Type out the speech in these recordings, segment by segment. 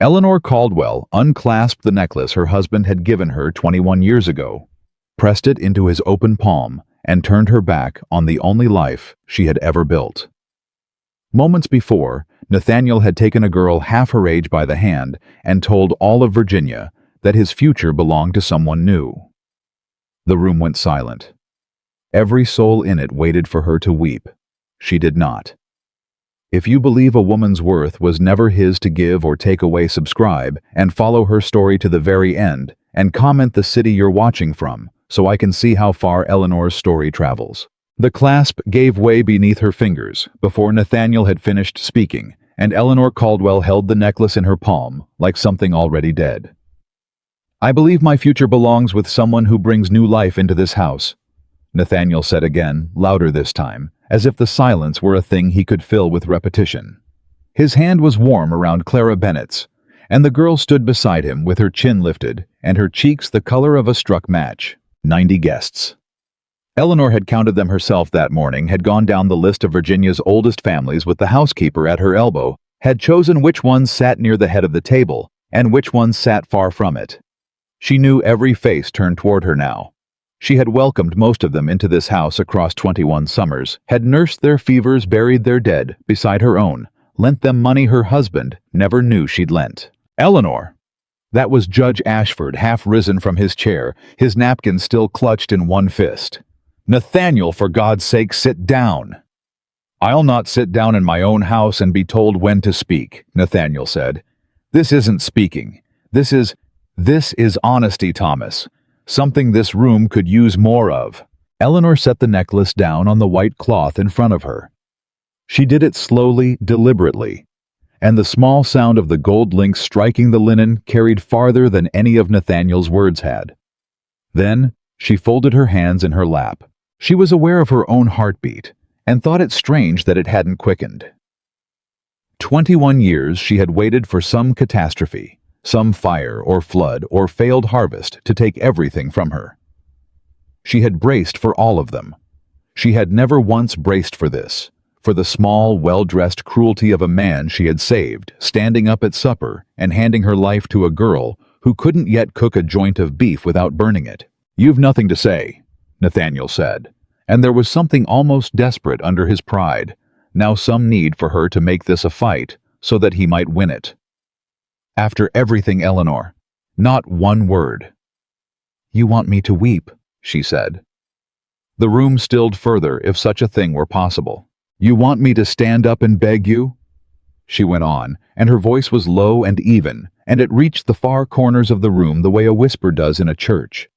Eleanor Caldwell unclasped the necklace her husband had given her 21 years ago, pressed it into his open palm, and turned her back on the only life she had ever built. Moments before, Nathaniel had taken a girl half her age by the hand and told all of Virginia that his future belonged to someone new. The room went silent. Every soul in it waited for her to weep. She did not. If you believe a woman's worth was never his to give or take away, subscribe and follow her story to the very end, and comment the city you're watching from so I can see how far Eleanor's story travels. The clasp gave way beneath her fingers before Nathaniel had finished speaking, and Eleanor Caldwell held the necklace in her palm like something already dead. "I believe my future belongs with someone who brings new life into this house," Nathaniel said again, louder this time, as if the silence were a thing he could fill with repetition. His hand was warm around Clara Bennett's, and the girl stood beside him with her chin lifted and her cheeks the color of a struck match. 90 guests. Eleanor had counted them herself that morning, had gone down the list of Virginia's oldest families with the housekeeper at her elbow, had chosen which ones sat near the head of the table and which ones sat far from it. She knew every face turned toward her now. She had welcomed most of them into this house across 21 summers, had nursed their fevers, buried their dead beside her own, lent them money her husband never knew she'd lent. Eleanor! That was Judge Ashford, half risen from his chair, his napkin still clutched in one fist. "Nathaniel, for God's sake, sit down!" "I'll not sit down in my own house and be told when to speak," Nathaniel said. "This isn't speaking. This is honesty, Thomas. Something this room could use more of." Eleanor set the necklace down on the white cloth in front of her. She did it slowly, deliberately, and the small sound of the gold links striking the linen carried farther than any of Nathaniel's words had. Then she folded her hands in her lap. She was aware of her own heartbeat, and thought it strange that it hadn't quickened. 21 years she had waited for some catastrophe, some fire or flood or failed harvest to take everything from her. She had braced for all of them. She had never once braced for this, for the small, well-dressed cruelty of a man she had saved, standing up at supper and handing her life to a girl who couldn't yet cook a joint of beef without burning it. "You've nothing to say," Nathaniel said, and there was something almost desperate under his pride, now some need for her to make this a fight so that he might win it. "After everything, Eleanor, not one word." "You want me to weep," she said. The room stilled further, if such a thing were possible. "You want me to stand up and beg you?" She went on, and her voice was low and even, and it reached the far corners of the room the way a whisper does in a church.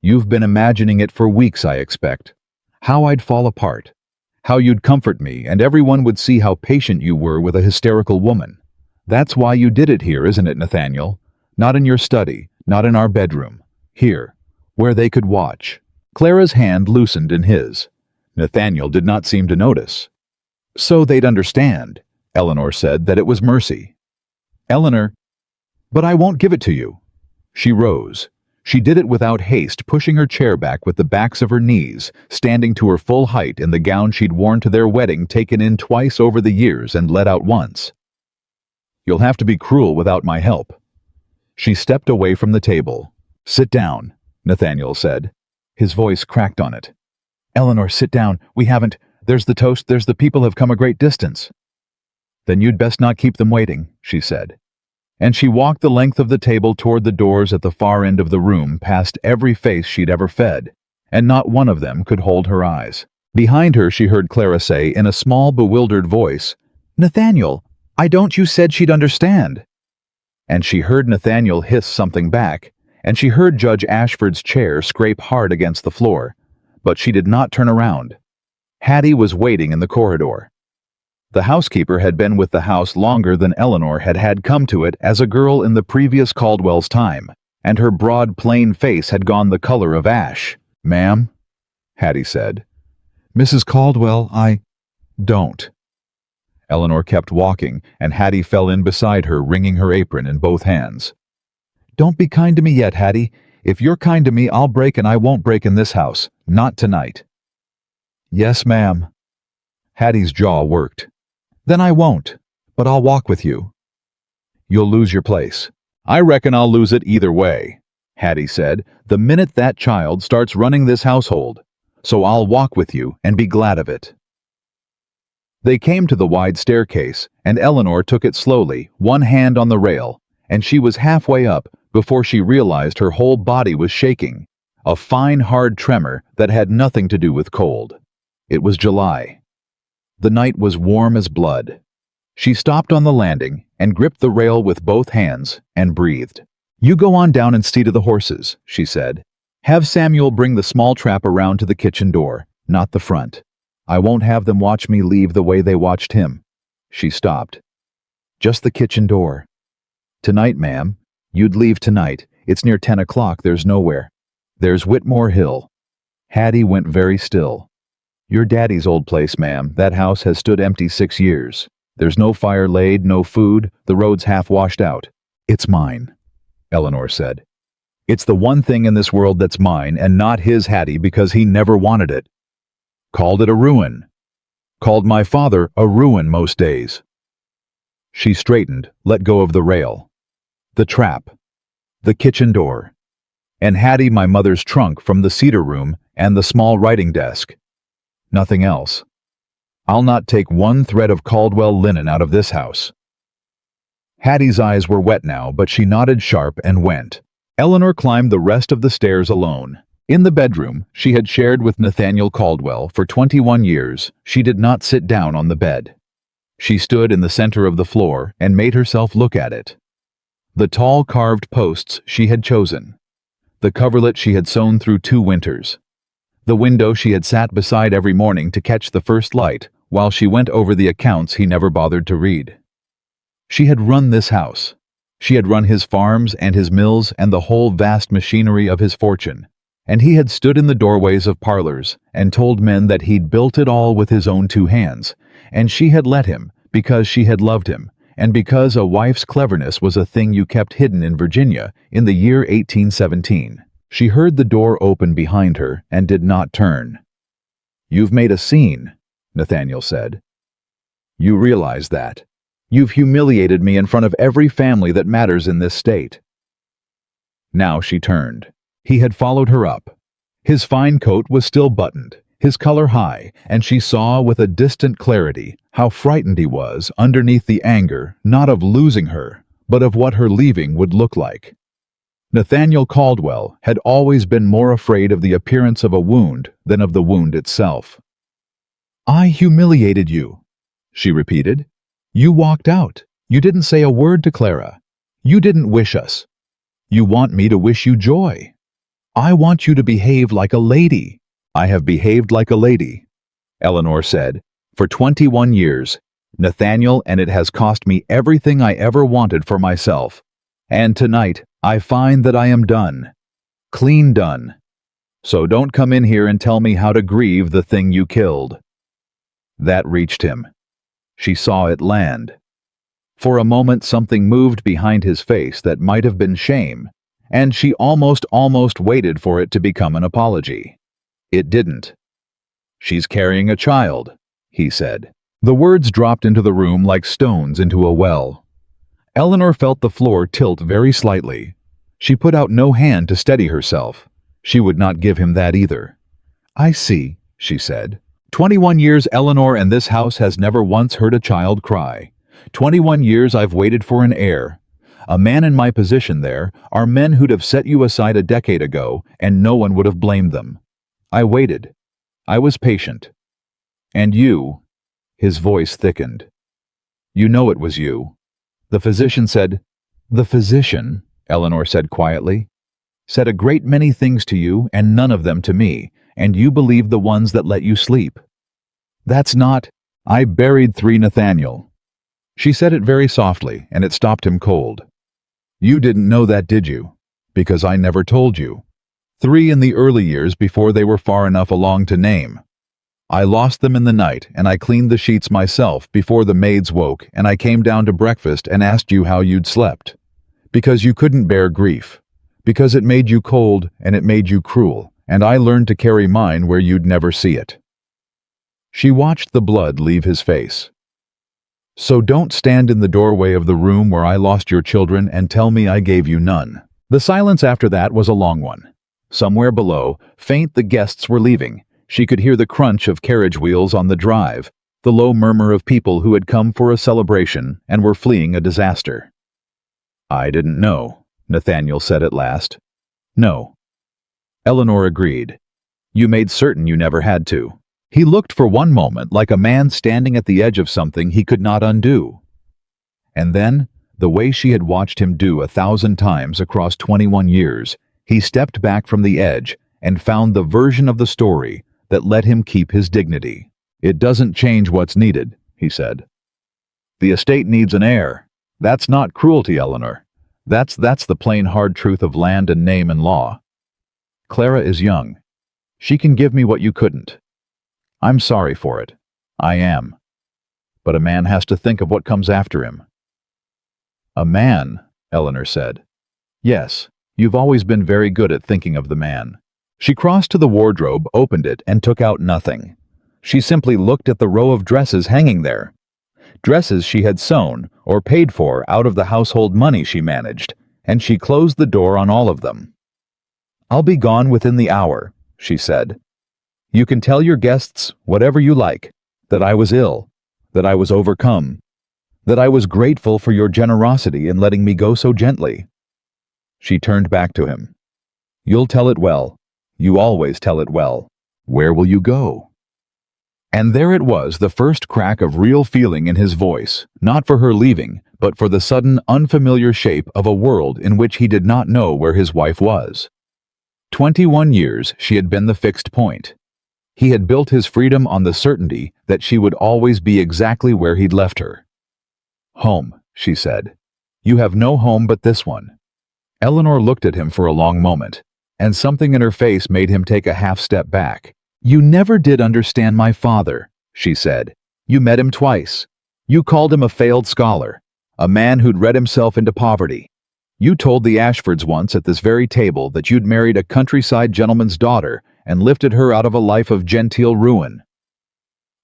"You've been imagining it for weeks, I expect. How I'd fall apart. How you'd comfort me, and everyone would see how patient you were with a hysterical woman. That's why you did it here, isn't it, Nathaniel? Not in your study, not in our bedroom. Here, where they could watch." Clara's hand loosened in his. Nathaniel did not seem to notice. "So they'd understand," Eleanor said, "that it was mercy." "Eleanor, but I won't give it to you." She rose. She did it without haste, pushing her chair back with the backs of her knees, standing to her full height in the gown she'd worn to their wedding, taken in twice over the years and let out once. "You'll have to be cruel without my help." She stepped away from the table. "Sit down," Nathaniel said. His voice cracked on it. "Eleanor, sit down. We haven't. There's the toast, there's the people have come a great distance." "Then you'd best not keep them waiting," she said. And she walked the length of the table toward the doors at the far end of the room, past every face she'd ever fed, and not one of them could hold her eyes. Behind her she heard Clara say in a small, bewildered voice, "Nathaniel, you said she'd understand." And she heard Nathaniel hiss something back, and she heard Judge Ashford's chair scrape hard against the floor, but she did not turn around. Hattie was waiting in the corridor. The housekeeper had been with the house longer than Eleanor had come to it as a girl in the previous Caldwell's time, and her broad, plain face had gone the color of ash. "Ma'am," Hattie said. "Mrs. Caldwell, Don't." Eleanor kept walking, and Hattie fell in beside her, wringing her apron in both hands. "Don't be kind to me yet, Hattie. If you're kind to me, I'll break, and I won't break in this house. Not tonight." "Yes, ma'am." Hattie's jaw worked. "Then I won't, but I'll walk with you." you'll lose your place. I reckon I'll lose it either way, Hattie said, the minute that child starts running this household. So I'll walk with you and be glad of it. They came to the wide staircase, and Eleanor took it slowly, one hand on the rail, and she was halfway up before she realized her whole body was shaking, a fine, hard tremor that had nothing to do with cold. It was July. The night was warm as blood. She stopped on the landing and gripped the rail with both hands and breathed. "You go on down and see to the horses," she said. "Have Samuel bring the small trap around to the kitchen door, not the front. I won't have them watch me leave the way they watched him." She stopped. "Just the kitchen door." "Tonight, ma'am. You'd leave tonight. It's near 10 o'clock. There's nowhere." "There's Whitmore Hill." Hattie went very still. "Your daddy's old place, ma'am. That house has stood empty 6 years. There's no fire laid, no food, the road's half washed out." "It's mine," Eleanor said. "It's the one thing in this world that's mine and not his, Hattie, because he never wanted it. Called it a ruin. Called my father a ruin most days." She straightened, let go of the rail. "The trap. The kitchen door. And Hattie, my mother's trunk from the cedar room and the small writing desk. Nothing else. I'll not take one thread of Caldwell linen out of this house." Hattie's eyes were wet now, but she nodded sharp and went. Eleanor climbed the rest of the stairs alone. In the bedroom she had shared with Nathaniel Caldwell for 21 years, she did not sit down on the bed. She stood in the center of the floor and made herself look at it. The tall carved posts she had chosen. The coverlet she had sewn through 2 winters. The window she had sat beside every morning to catch the first light while she went over the accounts he never bothered to read. She had run this house. She had run his farms and his mills and the whole vast machinery of his fortune. And he had stood in the doorways of parlors and told men that he'd built it all with his own 2 hands, and she had let him because she had loved him, and because a wife's cleverness was a thing you kept hidden in Virginia in the year 1817. She heard the door open behind her and did not turn. "You've made a scene," Nathaniel said. "You realize that. You've humiliated me in front of every family that matters in this state." Now she turned. He had followed her up. His fine coat was still buttoned, his color high, and she saw with a distant clarity how frightened he was underneath the anger, not of losing her, but of what her leaving would look like. Nathaniel Caldwell had always been more afraid of the appearance of a wound than of the wound itself. "I humiliated you," she repeated. "You walked out. You didn't say a word to Clara. You didn't wish us. You want me to wish you joy. I want you to behave like a lady." "I have behaved like a lady," Eleanor said, "for 21 years, Nathaniel, and it has cost me everything I ever wanted for myself. And tonight, I find that I am done. Clean done. So don't come in here and tell me how to grieve the thing you killed." That reached him. She saw it land. For a moment something moved behind his face that might have been shame, and she almost waited for it to become an apology. It didn't. "She's carrying a child," he said. The words dropped into the room like stones into a well. Eleanor felt the floor tilt very slightly. She put out no hand to steady herself. She would not give him that either. "I see," she said. 21 years, Eleanor, and this house has never once heard a child cry. 21 years I've waited for an heir. A man in my position there are men who'd have set you aside a decade ago, and no one would have blamed them. I waited. I was patient. And you," his voice thickened. "You know it was you. The physician said—" "The physician," Eleanor said quietly, "said a great many things to you and none of them to me, and you believed the ones that let you sleep. That's not—" "I buried 3 Nathaniel." She said it very softly, and it stopped him cold. "You didn't know that, did you? Because I never told you. 3 in the early years before they were far enough along to name. I lost them in the night, and I cleaned the sheets myself before the maids woke, and I came down to breakfast and asked you how you'd slept. Because you couldn't bear grief. Because it made you cold, and it made you cruel, and I learned to carry mine where you'd never see it." She watched the blood leave his face. So don't stand in the doorway of the room where I lost your children and tell me I gave you none." The silence after that was a long one. Somewhere below, faint, the guests were leaving. She could hear the crunch of carriage wheels on the drive, the low murmur of people who had come for a celebration and were fleeing a disaster. "I didn't know," Nathaniel said at last. "No." Eleanor agreed. "You made certain you never had to." He looked for one moment like a man standing at the edge of something he could not undo. And then, the way she had watched him do 1,000 times across 21 years, he stepped back from the edge and found the version of the story that let him keep his dignity. "It doesn't change what's needed," he said. "The estate needs an heir. That's not cruelty, Eleanor. That's the plain hard truth of land and name and law. Clara is young. She can give me what you couldn't. I'm sorry for it. I am. But a man has to think of what comes after him." "A man," Eleanor said. "Yes, you've always been very good at thinking of the man." She crossed to the wardrobe, opened it, and took out nothing. She simply looked at the row of dresses hanging there. Dresses she had sewn or paid for out of the household money she managed, and she closed the door on all of them. "I'll be gone within the hour," she said. "You can tell your guests whatever you like, that I was ill, that I was overcome, that I was grateful for your generosity in letting me go so gently." She turned back to him. "You'll tell it well. You always tell it well. Where will you go?" And there it was, the first crack of real feeling in his voice, not for her leaving, but for the sudden, unfamiliar shape of a world in which he did not know where his wife was. 21 years she had been the fixed point. He had built his freedom on the certainty that she would always be exactly where he'd left her. "Home," she said. "You have no home but this one." Eleanor looked at him for a long moment, and something in her face made him take a half step back. "You never did understand my father," she said. "You met him twice. You called him a failed scholar, a man who'd read himself into poverty. You told the Ashfords once at this very table that you'd married a countryside gentleman's daughter and lifted her out of a life of genteel ruin."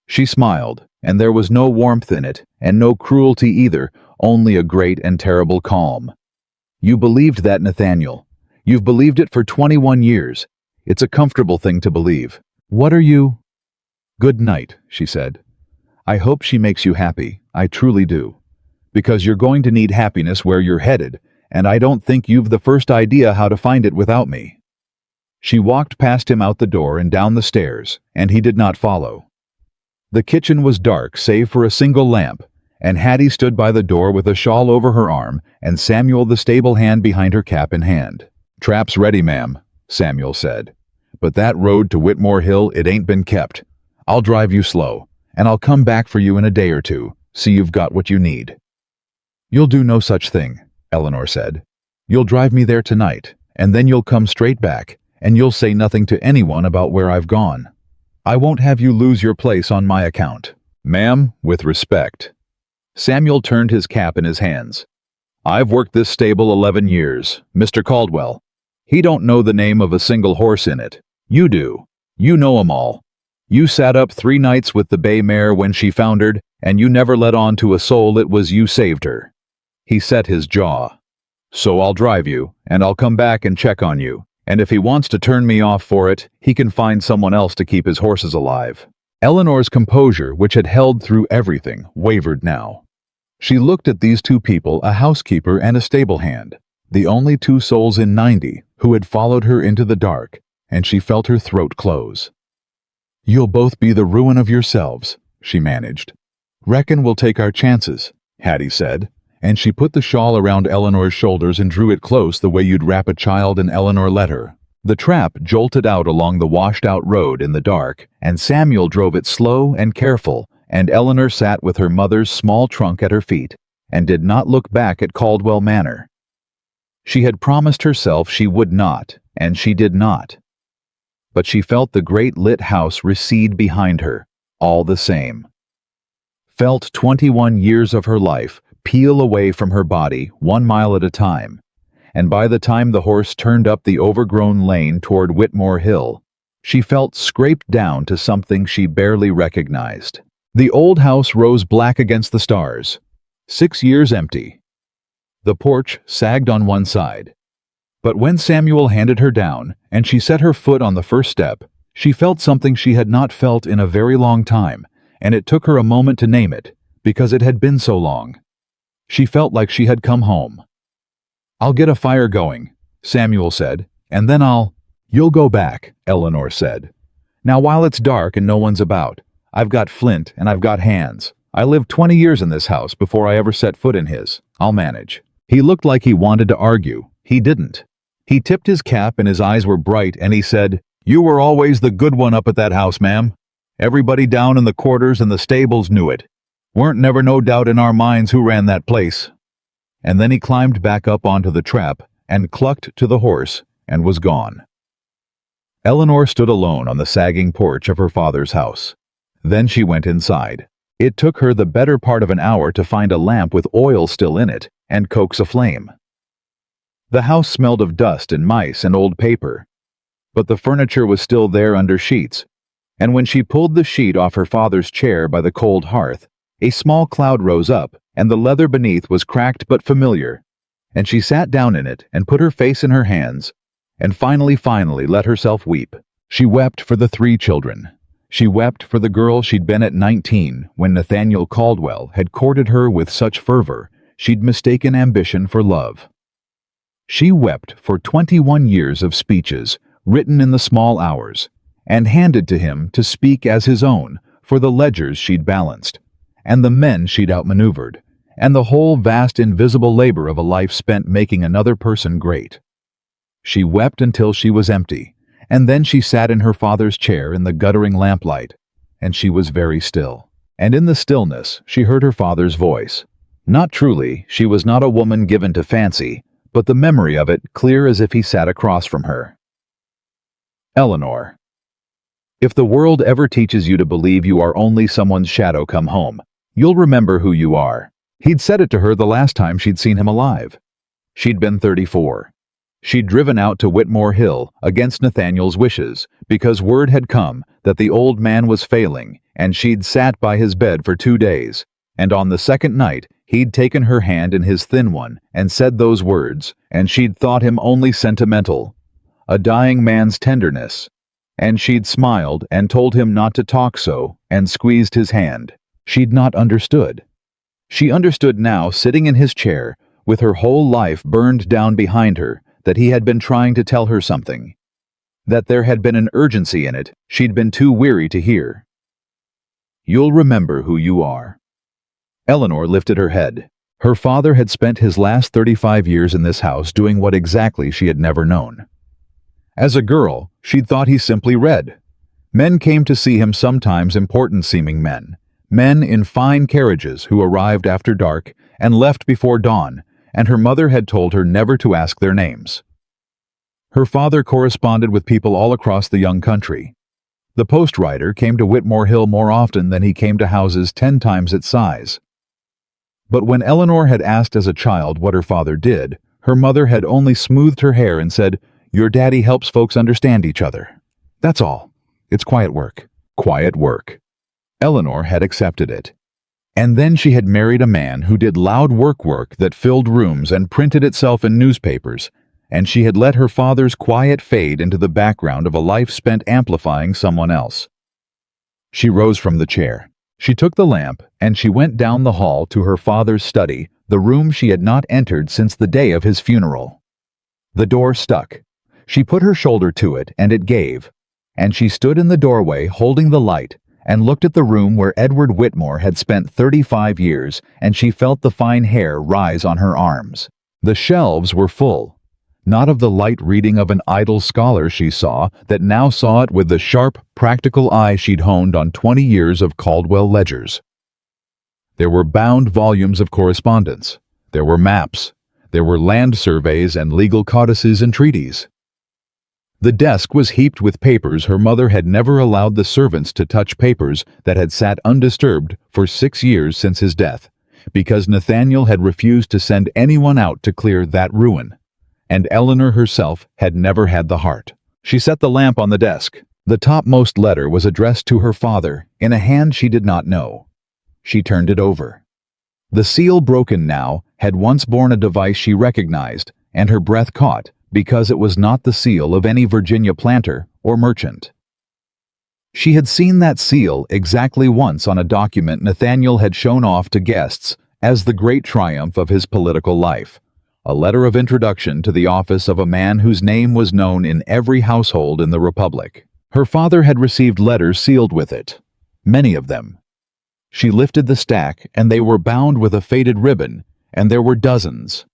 She smiled, and there was no warmth in it, and no cruelty either, only a great and terrible calm. "You believed that, Nathaniel. You've believed it for 21 years. It's a comfortable thing to believe. What are you—" "Good night," she said. "I hope she makes you happy, I truly do. Because you're going to need happiness where you're headed, and I don't think you've the first idea how to find it without me." She walked past him out the door and down the stairs, and he did not follow. The kitchen was dark save for a single lamp, and Hattie stood by the door with a shawl over her arm and Samuel the stable hand behind her, cap in hand. "Trap's ready, ma'am," Samuel said. "But that road to Whitmore Hill, it ain't been kept. I'll drive you slow, and I'll come back for you in a day or two, see you've got what you need." "You'll do no such thing," Eleanor said. "You'll drive me there tonight, and then you'll come straight back, and you'll say nothing to anyone about where I've gone. I won't have you lose your place on my account." "Ma'am, with respect." Samuel turned his cap in his hands. "I've worked this stable 11 years, Mr. Caldwell. He don't know the name of a single horse in it. You do. You know 'em all. You sat up 3 nights with the bay mare when she foundered, and you never let on to a soul it was you saved her." He set his jaw. "So I'll drive you, and I'll come back and check on you, and if he wants to turn me off for it, he can find someone else to keep his horses alive." Eleanor's composure, which had held through everything, wavered now. She looked at these two people, a housekeeper and a stable hand, the only 2 souls in 90 who had followed her into the dark, and she felt her throat close. "You'll both be the ruin of yourselves," she managed. "Reckon we'll take our chances," Hattie said, and she put the shawl around Eleanor's shoulders and drew it close the way you'd wrap a child, and Eleanor let her. The trap jolted out along the washed-out road in the dark, and Samuel drove it slow and careful, and Eleanor sat with her mother's small trunk at her feet, and did not look back at Caldwell Manor. She had promised herself she would not, and she did not. But she felt the great lit house recede behind her, all the same. Felt 21 years of her life peel away from her body 1 mile at a time, and by the time the horse turned up the overgrown lane toward Whitmore Hill, she felt scraped down to something she barely recognized. The old house rose black against the stars. 6 years empty. The porch sagged on one side. But when Samuel handed her down, and she set her foot on the first step, she felt something she had not felt in a very long time, and it took her a moment to name it, because it had been so long. She felt like she had come home. "I'll get a fire going," Samuel said, "and then You'll go back," Eleanor said. "Now while it's dark and no one's about, I've got flint and I've got hands. I lived 20 years in this house before I ever set foot in his. I'll manage." He looked like he wanted to argue. He didn't. He tipped his cap and his eyes were bright, and he said, "You were always the good one up at that house, ma'am. Everybody down in the quarters and the stables knew it. Weren't never no doubt in our minds who ran that place." And then he climbed back up onto the trap and clucked to the horse and was gone. Eleanor stood alone on the sagging porch of her father's house. Then she went inside. It took her the better part of an hour to find a lamp with oil still in it and coax a flame. The house smelled of dust and mice and old paper, but the furniture was still there under sheets, and when she pulled the sheet off her father's chair by the cold hearth, a small cloud rose up, and the leather beneath was cracked but familiar, and she sat down in it and put her face in her hands, and finally let herself weep. She wept for the 3 children. She wept for the girl she'd been at 19 when Nathaniel Caldwell had courted her with such fervor she'd mistaken ambition for love. She wept for 21 years of speeches written in the small hours and handed to him to speak as his own for the ledgers she'd balanced, and the men she'd outmaneuvered, and the whole vast invisible labor of a life spent making another person great. She wept until she was empty, and then she sat in her father's chair in the guttering lamplight, and she was very still. And in the stillness she heard her father's voice. Not truly, she was not a woman given to fancy, but the memory of it clear as if he sat across from her. "Eleanor, if the world ever teaches you to believe you are only someone's shadow come home, you'll remember who you are." He'd said it to her the last time she'd seen him alive. She'd been 34. She'd driven out to Whitmore Hill against Nathaniel's wishes because word had come that the old man was failing, and she'd sat by his bed for 2 days, and on the second night he'd taken her hand in his thin one and said those words, and she'd thought him only sentimental, a dying man's tenderness, and she'd smiled and told him not to talk so and squeezed his hand. She'd not understood. She understood now, sitting in his chair, with her whole life burned down behind her, that he had been trying to tell her something, that there had been an urgency in it she'd been too weary to hear. "You'll remember who you are." Eleanor lifted her head. Her father had spent his last 35 years in this house doing what exactly she had never known. As a girl, she'd thought he simply read. Men came to see him, sometimes important-seeming men in fine carriages who arrived after dark and left before dawn, and her mother had told her never to ask their names. Her father corresponded with people all across the young country. The post rider came to Whitmore Hill more often than he came to houses 10 times its size. But when Eleanor had asked as a child what her father did, her mother had only smoothed her hair and said, "Your daddy helps folks understand each other. That's all. It's quiet work." Quiet work. Eleanor had accepted it. And then she had married a man who did loud work that filled rooms and printed itself in newspapers, and she had let her father's quiet fade into the background of a life spent amplifying someone else. She rose from the chair. She took the lamp, and she went down the hall to her father's study, the room she had not entered since the day of his funeral. The door stuck. She put her shoulder to it, and it gave, and she stood in the doorway holding the light, and looked at the room where Edward Whitmore had spent 35 years, and she felt the fine hair rise on her arms. The shelves were full, not of the light reading of an idle scholar she saw, that now saw it with the sharp, practical eye she'd honed on 20 years of Caldwell ledgers. There were bound volumes of correspondence. There were maps. There were land surveys and legal codices and treaties. The desk was heaped with papers. Her mother had never allowed the servants to touch papers that had sat undisturbed for 6 years since his death, because Nathaniel had refused to send anyone out to clear that ruin, and Eleanor herself had never had the heart. She set the lamp on the desk. The topmost letter was addressed to her father in a hand she did not know. She turned it over. The seal, broken now, had once borne a device she recognized, and her breath caught because it was not the seal of any Virginia planter or merchant. She had seen that seal exactly once on a document Nathaniel had shown off to guests as the great triumph of his political life, a letter of introduction to the office of a man whose name was known in every household in the Republic. Her father had received letters sealed with it, many of them. She lifted the stack, and they were bound with a faded ribbon, and there were dozens.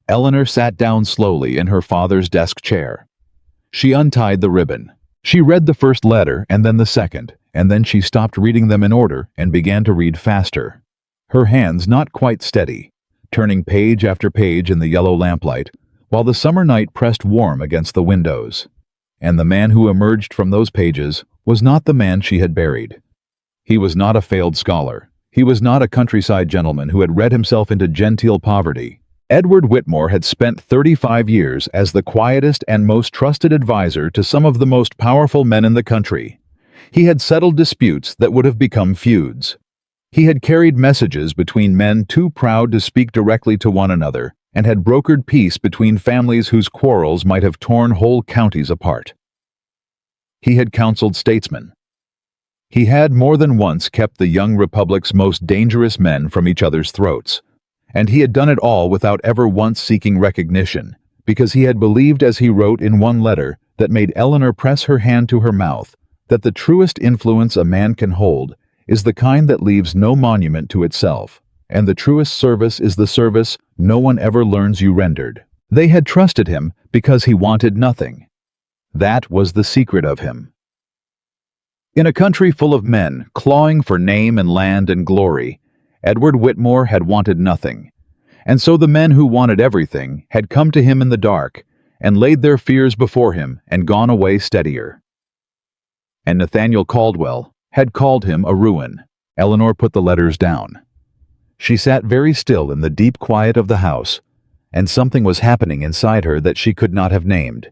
Eleanor sat down slowly in her father's desk chair. She untied the ribbon. She read the first letter and then the second, and then she stopped reading them in order and began to read faster. Her hands not quite steady, turning page after page in the yellow lamplight, while the summer night pressed warm against the windows. And the man who emerged from those pages was not the man she had buried. He was not a failed scholar. He was not a countryside gentleman who had read himself into genteel poverty. Edward Whitmore had spent 35 years as the quietest and most trusted advisor to some of the most powerful men in the country. He had settled disputes that would have become feuds. He had carried messages between men too proud to speak directly to one another, and had brokered peace between families whose quarrels might have torn whole counties apart. He had counseled statesmen. He had more than once kept the young republic's most dangerous men from each other's throats. And he had done it all without ever once seeking recognition, because he had believed, as he wrote in one letter that made Eleanor press her hand to her mouth, that the truest influence a man can hold is the kind that leaves no monument to itself, and the truest service is the service no one ever learns you rendered. They had trusted him because he wanted nothing. That was the secret of him. In a country full of men clawing for name and land and glory, Edward Whitmore had wanted nothing, and so the men who wanted everything had come to him in the dark and laid their fears before him and gone away steadier. And Nathaniel Caldwell had called him a ruin. Eleanor put the letters down. She sat very still in the deep quiet of the house, and something was happening inside her that she could not have named.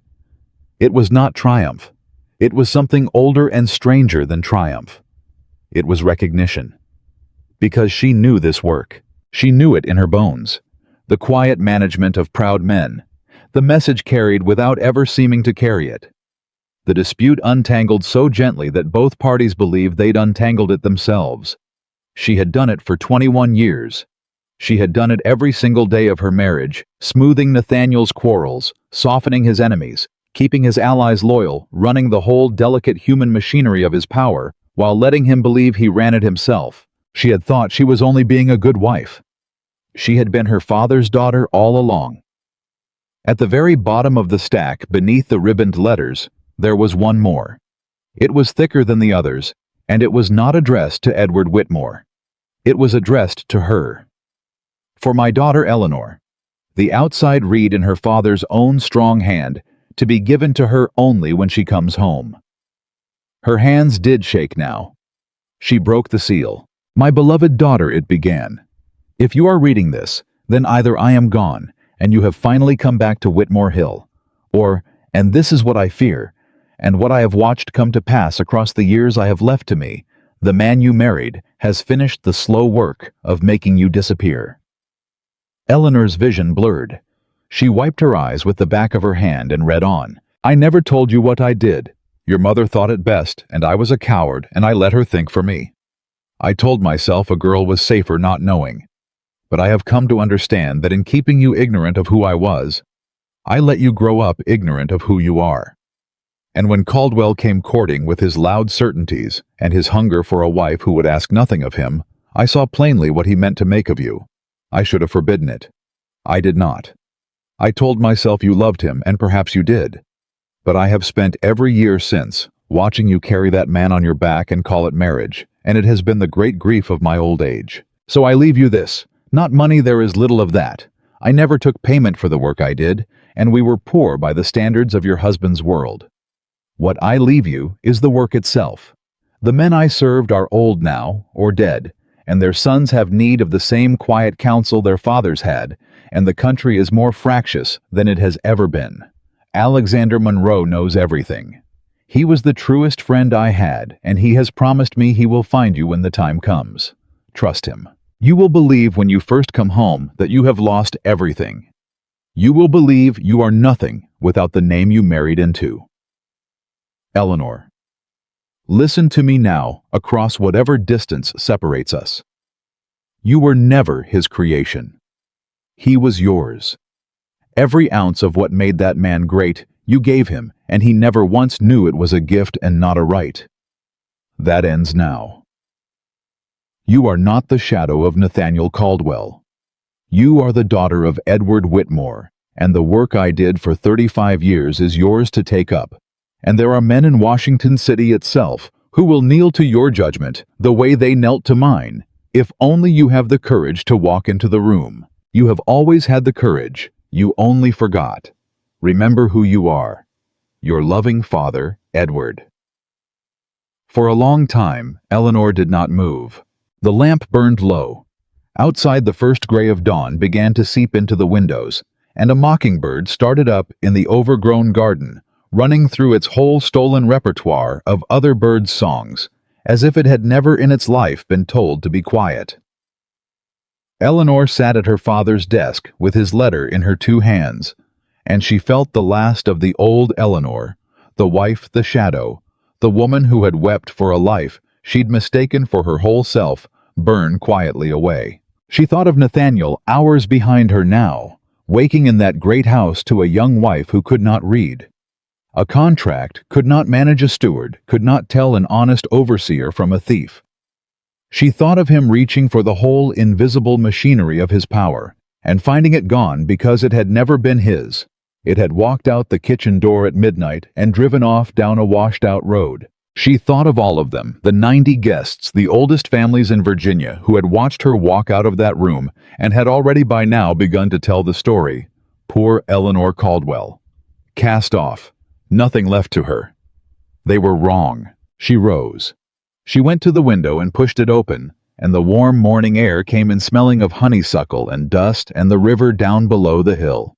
It was not triumph. It was something older and stranger than triumph. It was recognition. Because she knew this work. She knew it in her bones. The quiet management of proud men. The message carried without ever seeming to carry it. The dispute untangled so gently that both parties believed they'd untangled it themselves. She had done it for 21 years. She had done it every single day of her marriage, smoothing Nathaniel's quarrels, softening his enemies, keeping his allies loyal, running the whole delicate human machinery of his power, while letting him believe he ran it himself. She had thought she was only being a good wife. She had been her father's daughter all along. At the very bottom of the stack, beneath the ribboned letters, there was one more. It was thicker than the others, and it was not addressed to Edward Whitmore. It was addressed to her. For my daughter Eleanor, the outside read in her father's own strong hand, to be given to her only when she comes home. Her hands did shake now. She broke the seal. My beloved daughter, it began. If you are reading this, then either I am gone, and you have finally come back to Whitmore Hill, or, and this is what I fear, and what I have watched come to pass across the years I have left to me, the man you married has finished the slow work of making you disappear. Eleanor's vision blurred. She wiped her eyes with the back of her hand and read on. I never told you what I did. Your mother thought it best, and I was a coward, and I let her think for me. I told myself a girl was safer not knowing. But I have come to understand that in keeping you ignorant of who I was, I let you grow up ignorant of who you are. And when Caldwell came courting with his loud certainties and his hunger for a wife who would ask nothing of him, I saw plainly what he meant to make of you. I should have forbidden it. I did not. I told myself you loved him, and perhaps you did. But I have spent every year since watching you carry that man on your back and call it marriage, and it has been the great grief of my old age. So I leave you this. Not money, there is little of that. I never took payment for the work I did, and we were poor by the standards of your husband's world. What I leave you is the work itself. The men I served are old now, or dead, and their sons have need of the same quiet counsel their fathers had, and the country is more fractious than it has ever been. Alexander Monroe knows everything. He was the truest friend I had, and he has promised me he will find you when the time comes. Trust him. You will believe when you first come home that you have lost everything. You will believe you are nothing without the name you married into. Eleanor. Listen to me now, across whatever distance separates us. You were never his creation. He was yours. Every ounce of what made that man great, you gave him, and he never once knew it was a gift and not a right. That ends now. You are not the shadow of Nathaniel Caldwell. You are the daughter of Edward Whitmore, and the work I did for 35 years is yours to take up. And there are men in Washington City itself who will kneel to your judgment the way they knelt to mine, if only you have the courage to walk into the room. You have always had the courage, you only forgot. Remember who you are. Your loving father, Edward. For a long time, Eleanor did not move. The lamp burned low. Outside, the first gray of dawn began to seep into the windows, and a mockingbird started up in the overgrown garden, running through its whole stolen repertoire of other birds' songs, as if it had never in its life been told to be quiet. Eleanor sat at her father's desk with his letter in her two hands, and she felt the last of the old Eleanor, the wife, the shadow, the woman who had wept for a life she'd mistaken for her whole self, burn quietly away. She thought of Nathaniel hours behind her now, waking in that great house to a young wife who could not read. A contract, could not manage a steward, could not tell an honest overseer from a thief. She thought of him reaching for the whole invisible machinery of his power, and finding it gone because it had never been his. It had walked out the kitchen door at midnight and driven off down a washed-out road. She thought of all of them, the 90 guests, the oldest families in Virginia, who had watched her walk out of that room and had already by now begun to tell the story. Poor Eleanor Caldwell. Cast off. Nothing left to her. They were wrong. She rose. She went to the window and pushed it open, and the warm morning air came in smelling of honeysuckle and dust and the river down below the hill.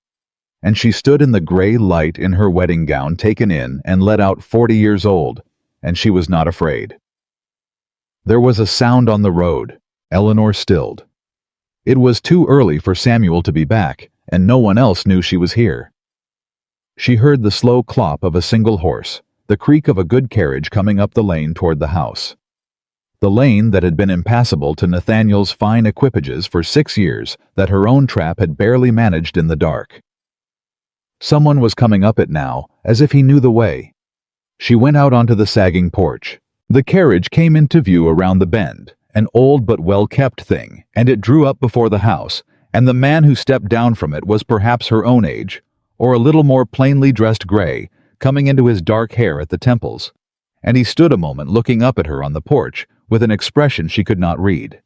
And she stood in the gray light in her wedding gown taken in and let out 40 years old, and she was not afraid. There was a sound on the road. Eleanor stilled. It was too early for Samuel to be back, and no one else knew she was here. She heard the slow clop of a single horse, the creak of a good carriage coming up the lane toward the house. The lane that had been impassable to Nathaniel's fine equipages for 6 years, that her own trap had barely managed in the dark. Someone was coming up it now, as if he knew the way. She went out onto the sagging porch. The carriage came into view around the bend, an old but well-kept thing, and it drew up before the house, and the man who stepped down from it was perhaps her own age, or a little more plainly dressed gray, coming into his dark hair at the temples, and he stood a moment looking up at her on the porch with an expression she could not read.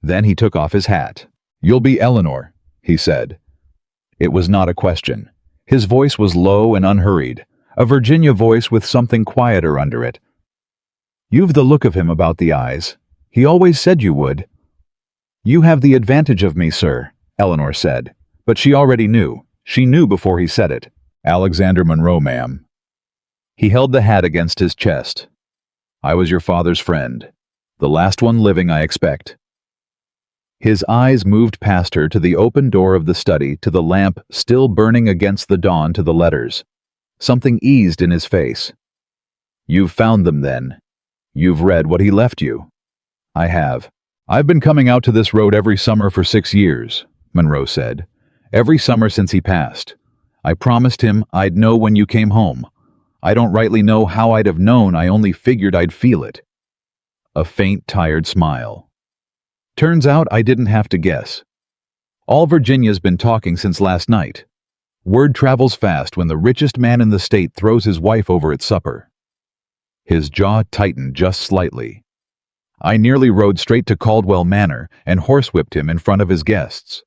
Then he took off his hat. "You'll be Eleanor," he said. It was not a question. His voice was low and unhurried, a Virginia voice with something quieter under it. "You've the look of him about the eyes. He always said you would." "You have the advantage of me, sir," Eleanor said, but she already knew. She knew before he said it. "Alexander Monroe, ma'am." He held the hat against his chest. "I was your father's friend. The last one living, I expect." His eyes moved past her to the open door of the study, to the lamp still burning against the dawn, to the letters. Something eased in his face. "You've found them, then. You've read what he left you." "I have. I've been coming out to this road every summer for 6 years," Monroe said. "Every summer since he passed. I promised him I'd know when you came home. I don't rightly know how I'd have known, I only figured I'd feel it." A faint, tired smile. "Turns out I didn't have to guess. All Virginia's been talking since last night. Word travels fast when the richest man in the state throws his wife over at supper." His jaw tightened just slightly. "I nearly rode straight to Caldwell Manor and horsewhipped him in front of his guests.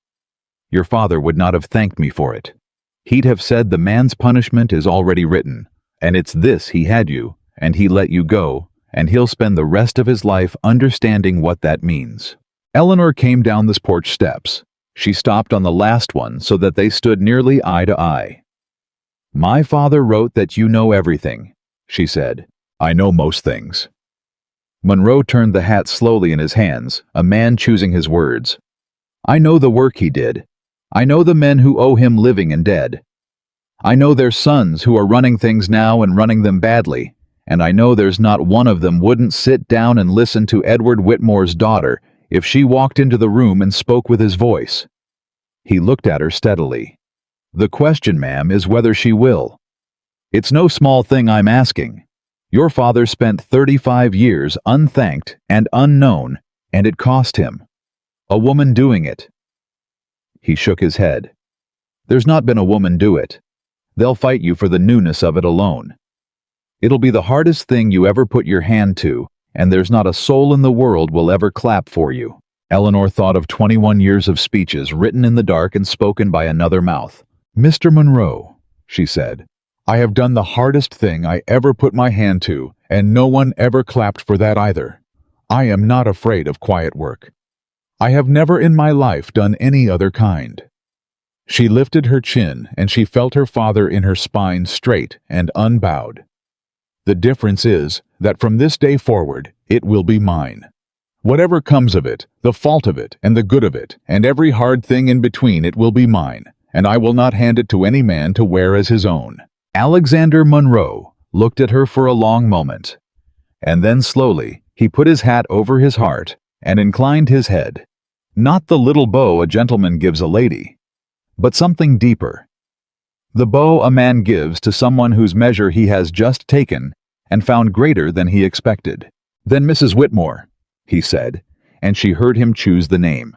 Your father would not have thanked me for it. He'd have said the man's punishment is already written, and it's this he had you, and he let you go, and he'll spend the rest of his life understanding what that means." Eleanor came down the porch steps. She stopped on the last one so that they stood nearly eye to eye. "My father wrote that you know everything. she said. I know most things. Monroe turned the hat slowly in his hands, a man choosing his words. I know the work he did. I know the men who owe him living and dead. I know their sons who are running things now and running them badly, and I know there's not one of them wouldn't sit down and listen to Edward Whitmore's daughter if she walked into the room and spoke with his voice. He looked at her steadily. The question, ma'am, is whether she will. It's no small thing I'm asking. Your father spent 35 years unthanked and unknown, and it cost him. A woman doing it. He shook his head. There's not been a woman do it. They'll fight you for the newness of it alone. It'll be the hardest thing you ever put your hand to, and there's not a soul in the world will ever clap for you. Eleanor thought of 21 years of speeches written in the dark and spoken by another mouth. Mr. Monroe, she said, I have done the hardest thing I ever put my hand to, and no one ever clapped for that either. I am not afraid of quiet work. I have never in my life done any other kind. She lifted her chin, and she felt her father in her spine straight and unbowed. The difference is that from this day forward, it will be mine. Whatever comes of it, the fault of it, and the good of it, and every hard thing in between, it will be mine, and I will not hand it to any man to wear as his own. Alexander Monroe looked at her for a long moment, and then slowly he put his hat over his heart and inclined his head. Not the little bow a gentleman gives a lady, but something deeper. The bow a man gives to someone whose measure he has just taken and found greater than he expected. Then Mrs. Whitmore, he said, and she heard him choose the name,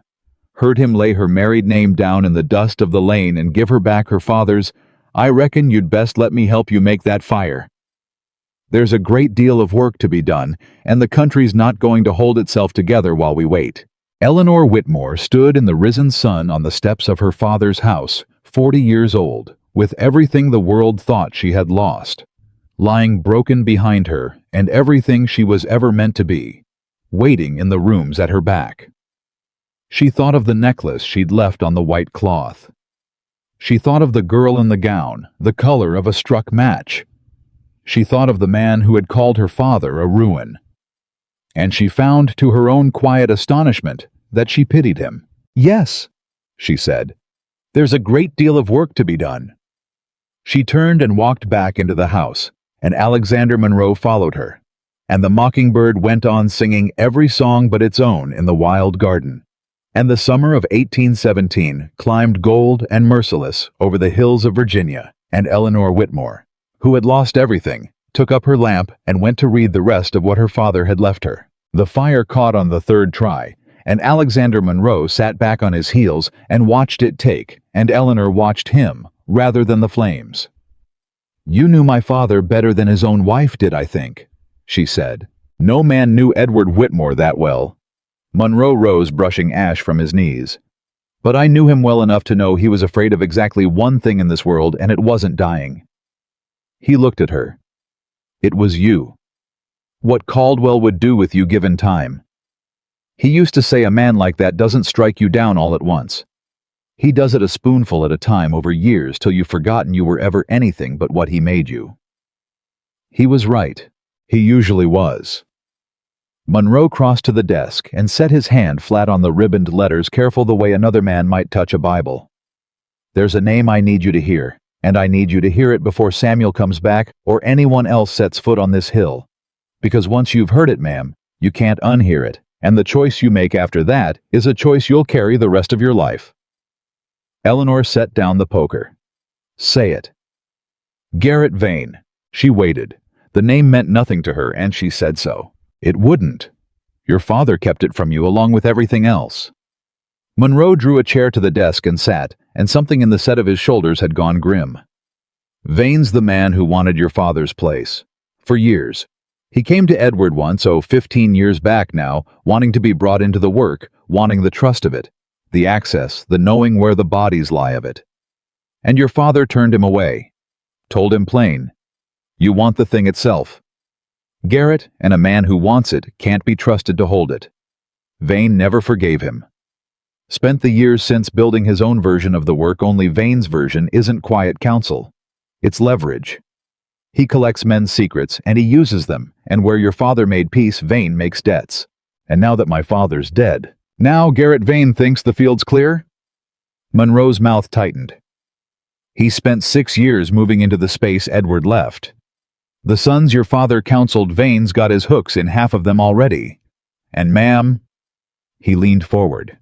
heard him lay her married name down in the dust of the lane and give her back her father's. I reckon you'd best let me help you make that fire. There's a great deal of work to be done, and the country's not going to hold itself together while we wait. Eleanor Whitmore stood in the risen sun on the steps of her father's house, 40 years old, with everything the world thought she had lost, lying broken behind her and everything she was ever meant to be, waiting in the rooms at her back. She thought of the necklace she'd left on the white cloth. She thought of the girl in the gown, the color of a struck match. She thought of the man who had called her father a ruin. And she found to her own quiet astonishment that she pitied him. Yes, she said, there's a great deal of work to be done. She turned and walked back into the house, and Alexander Monroe followed her, and the mockingbird went on singing every song but its own in the wild garden. And the summer of 1817 climbed gold and merciless over the hills of Virginia, and Eleanor Whitmore, who had lost everything, took up her lamp and went to read the rest of what her father had left her. The fire caught on the third try, and Alexander Monroe sat back on his heels and watched it take, and Eleanor watched him rather than the flames. You knew my father better than his own wife did, I think, she said. No man knew Edward Whitmore that well. Monroe rose, brushing ash from his knees. But I knew him well enough to know he was afraid of exactly one thing in this world, and it wasn't dying. He looked at her. It was you. What Caldwell would do with you given time. He used to say a man like that doesn't strike you down all at once. He does it a spoonful at a time over years till you've forgotten you were ever anything but what he made you. He was right. He usually was. Monroe crossed to the desk and set his hand flat on the ribboned letters, careful the way another man might touch a Bible. There's a name I need you to hear, and I need you to hear it before Samuel comes back or anyone else sets foot on this hill. Because once you've heard it, ma'am, you can't unhear it, and the choice you make after that is a choice you'll carry the rest of your life. Eleanor set down the poker. Say it. Garrett Vane. She waited. The name meant nothing to her, and she said so. It wouldn't. Your father kept it from you along with everything else. Monroe drew a chair to the desk and sat, and something in the set of his shoulders had gone grim. Vane's the man who wanted your father's place. For years. He came to Edward once, 15 years back now, wanting to be brought into the work, wanting the trust of it, the access, the knowing where the bodies lie of it. And your father turned him away. Told him plain. You want the thing itself. Garrett, and a man who wants it, can't be trusted to hold it. Vane never forgave him. Spent the years since building his own version of the work, only Vane's version isn't quiet counsel. It's leverage. He collects men's secrets, and he uses them, and where your father made peace, Vane makes debts. And now that my father's dead, now Garrett Vane thinks the field's clear?" Monroe's mouth tightened. He spent 6 years moving into the space Edward left. The sons your father counseled, Vane's got his hooks in half of them already. And ma'am, he leaned forward.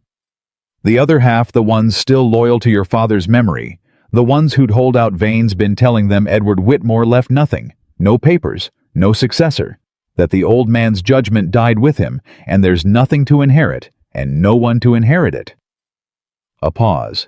The other half, the ones still loyal to your father's memory, the ones who'd hold out, Vane's been telling them Edward Whitmore left nothing, no papers, no successor, that the old man's judgment died with him, and there's nothing to inherit, and no one to inherit it. A pause.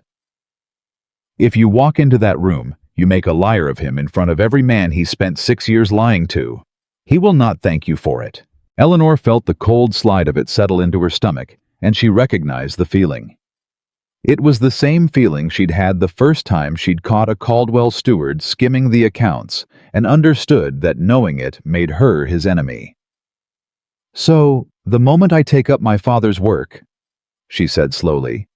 If you walk into that room, you make a liar of him in front of every man he spent 6 years lying to. He will not thank you for it. Eleanor felt the cold slide of it settle into her stomach, and she recognized the feeling. It was the same feeling she'd had the first time she'd caught a Caldwell steward skimming the accounts and understood that knowing it made her his enemy. "So, the moment I take up my father's work," she said slowly,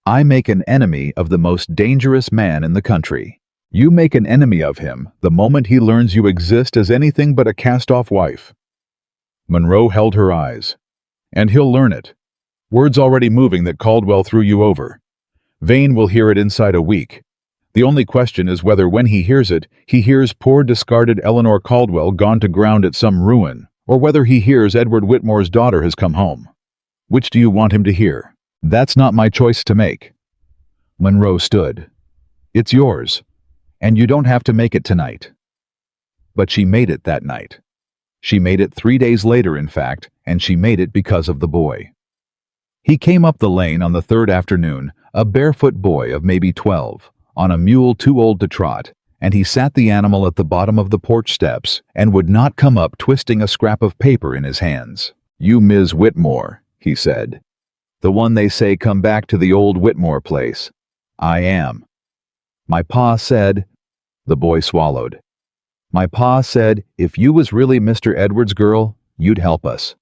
"I make an enemy of the most dangerous man in the country. You make an enemy of him the moment he learns you exist as anything but a cast-off wife." Monroe held her eyes. "And he'll learn it. Word's already moving that Caldwell threw you over. Vane will hear it inside a week. The only question is whether when he hears it, he hears poor discarded Eleanor Caldwell gone to ground at some ruin, or whether he hears Edward Whitmore's daughter has come home. Which do you want him to hear? That's not my choice to make." Monroe stood. "It's yours, and you don't have to make it tonight." But she made it that night. She made it 3 days later, in fact, and she made it because of the boy. He came up the lane on the third afternoon, a barefoot boy of maybe 12, on a mule too old to trot, and he sat the animal at the bottom of the porch steps and would not come up, twisting a scrap of paper in his hands. "You Ms. Whitmore," he said. "The one they say come back to the old Whitmore place." "I am." "My pa said—" The boy swallowed. "My pa said if you was really Mr. Edward's girl, you'd help us.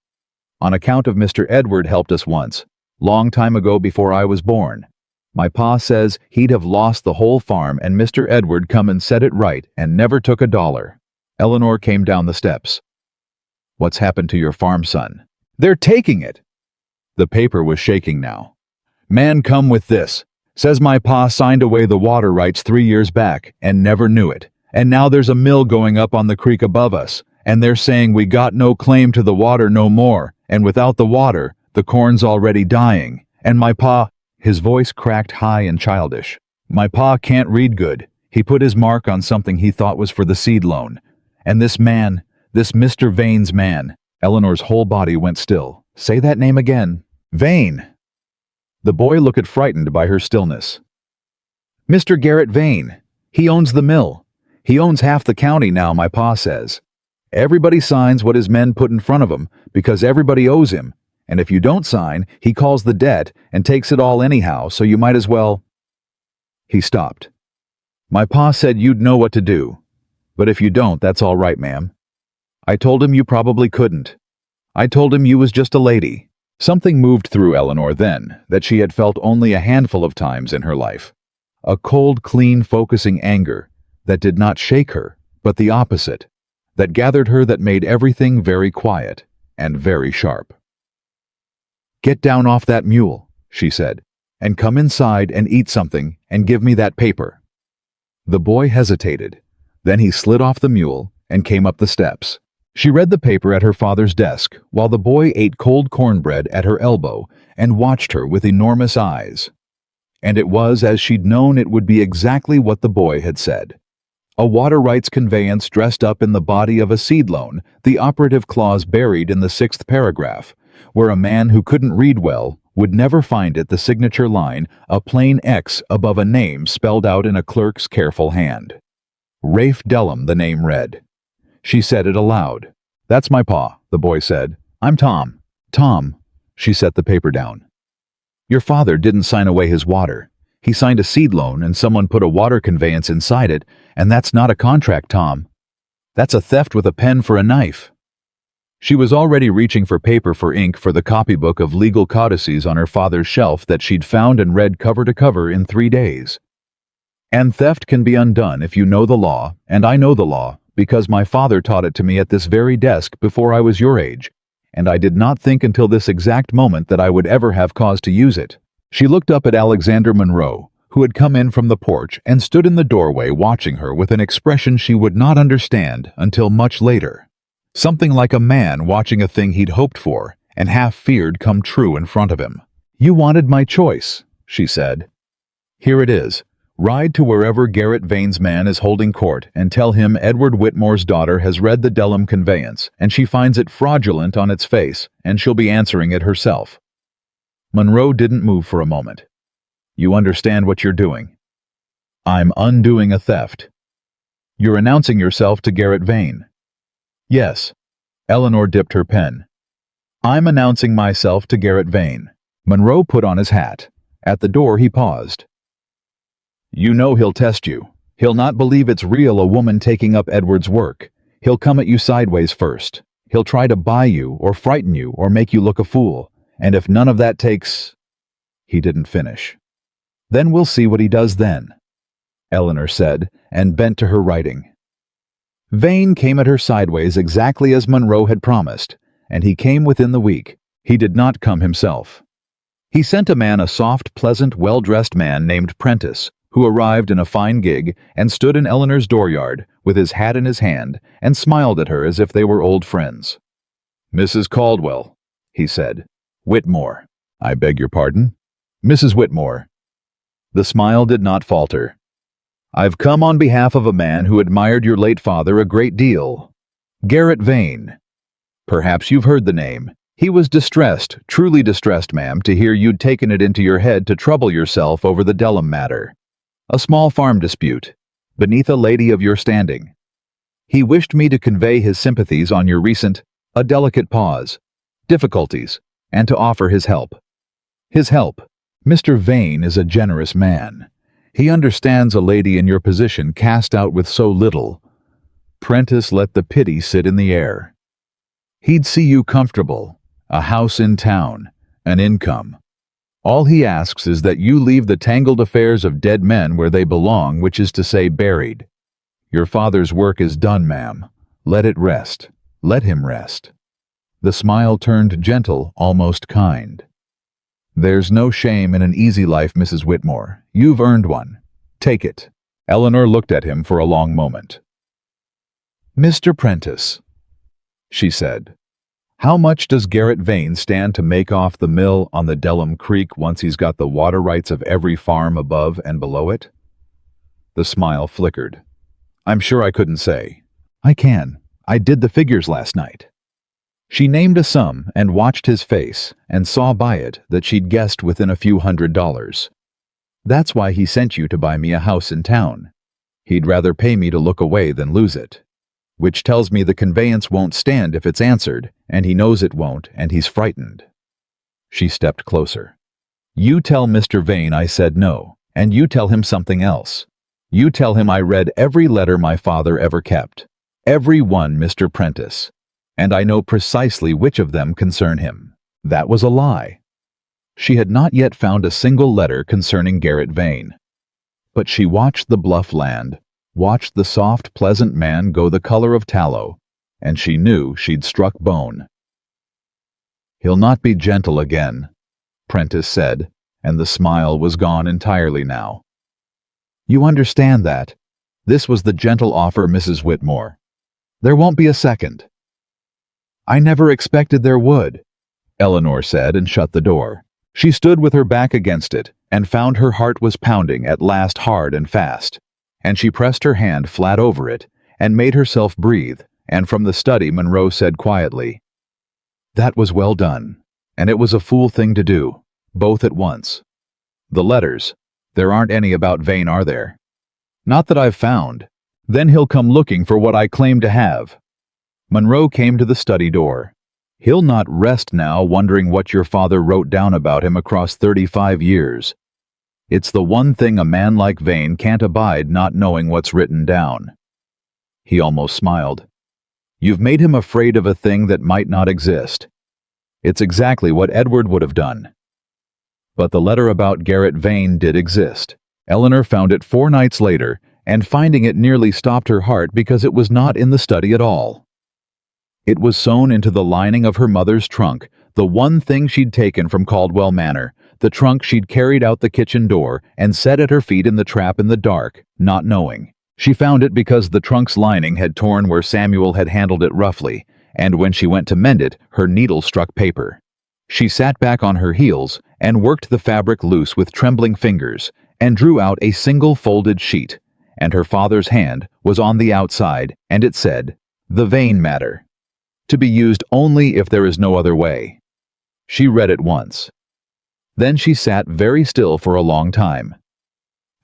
On account of Mr. Edward helped us once, long time ago before I was born. My pa says he'd have lost the whole farm and Mr. Edward come and set it right and never took a dollar." Eleanor came down the steps. "What's happened to your farm, son?" "They're taking it." The paper was shaking now. "Man come with this. Says my pa signed away the water rights 3 years back and never knew it. And now there's a mill going up on the creek above us, and they're saying we got no claim to the water no more, and without the water, the corn's already dying. And my pa—" His voice cracked high and childish. "My pa can't read good. He put his mark on something he thought was for the seed loan. And this man, this Mr. Vane's man—" Eleanor's whole body went still. "Say that name again." "Vane." The boy looked frightened by her stillness. "Mr. Garrett Vane. He owns the mill. He owns half the county now, my pa says. Everybody signs what his men put in front of him because everybody owes him, and if you don't sign, he calls the debt and takes it all anyhow, so you might as well—" He stopped. "My pa said you'd know what to do, but if you don't, that's all right, ma'am. I told him you probably couldn't. I told him you was just a lady." Something moved through Eleanor then that she had felt only a handful of times in her life. A cold, clean, focusing anger that did not shake her, but the opposite, that gathered her, that made everything very quiet and very sharp. "Get down off that mule," she said, "and come inside and eat something and give me that paper." The boy hesitated. Then he slid off the mule and came up the steps. She read the paper at her father's desk while the boy ate cold cornbread at her elbow and watched her with enormous eyes. And it was as she'd known it would be, exactly what the boy had said. A water rights conveyance dressed up in the body of a seed loan, the operative clause buried in the 6th paragraph, where a man who couldn't read well would never find it, the signature line, a plain X above a name spelled out in a clerk's careful hand. Rafe Dellum, the name read. She said it aloud. "That's my pa," the boy said. "I'm Tom." "Tom." She set the paper down. "Your father didn't sign away his water. He signed a seed loan and someone put a water conveyance inside it, and that's not a contract, Tom. That's a theft with a pen for a knife." She was already reaching for paper for ink for the copybook of legal codices on her father's shelf that she'd found and read cover to cover in 3 days. "And theft can be undone if you know the law, and I know the law, because my father taught it to me at this very desk before I was your age, and I did not think until this exact moment that I would ever have cause to use it." She looked up at Alexander Monroe, who had come in from the porch and stood in the doorway watching her with an expression she would not understand until much later. Something like a man watching a thing he'd hoped for and half feared come true in front of him. "You wanted my choice," she said. "Here it is. Ride to wherever Garrett Vane's man is holding court and tell him Edward Whitmore's daughter has read the Dellum conveyance and she finds it fraudulent on its face and she'll be answering it herself." Monroe didn't move for a moment. "You understand what you're doing?" "I'm undoing a theft." "You're announcing yourself to Garrett Vane?" "Yes." Eleanor dipped her pen. "I'm announcing myself to Garrett Vane." Monroe put on his hat. At the door he paused. "You know he'll test you. He'll not believe it's real, a woman taking up Edward's work. He'll come at you sideways first. He'll try to buy you or frighten you or make you look a fool. And if none of that takes—" He didn't finish. "Then we'll see what he does then," Eleanor said, and bent to her writing. Vane came at her sideways exactly as Monroe had promised, and he came within the week. He did not come himself. He sent a man, a soft, pleasant, well-dressed man named Prentice, who arrived in a fine gig and stood in Eleanor's dooryard with his hat in his hand and smiled at her as if they were old friends. "Mrs. Caldwell," he said. "Whitmore." "I beg your pardon?" "Mrs. Whitmore." The smile did not falter. "I've come on behalf of a man who admired your late father a great deal. Garrett Vane. Perhaps you've heard the name. He was distressed, truly distressed, ma'am, to hear you'd taken it into your head to trouble yourself over the Dellum matter. A small farm dispute, beneath a lady of your standing. He wished me to convey his sympathies on your recent, a delicate pause, difficulties, and to offer his help. His help. Mr. Vane is a generous man. He understands a lady in your position cast out with so little." Prentice let the pity sit in the air. "He'd see you comfortable, a house in town, an income. All he asks is that you leave the tangled affairs of dead men where they belong, which is to say buried. Your father's work is done, ma'am. Let it rest. Let him rest." The smile turned gentle, almost kind. "There's no shame in an easy life, Mrs. Whitmore. You've earned one. Take it." Eleanor looked at him for a long moment. "Mr. Prentice," she said, "how much does Garrett Vane stand to make off the mill on the Dellum Creek once he's got the water rights of every farm above and below it?" The smile flickered. "I'm sure I couldn't say." "I can. I did the figures last night." She named a sum and watched his face and saw by it that she'd guessed within a few $100s. "That's why he sent you to buy me a house in town. He'd rather pay me to look away than lose it. Which tells me the conveyance won't stand if it's answered, and he knows it won't, and he's frightened." She stepped closer. "You tell Mr. Vane I said no, and you tell him something else. You tell him I read every letter my father ever kept. Every one, Mr. Prentice. And I know precisely which of them concern him." That was a lie. She had not yet found a single letter concerning Garrett Vane. But she watched the bluff land, watched the soft, pleasant man go the color of tallow, and she knew she'd struck bone. "He'll not be gentle again," Prentice said, and the smile was gone entirely now. "You understand that. This was the gentle offer, Mrs. Whitmore. There won't be a second." "I never expected there would," Eleanor said and shut the door. She stood with her back against it and found her heart was pounding at last hard and fast, and she pressed her hand flat over it and made herself breathe, and from the study Monroe said quietly, "That was well done, and it was a fool thing to do, both at once. The letters, there aren't any about Vane, are there?" "Not that I've found. Then he'll come looking for what I claim to have." Monroe came to the study door. "He'll not rest now wondering what your father wrote down about him across 35 years. It's the one thing a man like Vane can't abide, not knowing what's written down." He almost smiled. "You've made him afraid of a thing that might not exist. It's exactly what Edward would have done." But the letter about Garrett Vane did exist. Eleanor found it 4 nights later and finding it nearly stopped her heart because it was not in the study at all. It was sewn into the lining of her mother's trunk, the one thing she'd taken from Caldwell Manor, the trunk she'd carried out the kitchen door and set at her feet in the trap in the dark, not knowing. She found it because the trunk's lining had torn where Samuel had handled it roughly, and when she went to mend it, her needle struck paper. She sat back on her heels and worked the fabric loose with trembling fingers and drew out a single folded sheet, and her father's hand was on the outside, and it said, "The vein matter. To be used only if there is no other way." She read it once. Then she sat very still for a long time.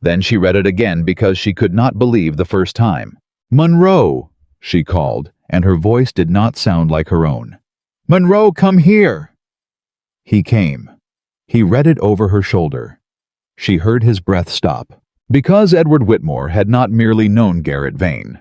Then she read it again because she could not believe the first time. "Monroe!" she called, and her voice did not sound like her own. "Monroe, come here!" He came. He read it over her shoulder. She heard his breath stop. Because Edward Whitmore had not merely known Garrett Vane.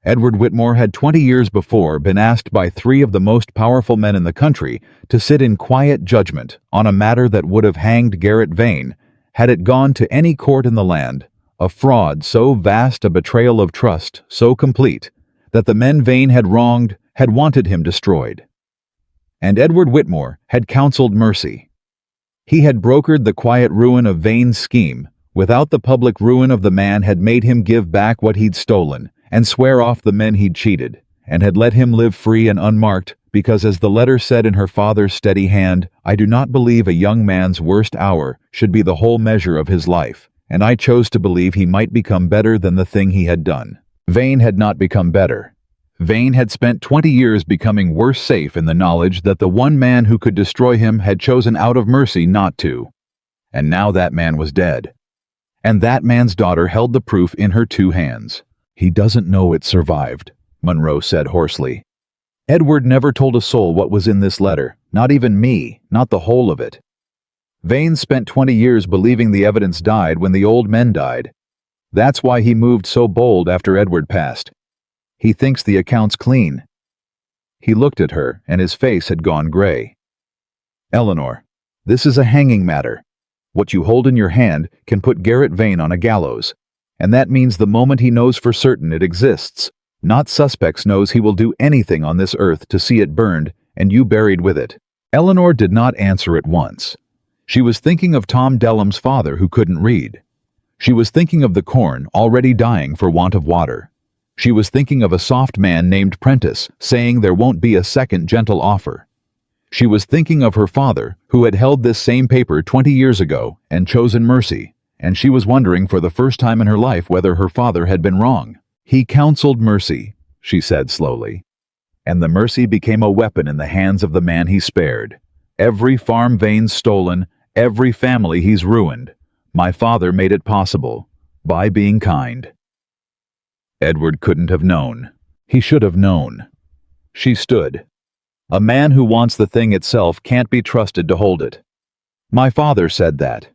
Edward Whitmore had 20 years before been asked by 3 of the most powerful men in the country to sit in quiet judgment on a matter that would have hanged Garrett Vane had it gone to any court in the land, a fraud so vast, a betrayal of trust so complete, that the men Vane had wronged had wanted him destroyed. And Edward Whitmore had counseled mercy. He had brokered the quiet ruin of Vane's scheme without the public ruin of the man had made him give back what he'd stolen and swear off the men he'd cheated, and had let him live free and unmarked because, as the letter said in her father's steady hand, "I do not believe a young man's worst hour should be the whole measure of his life, and I chose to believe he might become better than the thing he had done." Vane had not become better. Vane had spent 20 years becoming worse safe in the knowledge that the one man who could destroy him had chosen out of mercy not to. And now that man was dead. And that man's daughter held the proof in her 2 hands. "He doesn't know it survived," Monroe said hoarsely. "Edward never told a soul what was in this letter, not even me, not the whole of it. Vane spent 20 years believing the evidence died when the old men died. That's why he moved so bold after Edward passed. He thinks the account's clean." He looked at her, and his face had gone gray. "Eleanor, this is a hanging matter. What you hold in your hand can put Garrett Vane on a gallows, and that means the moment he knows for certain it exists, not suspects, knows he will do anything on this earth to see it burned and you buried with it." Eleanor did not answer at once. She was thinking of Tom Dellum's father who couldn't read. She was thinking of the corn already dying for want of water. She was thinking of a soft man named Prentice saying there won't be a second gentle offer. She was thinking of her father, who had held this same paper 20 years ago and chosen mercy, and she was wondering for the first time in her life whether her father had been wrong. "He counseled mercy," she said slowly, "and the mercy became a weapon in the hands of the man he spared. Every farm Vane's stolen, every family he's ruined, my father made it possible, by being kind." Edward couldn't have known. He should have known. She stood. "A man who wants the thing itself can't be trusted to hold it. My father said that.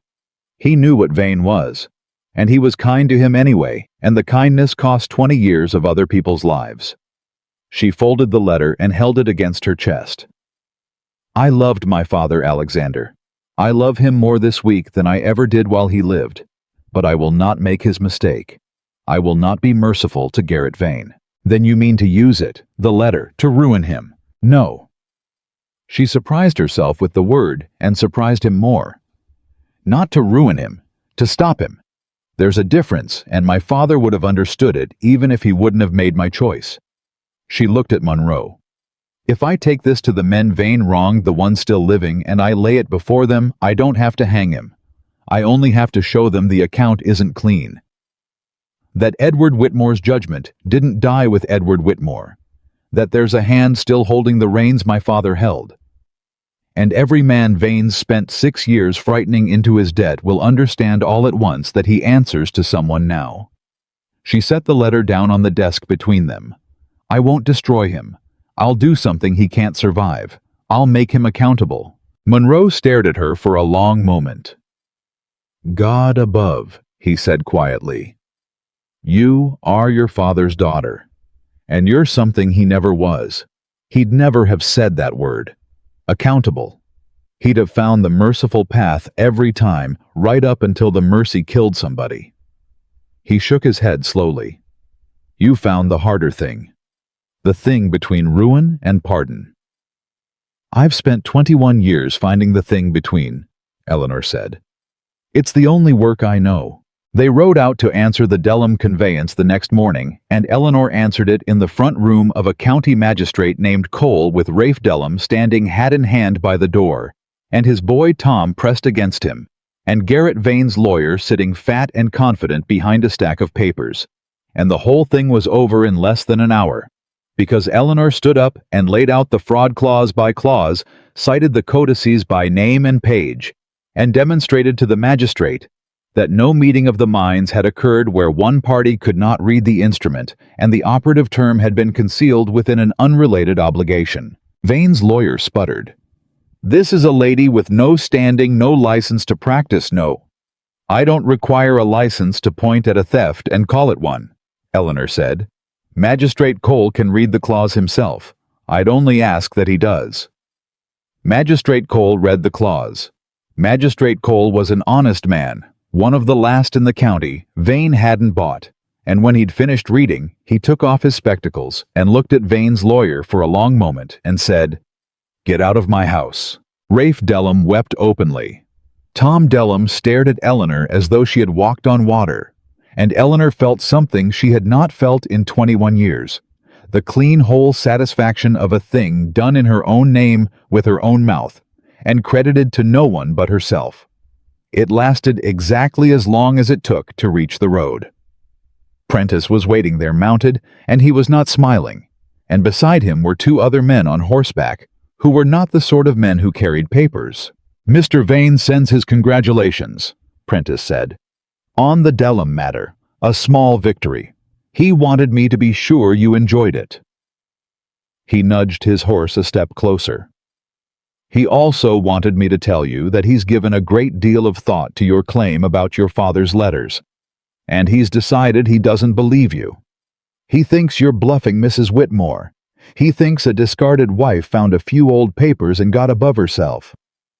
He knew what Vane was, and he was kind to him anyway, and the kindness cost 20 years of other people's lives." She folded the letter and held it against her chest. "I loved my father, Alexander. I love him more this week than I ever did while he lived, but I will not make his mistake. I will not be merciful to Garrett Vane." "Then you mean to use it, the letter, to ruin him?" "No." She surprised herself with the word and surprised him more. "Not to ruin him, to stop him. There's a difference, and my father would have understood it even if he wouldn't have made my choice." She looked at Monroe. "If I take this to the men Vane wronged, the ones still living, and I lay it before them, I don't have to hang him. I only have to show them the account isn't clean. That Edward Whitmore's judgment didn't die with Edward Whitmore. That there's a hand still holding the reins my father held. And every man Vane's spent 6 years frightening into his debt will understand all at once that he answers to someone now." She set the letter down on the desk between them. "I won't destroy him. I'll do something he can't survive. I'll make him accountable." Monroe stared at her for a long moment. "God above," he said quietly. "You are your father's daughter, and you're something he never was. He'd never have said that word. Accountable. He'd have found the merciful path every time, right up until the mercy killed somebody. He shook his head slowly. You found the harder thing. The thing between ruin and pardon. I've spent 21 years finding the thing between, Eleanor said. It's the only work I know. They rode out to answer the Dellum conveyance the next morning, and Eleanor answered it in the front room of a county magistrate named Cole, with Rafe Dellum standing hat in hand by the door, and his boy Tom pressed against him, and Garrett Vane's lawyer sitting fat and confident behind a stack of papers. And the whole thing was over in less than an hour, because Eleanor stood up and laid out the fraud clause by clause, cited the codices by name and page, and demonstrated to the magistrate that no meeting of the minds had occurred where one party could not read the instrument, and the operative term had been concealed within an unrelated obligation. Vane's lawyer sputtered. This is a lady with no standing, no license to practice, no. I don't require a license to point at a theft and call it one, Eleanor said. Magistrate Cole can read the clause himself. I'd only ask that he does. Magistrate Cole read the clause. Magistrate Cole was an honest man, one of the last in the county Vane hadn't bought, and when he'd finished reading, he took off his spectacles and looked at Vane's lawyer for a long moment and said, Get out of my house. Rafe Dellum wept openly. Tom Dellum stared at Eleanor as though she had walked on water, and Eleanor felt something she had not felt in 21 years, the clean, whole satisfaction of a thing done in her own name with her own mouth, and credited to no one but herself. It lasted exactly as long as it took to reach the road. Prentice was waiting there mounted, and he was not smiling, and beside him were two other men on horseback, who were not the sort of men who carried papers. Mr. Vane sends his congratulations, Prentice said. On the Dellum matter, a small victory. He wanted me to be sure you enjoyed it. He nudged his horse a step closer. He also wanted me to tell you that he's given a great deal of thought to your claim about your father's letters, and he's decided he doesn't believe you. He thinks you're bluffing Mrs. Whitmore. He thinks a discarded wife found a few old papers and got above herself,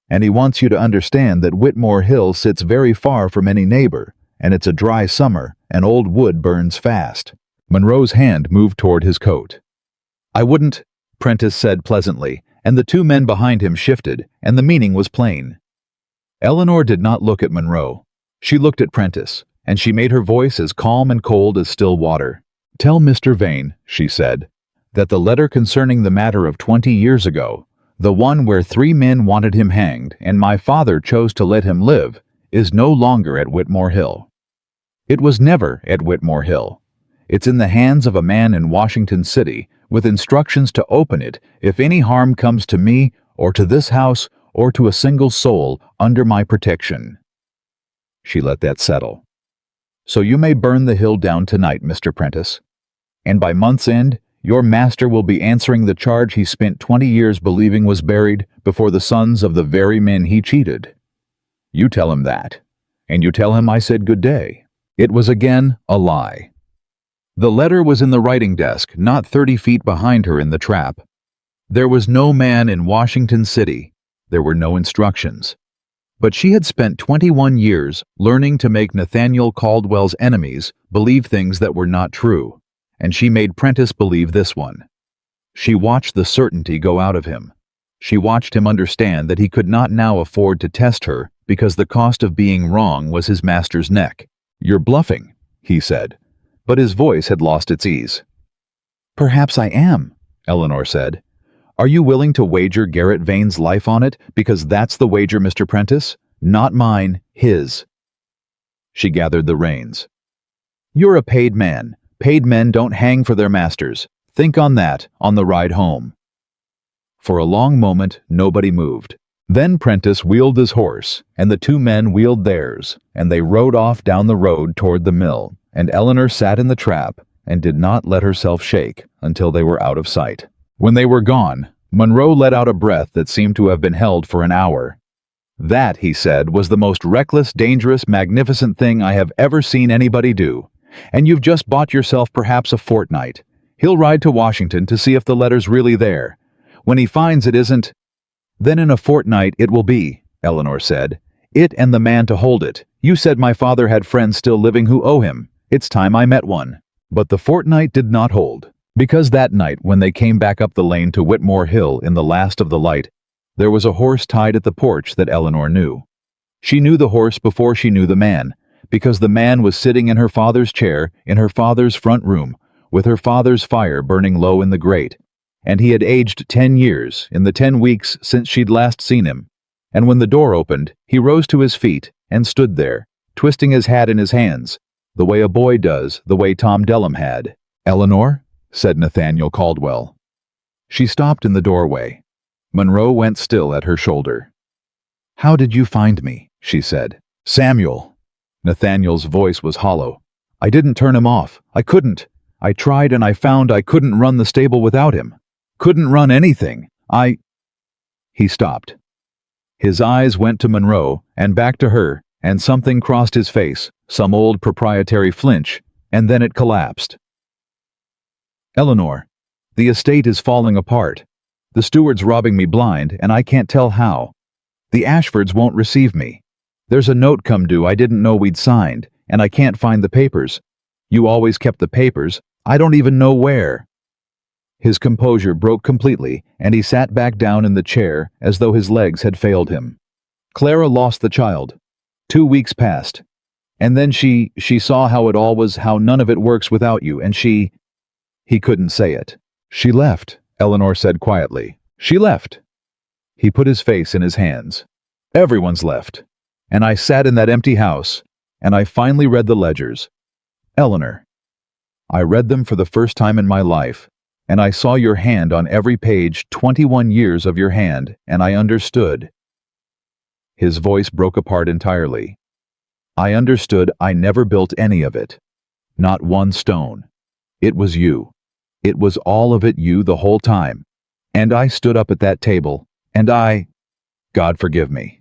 and he wants you to understand that Whitmore Hill sits very far from any neighbor, and it's a dry summer, and old wood burns fast. Monroe's hand moved toward his coat. I wouldn't, Prentice said pleasantly, and the two men behind him shifted, and the meaning was plain. Eleanor did not look at Monroe. She looked at Prentice, and she made her voice as calm and cold as still water. Tell Mr. Vane, she said, that the letter concerning the matter of 20 years ago, the one where 3 men wanted him hanged and my father chose to let him live, is no longer at Whitmore Hill. It was never at Whitmore Hill. It's in the hands of a man in Washington City, with instructions to open it if any harm comes to me or to this house or to a single soul under my protection. She let that settle. So you may burn the hill down tonight, Mr. Prentice, and by month's end, your master will be answering the charge he spent 20 years believing was buried before the sons of the very men he cheated. You tell him that, and you tell him I said good day. It was again a lie. The letter was in the writing desk, not 30 feet behind her in the trap. There was no man in Washington City. There were no instructions. But she had spent 21 years learning to make Nathaniel Caldwell's enemies believe things that were not true, and she made Prentice believe this one. She watched the certainty go out of him. She watched him understand that he could not now afford to test her because the cost of being wrong was his master's neck. You're bluffing, he said, but his voice had lost its ease. Perhaps I am, Eleanor said. Are you willing to wager Garrett Vane's life on it, because that's the wager, Mr. Prentice? Not mine, his. She gathered the reins. You're a paid man. Paid men don't hang for their masters. Think on that on the ride home. For a long moment, nobody moved. Then Prentice wheeled his horse, and the two men wheeled theirs, and they rode off down the road toward the mill, and Eleanor sat in the trap and did not let herself shake until they were out of sight. When they were gone, Monroe let out a breath that seemed to have been held for an hour. That, he said, was the most reckless, dangerous, magnificent thing I have ever seen anybody do. And you've just bought yourself perhaps a fortnight. He'll ride to Washington to see if the letter's really there. When he finds it isn't, then in a fortnight it will be, Eleanor said. It and the man to hold it. You said my father had friends still living who owe him, It's time I met one. But the fortnight did not hold. Because that night, when they came back up the lane to Whitmore Hill in the last of the light, there was a horse tied at the porch that Eleanor knew. She knew the horse before she knew the man, because the man was sitting in her father's chair in her father's front room, with her father's fire burning low in the grate. And he had aged 10 years in the 10 weeks since she'd last seen him. And when the door opened, he rose to his feet and stood there, twisting his hat in his hands, the way a boy does, the way Tom Dellum had. "Eleanor?" said Nathaniel Caldwell. She stopped in the doorway. Monroe went still at her shoulder. "How did you find me?" she said. "Samuel." Nathaniel's voice was hollow. "I didn't turn him off. I couldn't. I tried and I found I couldn't run the stable without him. Couldn't run anything. He stopped. His eyes went to Monroe and back to her, and something crossed his face, some old proprietary flinch, and then it collapsed. "Eleanor, the estate is falling apart. The steward's robbing me blind, and I can't tell how. The Ashfords won't receive me. There's a note come due I didn't know we'd signed, and I can't find the papers. You always kept the papers. I don't even know where." His composure broke completely, and he sat back down in the chair as though his legs had failed him. "Clara lost the child. 2 weeks passed. And then she saw how it all was, how none of it works without you, and she—" He couldn't say it. "She left," Eleanor said quietly. "She left." He put his face in his hands. "Everyone's left. And I sat in that empty house, and I finally read the ledgers. Eleanor, I read them for the first time in my life, and I saw your hand on every page, 21 years of your hand, and I understood." His voice broke apart entirely. "I understood I never built any of it. Not one stone. It was you. It was all of it you the whole time. And I stood up at that table, and God forgive me.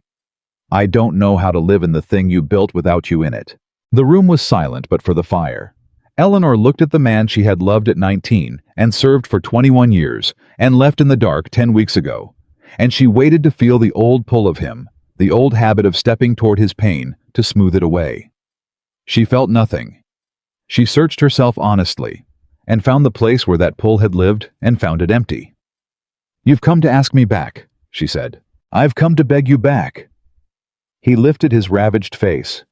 I don't know how to live in the thing you built without you in it." The room was silent but for the fire. Eleanor looked at the man she had loved at 19 and served for 21 years and left in the dark 10 weeks ago, and she waited to feel the old pull of him, the old habit of stepping toward his pain to smooth it away. She felt nothing. She searched herself honestly and found the place where that pull had lived and found it empty. "You've come to ask me back," she said. "I've come to beg you back." He lifted his ravaged face.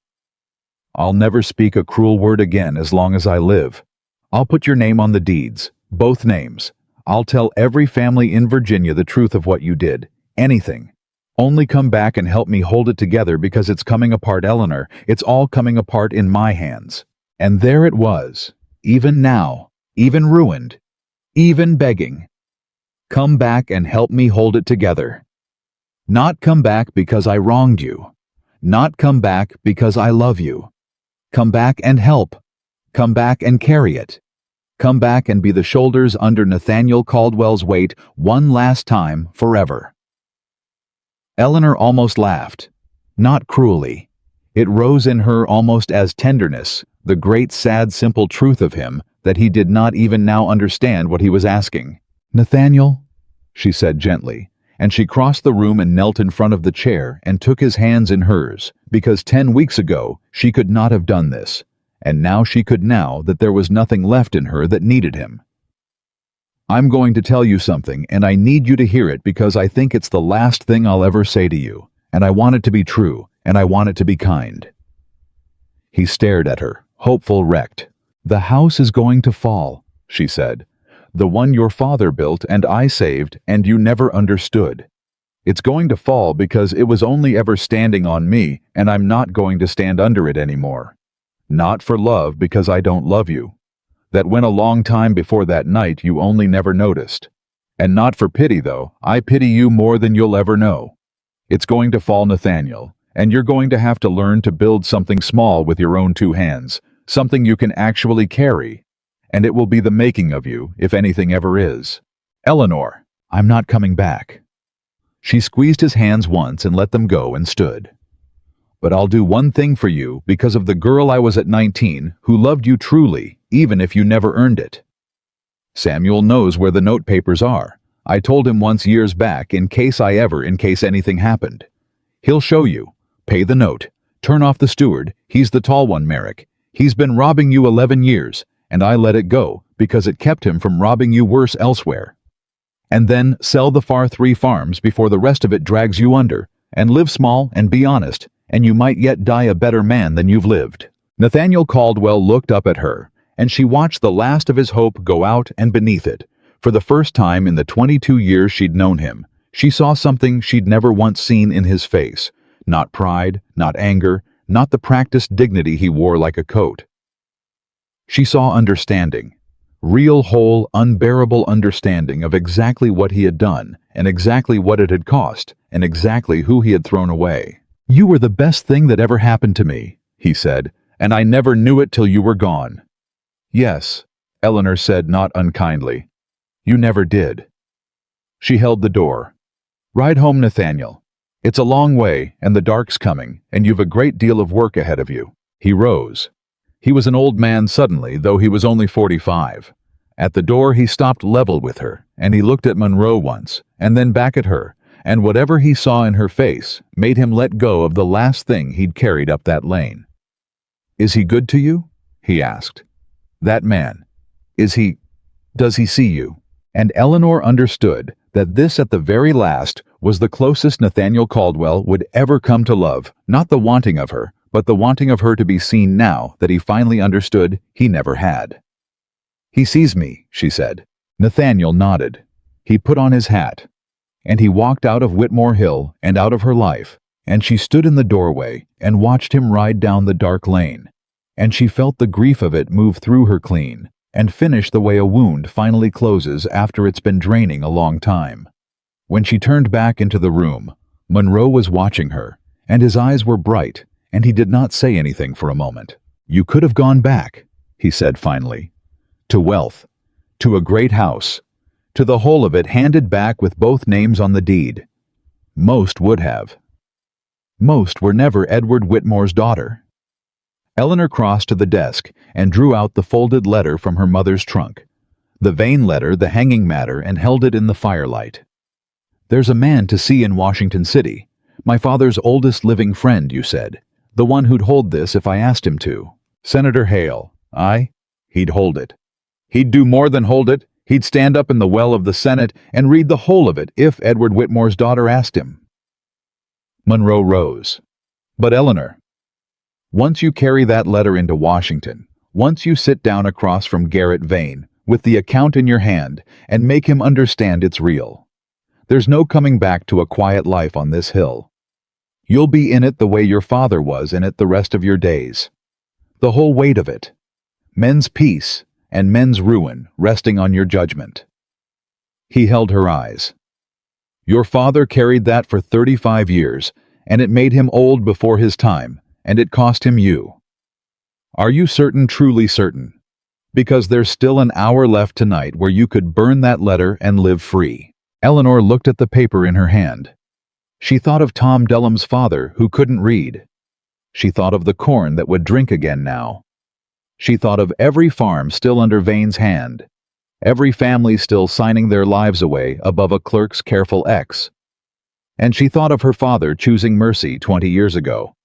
"I'll never speak a cruel word again as long as I live. I'll put your name on the deeds, both names. I'll tell every family in Virginia the truth of what you did. Anything. Only come back and help me hold it together, because it's coming apart, Eleanor. It's all coming apart in my hands." And there it was, even now, even ruined, even begging. "Come back and help me hold it together. Not come back because I wronged you. Not come back because I love you. Come back and help. Come back and carry it. Come back and be the shoulders under Nathaniel Caldwell's weight one last time, forever." Eleanor almost laughed. Not cruelly. It rose in her almost as tenderness, the great sad simple truth of him that he did not even now understand what he was asking. "Nathaniel," she said gently, and she crossed the room and knelt in front of the chair and took his hands in hers, because 10 weeks ago she could not have done this, and now she could, now that there was nothing left in her that needed him. "I'm going to tell you something, and I need you to hear it, because I think it's the last thing I'll ever say to you, and I want it to be true, and I want it to be kind." He stared at her, hopeful, wrecked. "The house is going to fall," she said. "The one your father built and I saved and you never understood. It's going to fall because it was only ever standing on me, and I'm not going to stand under it anymore. Not for love, because I don't love you. That went a long time before that night you only never noticed. And not for pity, though. I pity you more than you'll ever know. It's going to fall, Nathaniel, and you're going to have to learn to build something small with your own 2 hands, something you can actually carry. And it will be the making of you, if anything ever is. Eleanor, I'm not coming back." She squeezed his hands once and let them go and stood. "But I'll do one thing for you, because of the girl I was at 19, who loved you truly, even if you never earned it. Samuel knows where the note papers are. I told him once years back, in case anything happened. He'll show you. Pay the note. Turn off the steward. He's the tall one, Merrick. He's been robbing you 11 years, and I let it go because it kept him from robbing you worse elsewhere. And then sell the far 3 farms before the rest of it drags you under, and live small and be honest, and you might yet die a better man than you've lived." Nathaniel Caldwell looked up at her, and she watched the last of his hope go out, and beneath it, for the first time in the 22 years she'd known him, she saw something she'd never once seen in his face. Not pride, not anger, not the practiced dignity he wore like a coat. She saw understanding. Real, whole, unbearable understanding of exactly what he had done, and exactly what it had cost, and exactly who he had thrown away. "You were the best thing that ever happened to me," he said, "and I never knew it till you were gone." "Yes," Eleanor said, not unkindly. "You never did." She held the door. "Ride home, Nathaniel. It's a long way, and the dark's coming, and you've a great deal of work ahead of you." He rose. He was an old man suddenly, though he was only 45. At the door he stopped level with her, and he looked at Monroe once, and then back at her, and whatever he saw in her face made him let go of the last thing he'd carried up that lane. "Is he good to you?" he asked. "That man. Does he see you?" And Eleanor understood that this at the very last was the closest Nathaniel Caldwell would ever come to love, not the wanting of her, but the wanting of her to be seen now that he finally understood he never had. "He sees me," she said. Nathaniel nodded. He put on his hat, and he walked out of Whitmore Hill and out of her life, and she stood in the doorway and watched him ride down the dark lane, and she felt the grief of it move through her clean, and finish the way a wound finally closes after it's been draining a long time. When she turned back into the room, Monroe was watching her, and his eyes were bright, and he did not say anything for a moment. "You could have gone back," he said finally. "To wealth, to a great house, to the whole of it handed back with both names on the deed. Most would have. Most were never Edward Whitmore's daughter." Eleanor crossed to the desk and drew out the folded letter from her mother's trunk, the Vane letter, the hanging matter, and held it in the firelight. "There's a man to see in Washington City, my father's oldest living friend, you said, the one who'd hold this if I asked him to. Senator Hale. Aye, he'd hold it. He'd do more than hold it. He'd stand up in the well of the Senate and read the whole of it if Edward Whitmore's daughter asked him." Monroe rose. "But Eleanor, once you carry that letter into Washington, once you sit down across from Garrett Vane with the account in your hand and make him understand it's real, there's no coming back to a quiet life on this hill. You'll be in it the way your father was in it the rest of your days. The whole weight of it. Men's peace and men's ruin resting on your judgment." He held her eyes. "Your father carried that for 35 years, and it made him old before his time, and it cost him you. Are you certain, truly certain? Because there's still an hour left tonight where you could burn that letter and live free." Eleanor looked at the paper in her hand. She thought of Tom Dellum's father who couldn't read. She thought of the corn that would drink again now. She thought of every farm still under Vane's hand, every family still signing their lives away above a clerk's careful X. And she thought of her father choosing mercy 20 years ago,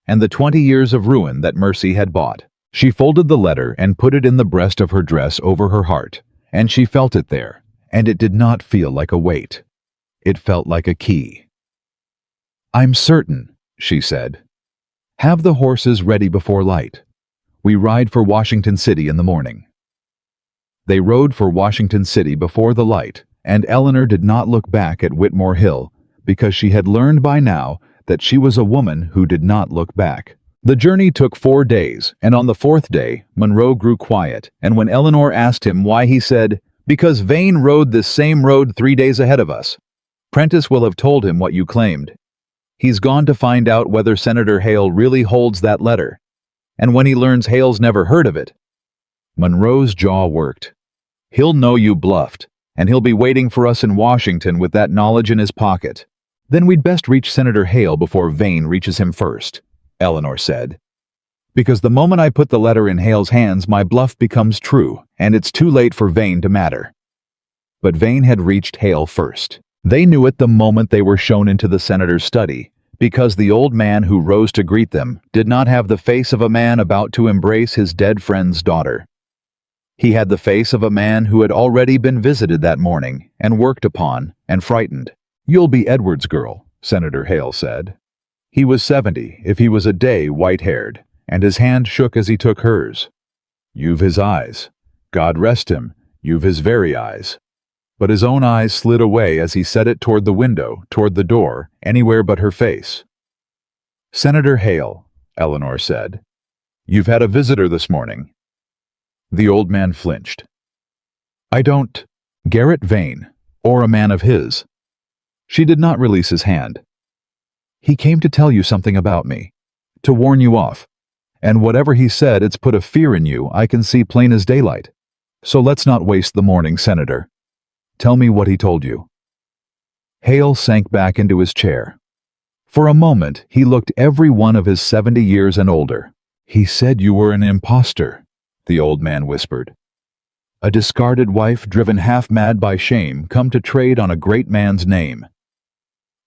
and the 20 years of ruin that mercy had bought. She folded the letter and put it in the breast of her dress over her heart, and she felt it there, and it did not feel like a weight. It felt like a key. "I'm certain," she said. "Have the horses ready before light. We ride for Washington City in the morning." They rode for Washington City before the light, and Eleanor did not look back at Whitmore Hill because she had learned by now that she was a woman who did not look back. The journey took 4 days, and on the 4th day, Monroe grew quiet, and when Eleanor asked him why, he said, "Because Vane rode this same road 3 days ahead of us. Prentice will have told him what you claimed. He's gone to find out whether Senator Hale really holds that letter, and when he learns Hale's never heard of it..." Monroe's jaw worked. "He'll know you bluffed, and he'll be waiting for us in Washington with that knowledge in his pocket." "Then we'd best reach Senator Hale before Vane reaches him first," Eleanor said. "Because the moment I put the letter in Hale's hands, my bluff becomes true, and it's too late for Vane to matter." But Vane had reached Hale first. They knew it the moment they were shown into the senator's study, because the old man who rose to greet them did not have the face of a man about to embrace his dead friend's daughter. He had the face of a man who had already been visited that morning and worked upon and frightened. "You'll be Edward's girl," Senator Hale said. He was 70 if he was a day white-haired, and his hand shook as he took hers. "You've his eyes. God rest him, you've his very eyes." But his own eyes slid away as he set it toward the window, toward the door, anywhere but her face. "Senator Hale," Eleanor said, "you've had a visitor this morning." The old man flinched. "I don't—" "Garrett Vane, or a man of his." She did not release his hand. "He came to tell you something about me, to warn you off. And whatever he said, it's put a fear in you I can see plain as daylight. So let's not waste the morning, Senator. Tell me what he told you." Hale sank back into his chair. For a moment, he looked every one of his 70 years and older. "He said you were an imposter," the old man whispered. "A discarded wife driven half-mad by shame, come to trade on a great man's name.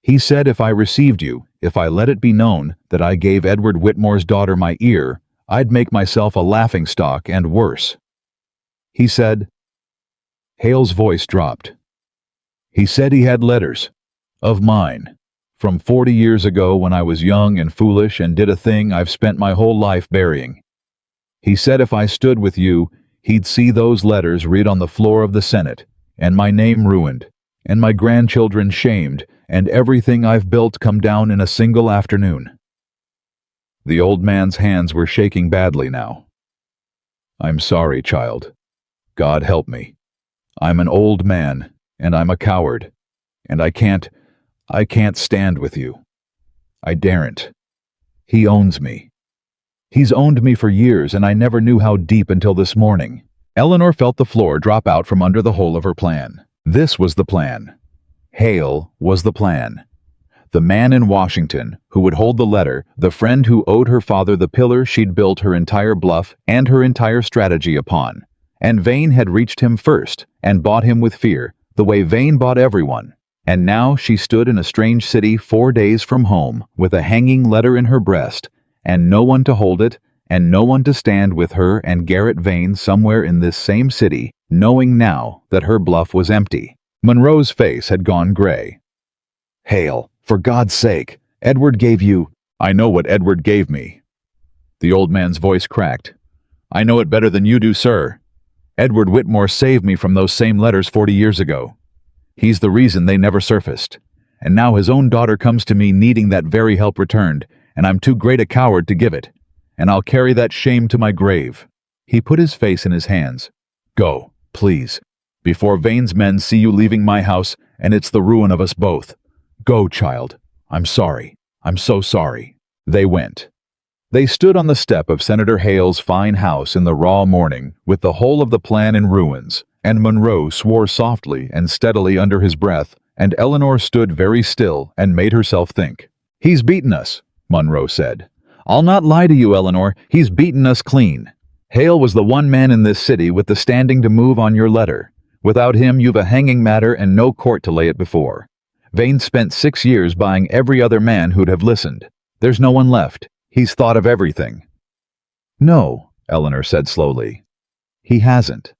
He said if I received you, if I let it be known that I gave Edward Whitmore's daughter my ear, I'd make myself a laughingstock and worse. He said—" Hale's voice dropped. "He said he had letters. Of mine. From 40 years ago when I was young and foolish and did a thing I've spent my whole life burying. He said if I stood with you, he'd see those letters read on the floor of the Senate, and my name ruined, and my grandchildren shamed, and everything I've built come down in a single afternoon." The old man's hands were shaking badly now. "I'm sorry, child. God help me. I'm an old man, and I'm a coward, and I can't stand with you. I daren't. He owns me. He's owned me for years, and I never knew how deep until this morning." Eleanor felt the floor drop out from under the whole of her plan. This was the plan. Hale was the plan. The man in Washington who would hold the letter, the friend who owed her father the pillar she'd built her entire bluff and her entire strategy upon. And Vane had reached him first and bought him with fear, the way Vane bought everyone. And now she stood in a strange city 4 days from home, with a hanging letter in her breast, and no one to hold it, and no one to stand with her and Garrett Vane somewhere in this same city, knowing now that her bluff was empty. Monroe's face had gone gray. "Hale, for God's sake, Edward gave you—" "I know what Edward gave me." The old man's voice cracked. "I know it better than you do, sir. Edward Whitmore saved me from those same letters 40 years ago. He's the reason they never surfaced. And now his own daughter comes to me needing that very help returned, and I'm too great a coward to give it. And I'll carry that shame to my grave." He put his face in his hands. "Go, please, before Vane's men see you leaving my house, and it's the ruin of us both. Go, child. I'm sorry. I'm so sorry." They went. They stood on the step of Senator Hale's fine house in the raw morning, with the whole of the plan in ruins, and Monroe swore softly and steadily under his breath, and Eleanor stood very still and made herself think. "He's beaten us," Monroe said. "I'll not lie to you, Eleanor, he's beaten us clean. Hale was the one man in this city with the standing to move on your letter. Without him, you've a hanging matter and no court to lay it before. Vane spent 6 years buying every other man who'd have listened. There's no one left. He's thought of everything." "No," Eleanor said slowly. "He hasn't."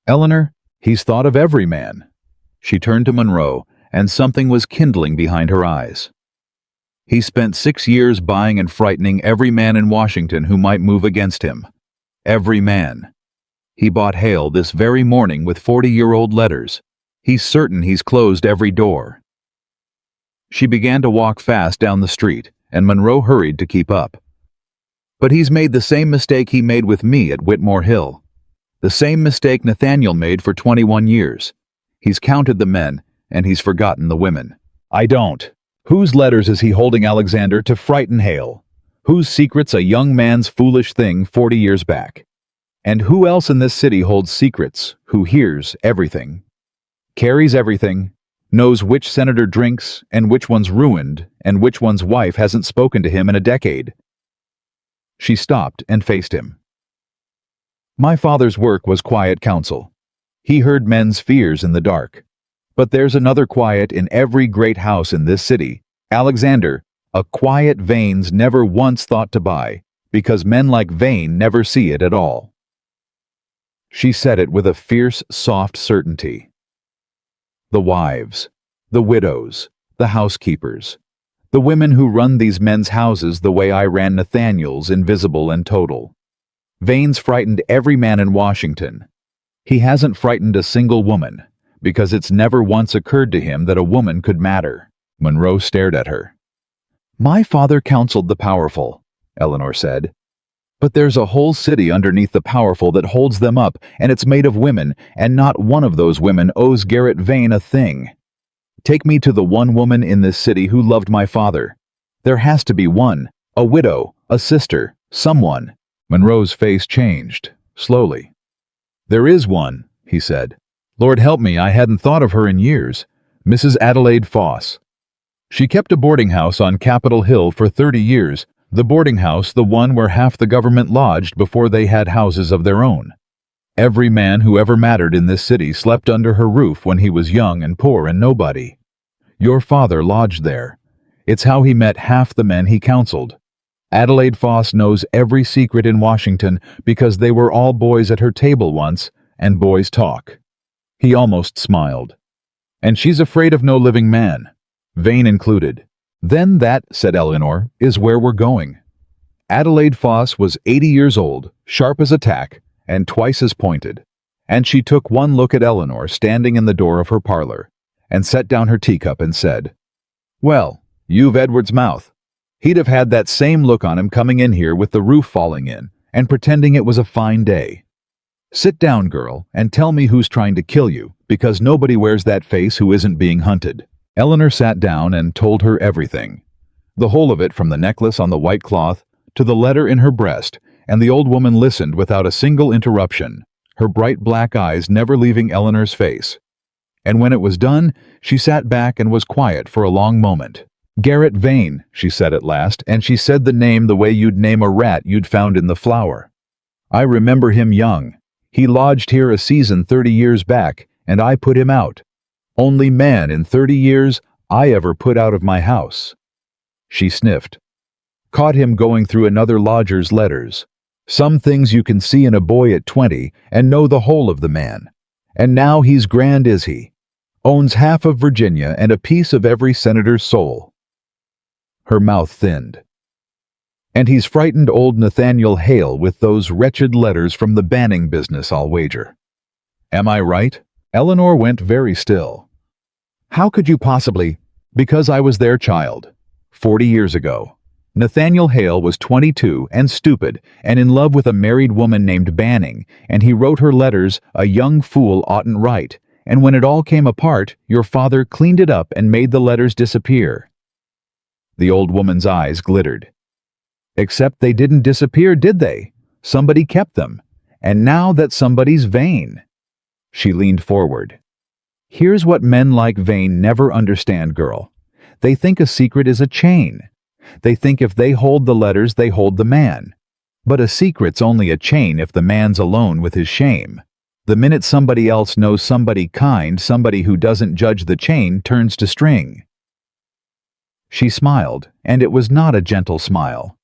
"Eleanor, he's thought of every man." She turned to Monroe, and something was kindling behind her eyes. "He spent 6 years buying and frightening every man in Washington who might move against him. Every man. He bought Hale this very morning with 40-year-old letters. He's certain he's closed every door." She began to walk fast down the street, and Monroe hurried to keep up. "But he's made the same mistake he made with me at Whitmore Hill. The same mistake Nathaniel made for 21 years. He's counted the men, and he's forgotten the women." "I don't. Whose letters is he holding, Alexander, to frighten Hale? Whose secret's a young man's foolish thing 40 years back? And who else in this city holds secrets, who hears everything, carries everything, knows which senator drinks and which one's ruined and which one's wife hasn't spoken to him in a decade?" She stopped and faced him. "My father's work was quiet counsel. He heard men's fears in the dark. But there's another quiet in every great house in this city. Alexander, A quiet Vane's never once thought to buy, because men like Vane never see it at all. She said it with a fierce, soft certainty. The wives, the widows, the housekeepers, the women who run these men's houses the way I ran Nathaniel's, invisible and total. Vane's frightened every man in Washington. He hasn't frightened a single woman, because it's never once occurred to him that a woman could matter. Monroe stared at her. My father counseled the powerful, Eleanor said. But there's a whole city underneath the powerful that holds them up, and it's made of women, and not one of those women owes Garrett Vane a thing. Take me to the one woman in this city who loved my father. There has to be one, a widow, a sister, someone. Monroe's face changed, slowly. There is one, he said. Lord help me, I hadn't thought of her in years. Mrs. Adelaide Foss. She kept a boarding house on Capitol Hill for 30 years, the boarding house, the one where half the government lodged before they had houses of their own. Every man who ever mattered in this city slept under her roof when he was young and poor and nobody. Your father lodged there. It's how he met half the men he counseled. Adelaide Foss knows every secret in Washington because they were all boys at her table once, and boys talk. He almost smiled. And she's afraid of no living man, Vane included. Then that, said Eleanor, is where we're going. Adelaide Foss was 80 years old, sharp as a tack, and twice as pointed. And she took one look at Eleanor standing in the door of her parlor, and set down her teacup and said, Well, you've Edward's mouth. He'd have had that same look on him coming in here with the roof falling in, and pretending it was a fine day. Sit down, girl, and tell me who's trying to kill you, because nobody wears that face who isn't being hunted. Eleanor sat down and told her everything. The whole of it, from the necklace on the white cloth to the letter in her breast, and the old woman listened without a single interruption, her bright black eyes never leaving Eleanor's face. And when it was done, she sat back and was quiet for a long moment. Garrett Vane, she said at last, and she said the name the way you'd name a rat you'd found in the flour. I remember him young. He lodged here a season 30 years back, and I put him out. Only man in 30 years I ever put out of my house. She sniffed. Caught him going through another lodger's letters. Some things you can see in a boy at 20 and know the whole of the man. And now he's grand, is he? Owns half of Virginia and a piece of every senator's soul. Her mouth thinned. And he's frightened old Nathaniel Hale with those wretched letters from the banning business, I'll wager. Am I right? Eleanor went very still. How could you possibly? Because I was their child. 40 years ago. Nathaniel Hale was 22 and stupid and in love with a married woman named Banning, and he wrote her letters a young fool oughtn't write, and when it all came apart, your father cleaned it up and made the letters disappear. The old woman's eyes glittered. Except they didn't disappear, did they? Somebody kept them, and now that somebody's Vane. She leaned forward. Here's what men like Vane never understand, girl. They think a secret is a chain. They think if they hold the letters, they hold the man. But a secret's only a chain if the man's alone with his shame. The minute somebody else knows somebody kind, somebody who doesn't judge the chain turns to string. She smiled, and it was not a gentle smile.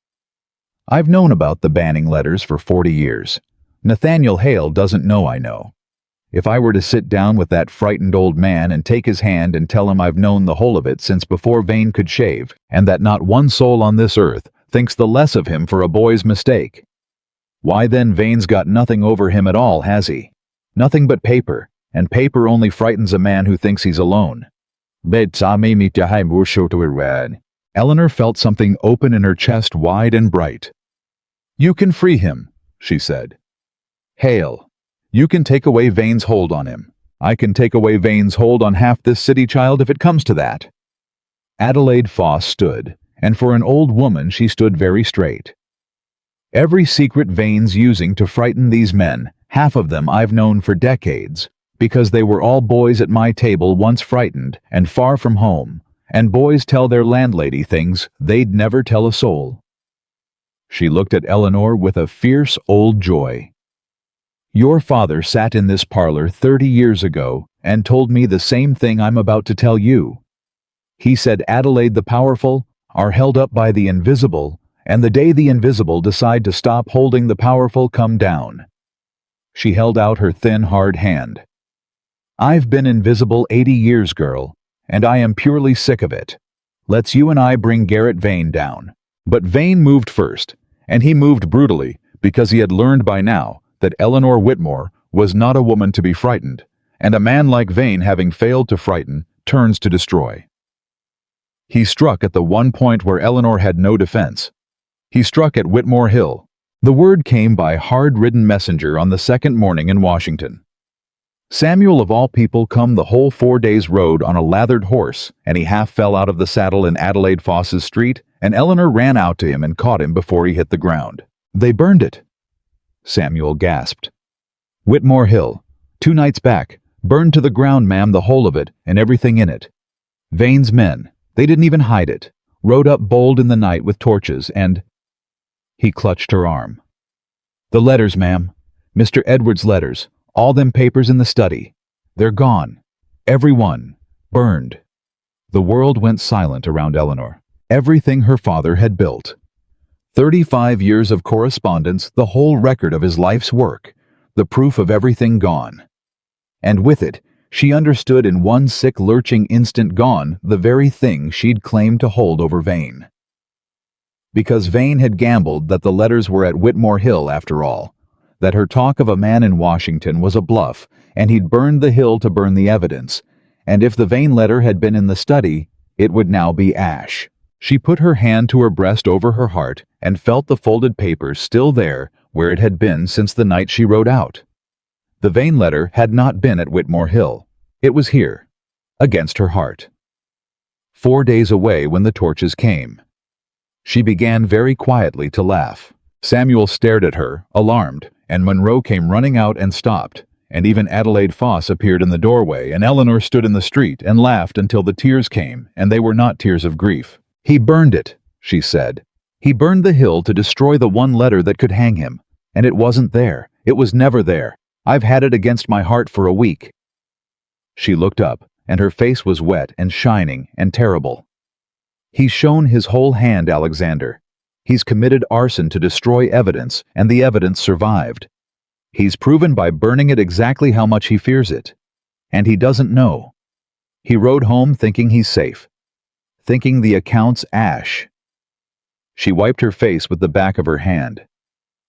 I've known about the Banning letters for 40 years. Nathaniel Hale doesn't know I know. If I were to sit down with that frightened old man and take his hand and tell him I've known the whole of it since before Vane could shave, and that not one soul on this earth thinks the less of him for a boy's mistake. Why then Vane's got nothing over him at all, has he? Nothing but paper, and paper only frightens a man who thinks he's alone. Eleanor felt something open in her chest, wide and bright. You can free him, she said. Hale. You can take away Vane's hold on him. I can take away Vane's hold on half this city, child, if it comes to that. Adelaide Foss stood, and for an old woman she stood very straight. Every secret Vane's using to frighten these men, half of them I've known for decades, because they were all boys at my table once frightened and far from home, and boys tell their landlady things they'd never tell a soul. She looked at Eleanor with a fierce old joy. Your father sat in this parlor 30 years ago and told me the same thing I'm about to tell you. He said Adelaide the powerful are held up by the invisible, and the day the invisible decide to stop holding the powerful come down. She held out her thin, hard hand. I've been invisible 80 years, girl, and I am purely sick of it. Let's you and I bring Garrett Vane down. But Vane moved first, and he moved brutally because he had learned by now that Eleanor Whitmore was not a woman to be frightened, and a man like Vane, having failed to frighten, turns to destroy. He struck at the one point where Eleanor had no defense. He struck at Whitmore Hill. The word came by hard-ridden messenger on the second morning in Washington. Samuel of all people come the whole 4 days' road on a lathered horse, and he half fell out of the saddle in Adelaide Foss's street, and Eleanor ran out to him and caught him before he hit the ground. They burned it. Samuel gasped. Whitmore Hill, 2 nights back, burned to the ground, ma'am, the whole of it, and everything in it. Vane's men, they didn't even hide it, rode up bold in the night with torches, and... He clutched her arm. The letters, ma'am. Mr. Edwards' letters. All them papers in the study. They're gone. Every one. Burned. The world went silent around Eleanor. Everything her father had built. 35 years of correspondence, the whole record of his life's work, the proof of everything gone. And with it, she understood in one sick, lurching instant gone the very thing she'd claimed to hold over Vane. Because Vane had gambled that the letters were at Whitmore Hill after all, that her talk of a man in Washington was a bluff, and he'd burned the hill to burn the evidence, and if the Vane letter had been in the study, it would now be ash. She put her hand to her breast over her heart and felt the folded papers still there where it had been since the night she rode out. The Vane letter had not been at Whitmore Hill. It was here, against her heart. 4 days away when the torches came. She began very quietly to laugh. Samuel stared at her, alarmed, and Monroe came running out and stopped, and even Adelaide Foss appeared in the doorway, and Eleanor stood in the street and laughed until the tears came, and they were not tears of grief. He burned it, she said. He burned the hill to destroy the one letter that could hang him, and it wasn't there. It was never there. I've had it against my heart for a week. She looked up, and her face was wet and shining and terrible. He's shown his whole hand, Alexander. He's committed arson to destroy evidence, and the evidence survived. He's proven by burning it exactly how much he fears it. And he doesn't know. He rode home thinking he's safe, thinking the account's ash. She wiped her face with the back of her hand.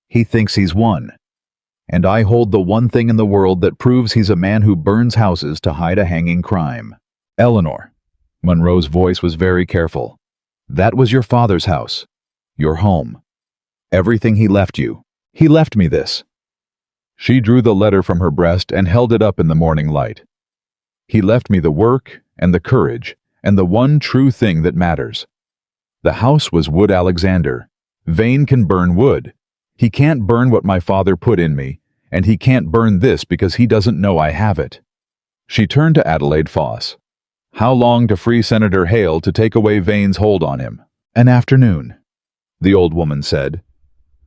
He thinks he's won. And I hold the one thing in the world that proves he's a man who burns houses to hide a hanging crime. Eleanor, Monroe's voice was very careful. That was your father's house. Your home. Everything he left you. He left me this. She drew the letter from her breast and held it up in the morning light. He left me the work and the courage and the one true thing that matters. The house was wood, Alexander. Vane can burn wood. He can't burn what my father put in me, and he can't burn this because he doesn't know I have it. She turned to Adelaide Foss. How long to free Senator Hale to take away Vane's hold on him? An afternoon, the old woman said.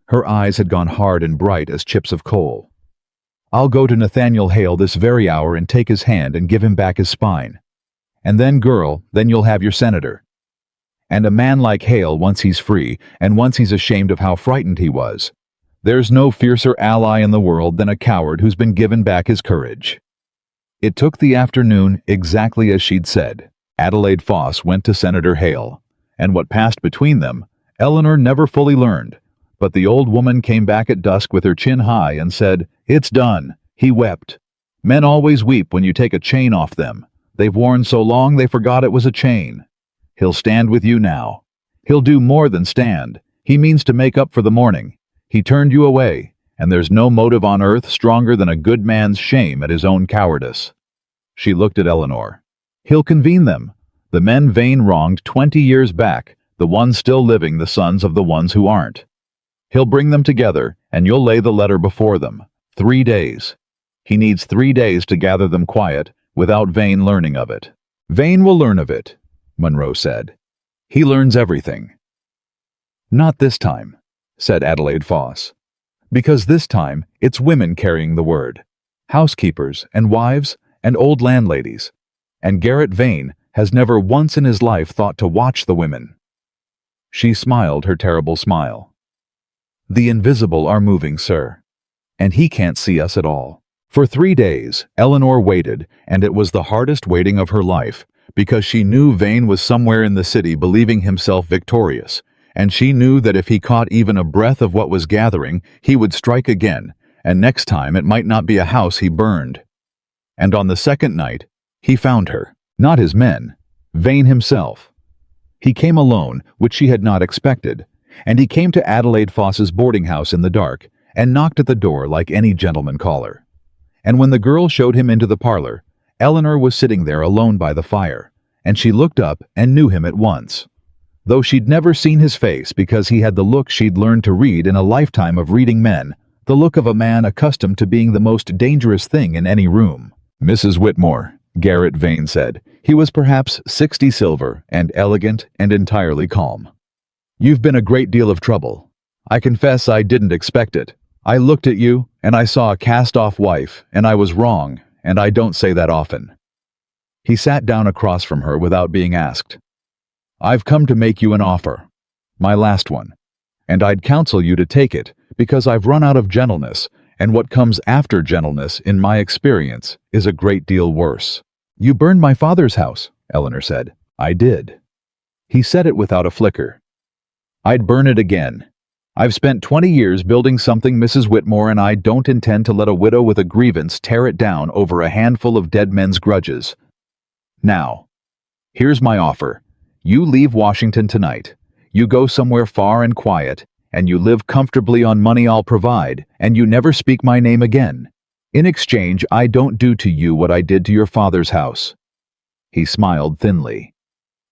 Her eyes had gone hard and bright as chips of coal. I'll go to Nathaniel Hale this very hour and take his hand and give him back his spine. And then, girl, then you'll have your senator. And a man like Hale, once he's free, and once he's ashamed of how frightened he was, there's no fiercer ally in the world than a coward who's been given back his courage. It took the afternoon exactly as she'd said. Adelaide Foss went to Senator Hale, and what passed between them, Eleanor never fully learned, but the old woman came back at dusk with her chin high and said, "It's done." He wept. Men always weep when you take a chain off them. They've worn so long they forgot it was a chain. He'll stand with you now. He'll do more than stand. He means to make up for the morning. He turned you away, and there's no motive on earth stronger than a good man's shame at his own cowardice. She looked at Eleanor. He'll convene them. The men Vane wronged 20 years back, the ones still living, the sons of the ones who aren't. He'll bring them together, and you'll lay the letter before them. 3 days. He needs 3 days to gather them quiet, without Vane learning of it. Vane will learn of it, Monroe said. He learns everything. Not this time, said Adelaide Foss. Because this time, it's women carrying the word. Housekeepers and wives and old landladies. And Garrett Vane has never once in his life thought to watch the women. She smiled her terrible smile. "The invisible are moving, sir. And he can't see us at all." For 3 days, Eleanor waited, and it was the hardest waiting of her life, because she knew Vane was somewhere in the city believing himself victorious, and she knew that if he caught even a breath of what was gathering, he would strike again, and next time it might not be a house he burned. And on the second night, he found her. Not his men, Vane himself. He came alone, which she had not expected, and he came to Adelaide Foss's boarding house in the dark, and knocked at the door like any gentleman caller. And when the girl showed him into the parlor, Eleanor was sitting there alone by the fire, and she looked up and knew him at once. Though she'd never seen his face because he had the look she'd learned to read in a lifetime of reading men, the look of a man accustomed to being the most dangerous thing in any room. "Mrs. Whitmore," Garrett Vane said. He was perhaps 60 silver, and elegant and entirely calm. "You've been a great deal of trouble. I confess I didn't expect it. I looked at you, and I saw a cast-off wife, and I was wrong, and I don't say that often." He sat down across from her without being asked. "I've come to make you an offer. My last one. And I'd counsel you to take it, because I've run out of gentleness, and what comes after gentleness, in my experience, is a great deal worse." "You burned my father's house," Eleanor said. "I did." He said it without a flicker. "I'd burn it again. I've spent 20 years building something, Mrs. Whitmore, and I don't intend to let a widow with a grievance tear it down over a handful of dead men's grudges. Now, here's my offer. You leave Washington tonight. You go somewhere far and quiet, and you live comfortably on money I'll provide, and you never speak my name again. In exchange, I don't do to you what I did to your father's house." He smiled thinly.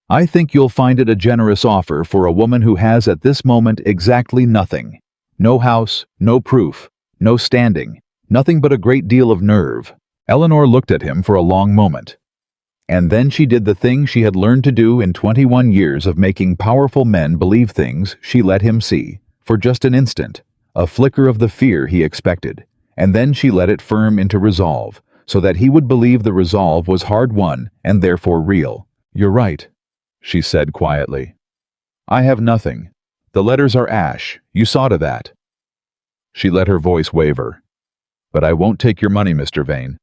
"I think you'll find it a generous offer for a woman who has at this moment exactly nothing. No house, no proof, no standing, nothing but a great deal of nerve." Eleanor looked at him for a long moment. And then she did the thing she had learned to do in 21 years of making powerful men believe things she let him see, for just an instant, a flicker of the fear he expected, and then she let it firm into resolve, so that he would believe the resolve was hard-won and therefore real. "You're right," she said quietly. "I have nothing. The letters are ash. You saw to that." She let her voice waver. "But I won't take your money, Mr. Vane.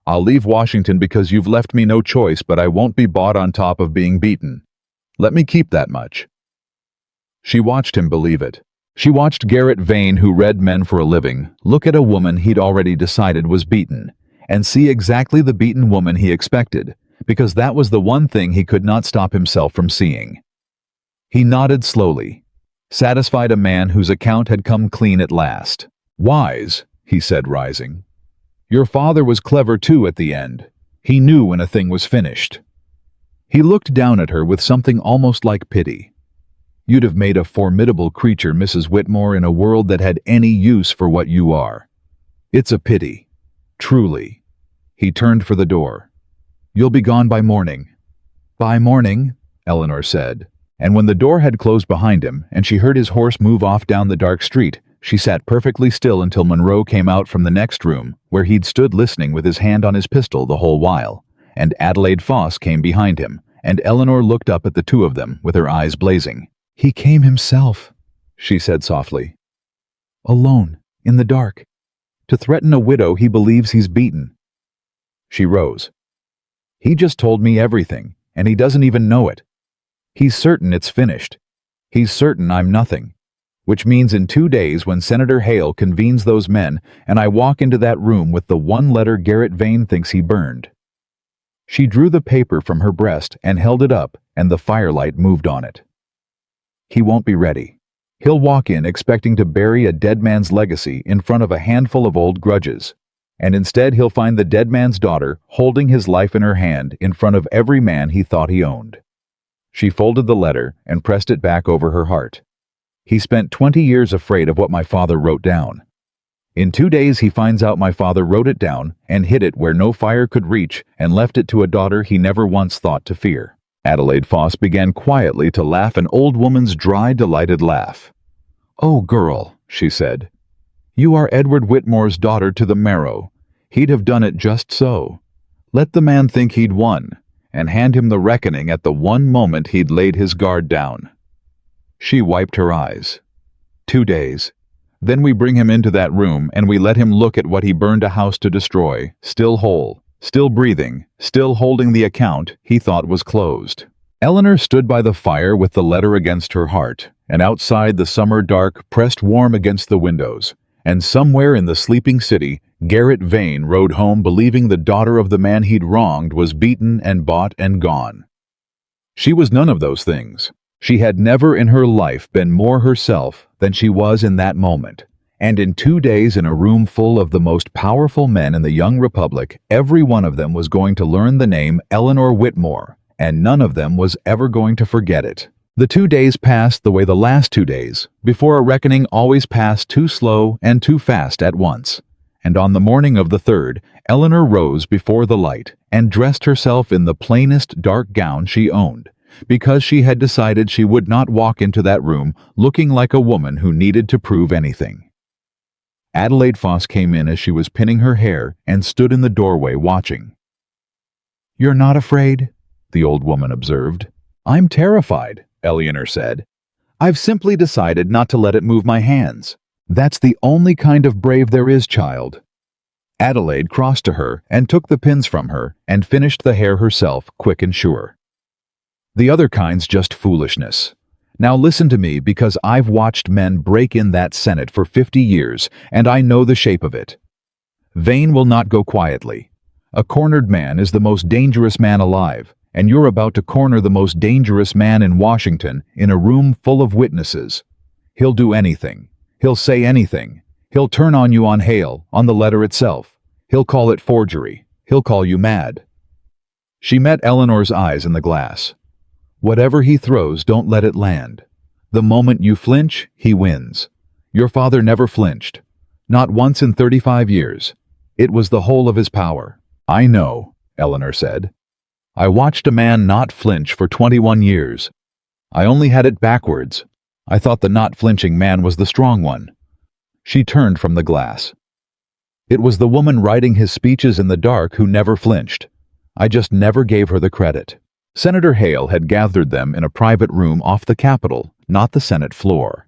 I'll leave Washington because you've left me no choice, but I won't be bought on top of being beaten. Let me keep that much." She watched him believe it. She watched Garrett Vane, who read men for a living, look at a woman he'd already decided was beaten, and see exactly the beaten woman he expected, because that was the one thing he could not stop himself from seeing. He nodded slowly, satisfied, a man whose account had come clean at last. "Wise," he said, rising. "Your father was clever too at the end. He knew when a thing was finished." He looked down at her with something almost like pity. "You'd have made a formidable creature, Mrs. Whitmore, in a world that had any use for what you are. It's a pity. Truly." He turned for the door. "You'll be gone by morning." "By morning," Eleanor said. And when the door had closed behind him, and she heard his horse move off down the dark street, she sat perfectly still until Monroe came out from the next room, where he'd stood listening with his hand on his pistol the whole while, and Adelaide Foss came behind him, and Eleanor looked up at the two of them with her eyes blazing. "He came himself," she said softly. "Alone, in the dark, to threaten a widow he believes he's beaten." She rose. "He just told me everything, and he doesn't even know it. He's certain it's finished. He's certain I'm nothing. Which means in 2 days, when Senator Hale convenes those men, and I walk into that room with the one letter Garrett Vane thinks he burned." She drew the paper from her breast and held it up, and the firelight moved on it. "He won't be ready. He'll walk in expecting to bury a dead man's legacy in front of a handful of old grudges, and instead he'll find the dead man's daughter holding his life in her hand in front of every man he thought he owned." She folded the letter and pressed it back over her heart. "He spent 20 years afraid of what my father wrote down. In 2 days he finds out my father wrote it down and hid it where no fire could reach and left it to a daughter he never once thought to fear." Adelaide Foss began quietly to laugh, an old woman's dry, delighted laugh. "Oh, girl," she said, "you are Edward Whitmore's daughter to the marrow. He'd have done it just so. Let the man think he'd won, and hand him the reckoning at the one moment he'd laid his guard down." She wiped her eyes. 2 days. Then we bring him into that room and we let him look at what he burned a house to destroy, still whole, still breathing, still holding the account he thought was closed. Eleanor stood by the fire with the letter against her heart, and outside the summer dark pressed warm against the windows, and somewhere in the sleeping city, Garrett Vane rode home believing the daughter of the man he'd wronged was beaten and bought and gone. She was none of those things. She had never in her life been more herself than she was in that moment. And in 2 days in a room full of the most powerful men in the young republic, every one of them was going to learn the name Eleanor Whitmore, and none of them was ever going to forget it. The 2 days passed the way the last 2 days, before a reckoning always passed too slow and too fast at once. And on the morning of the 3rd, Eleanor rose before the light and dressed herself in the plainest dark gown she owned, because she had decided she would not walk into that room looking like a woman who needed to prove anything. Adelaide Foss came in as she was pinning her hair and stood in the doorway watching. "You're not afraid?" the old woman observed. "I'm terrified," Eleanor said. "I've simply decided not to let it move my hands. That's the only kind of brave there is, child." Adelaide crossed to her and took the pins from her and finished the hair herself, quick and sure. "The other kind's just foolishness. Now listen to me, because I've watched men break in that Senate for 50 years, and I know the shape of it. Vane will not go quietly. A cornered man is the most dangerous man alive, and you're about to corner the most dangerous man in Washington in a room full of witnesses. He'll do anything. He'll say anything. He'll turn on you on Hale, on the letter itself. He'll call it forgery. He'll call you mad." She met Eleanor's eyes in the glass. "Whatever he throws, don't let it land. The moment you flinch, he wins. Your father never flinched. Not once in 35 years. It was the whole of his power." "I know," Eleanor said. "I watched a man not flinch for 21 years. I only had it backwards. I thought the not flinching man was the strong one." She turned from the glass. "It was the woman writing his speeches in the dark who never flinched. I just never gave her the credit." Senator Hale had gathered them in a private room off the Capitol, not the Senate floor.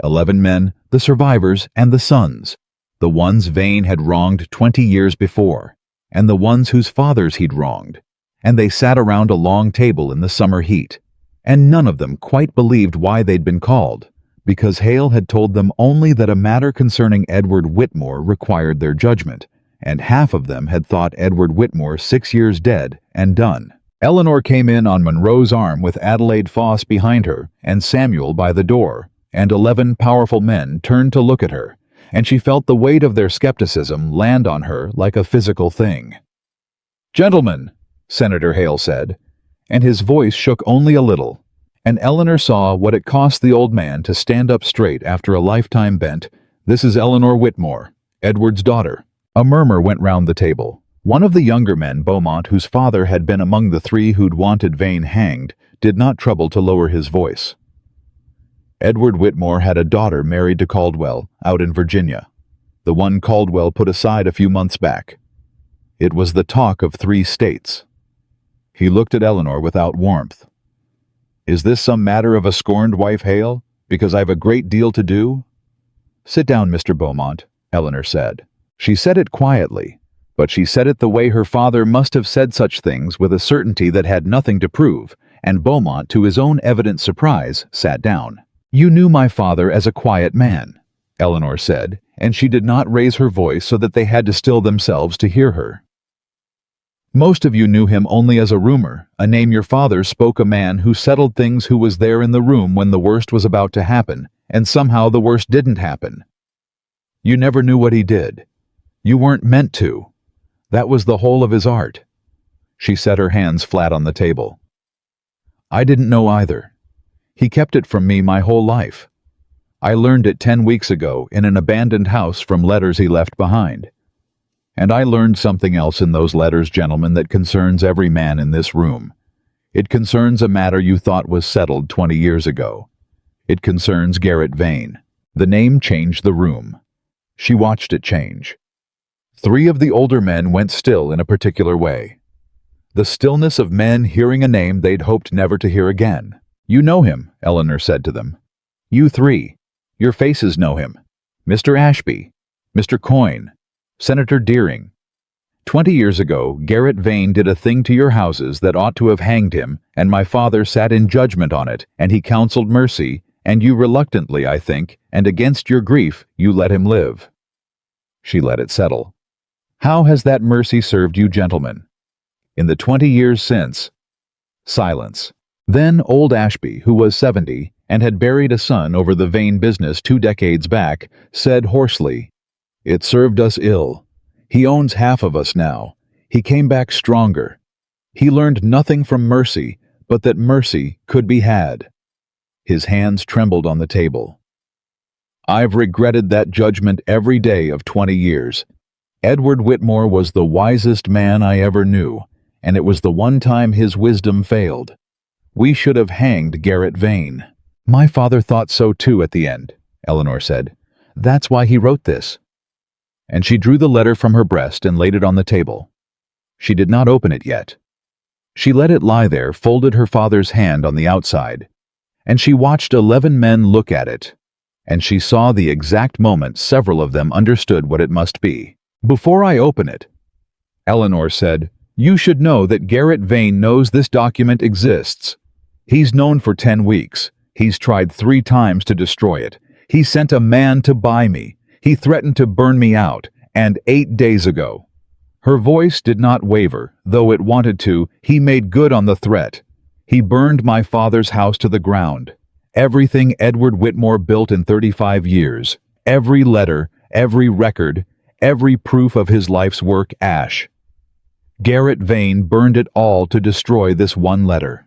11 men, the survivors and the sons, the ones Vane had wronged 20 years before, and the ones whose fathers he'd wronged, and they sat around a long table in the summer heat, and none of them quite believed why they'd been called, because Hale had told them only that a matter concerning Edward Whitmore required their judgment, and half of them had thought Edward Whitmore 6 years dead and done. Eleanor came in on Monroe's arm with Adelaide Foss behind her and Samuel by the door, and 11 powerful men turned to look at her, and she felt the weight of their skepticism land on her like a physical thing. "Gentlemen," Senator Hale said, and his voice shook only a little, and Eleanor saw what it cost the old man to stand up straight after a lifetime bent. "This is Eleanor Whitmore, Edward's daughter." A murmur went round the table. One of the younger men, Beaumont, whose father had been among the 3 who'd wanted Vane hanged, did not trouble to lower his voice. "Edward Whitmore had a daughter married to Caldwell, out in Virginia. The one Caldwell put aside a few months back. It was the talk of 3 states. He looked at Eleanor without warmth. "Is this some matter of a scorned wife, Hale, because I've a great deal to do?" "Sit down, Mr. Beaumont," Eleanor said. She said it quietly, but she said it the way her father must have said such things, with a certainty that had nothing to prove, and Beaumont, to his own evident surprise, sat down. "You knew my father as a quiet man," Eleanor said, and she did not raise her voice so that they had to still themselves to hear her. "Most of you knew him only as a rumor, a name your father spoke, a man who settled things, who was there in the room when the worst was about to happen, and somehow the worst didn't happen. You never knew what he did. You weren't meant to. That was the whole of his art." She set her hands flat on the table. "I didn't know either. He kept it from me my whole life. I learned it 10 weeks ago in an abandoned house from letters he left behind. And I learned something else in those letters, gentlemen, that concerns every man in this room. It concerns a matter you thought was settled 20 years ago. It concerns Garrett Vane." The name changed the room. She watched it change. 3 of the older men went still in a particular way. The stillness of men hearing a name they'd hoped never to hear again. "You know him," Eleanor said to them. You three. Your faces know him. Mr. Ashby, Mr. Coyne, Senator Deering. 20 years ago, Garrett Vane did a thing to your houses that ought to have hanged him, and my father sat in judgment on it, and he counseled mercy, and you reluctantly, I think, and against your grief, you let him live. She let it settle. How has that mercy served you, gentlemen? In the 20 years since. Silence. Then old Ashby, who was 70, and had buried a son over the Vane business 2 decades back, said hoarsely, "It served us ill. He owns half of us now. He came back stronger. He learned nothing from mercy, but that mercy could be had." His hands trembled on the table. "I've regretted that judgment every day of 20 years. Edward Whitmore was the wisest man I ever knew, and it was the one time his wisdom failed. We should have hanged Garrett Vane." "My father thought so too at the end," Eleanor said. "That's why he wrote this." And she drew the letter from her breast and laid it on the table. She did not open it yet. She let it lie there, folded her father's hand on the outside, and she watched 11 men look at it, and she saw the exact moment several of them understood what it must be. "Before I open it," Eleanor said, "you should know that Garrett Vane knows this document exists. He's known for 10 weeks. He's tried 3 times to destroy it. He sent a man to buy me. He threatened to burn me out, and 8 days ago." Her voice did not waver, though it wanted to. "He made good on the threat. He burned my father's house to the ground. Everything Edward Whitmore built in 35 years. Every letter, every record, every proof of his life's work, ash. Garrett Vane burned it all to destroy this one letter."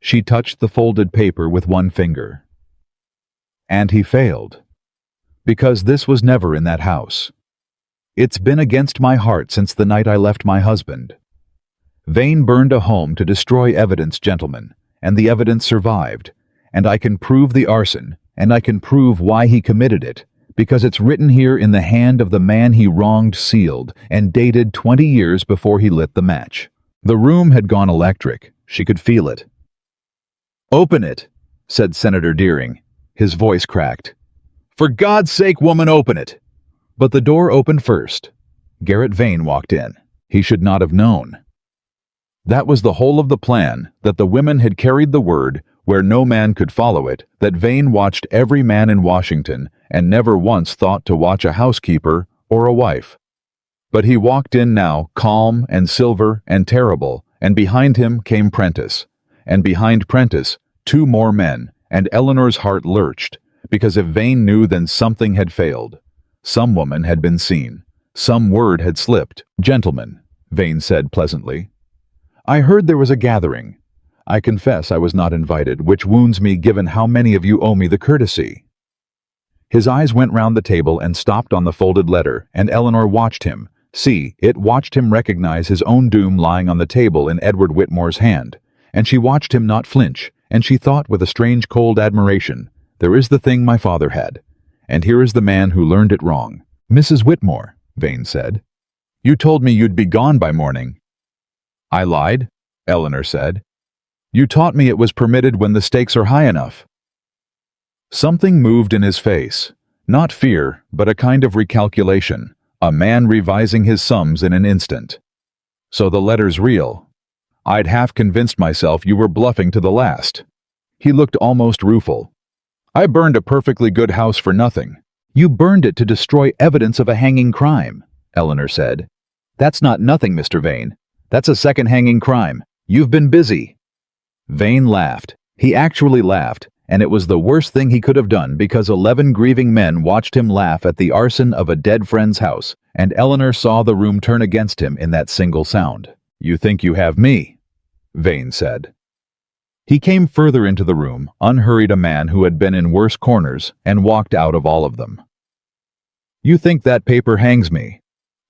She touched the folded paper with one finger. "And he failed. Because this was never in that house. It's been against my heart since the night I left my husband. Vane burned a home to destroy evidence, gentlemen, and the evidence survived, and I can prove the arson, and I can prove why he committed it, because it's written here in the hand of the man he wronged, sealed, and dated 20 years before he lit the match." The room had gone electric. She could feel it. "Open it," said Senator Deering. His voice cracked. "For God's sake, woman, open it!" But the door opened first. Garrett Vane walked in. He should not have known. That was the whole of the plan, that the women had carried the word, where no man could follow it, that Vane watched every man in Washington and never once thought to watch a housekeeper or a wife. But he walked in now, calm and silver and terrible, and behind him came Prentice. And behind Prentice, 2 more men, and Eleanor's heart lurched, because if Vane knew, then something had failed. Some woman had been seen. Some word had slipped. "Gentlemen," Vane said pleasantly, "I heard there was a gathering. I confess I was not invited, which wounds me given how many of you owe me the courtesy." His eyes went round the table and stopped on the folded letter, and Eleanor watched him. It watched him recognize his own doom lying on the table in Edward Whitmore's hand, and she watched him not flinch, and she thought with a strange cold admiration, "There is the thing my father had, and here is the man who learned it wrong." "Mrs. Whitmore," Vane said, "you told me you'd be gone by morning." "I lied," Eleanor said. "You taught me it was permitted when the stakes are high enough." Something moved in his face. Not fear, but a kind of recalculation, a man revising his sums in an instant. "So the letter's real. I'd half convinced myself you were bluffing to the last." He looked almost rueful. "I burned a perfectly good house for nothing." "You burned it to destroy evidence of a hanging crime," Eleanor said. "That's not nothing, Mr. Vane. That's a second hanging crime. You've been busy." Vane laughed. He actually laughed, and it was the worst thing he could have done, because 11 grieving men watched him laugh at the arson of a dead friend's house, and Eleanor saw the room turn against him in that single sound. "You think you have me," Vane said. He came further into the room, unhurried, a man who had been in worse corners, and walked out of all of them. "You think that paper hangs me.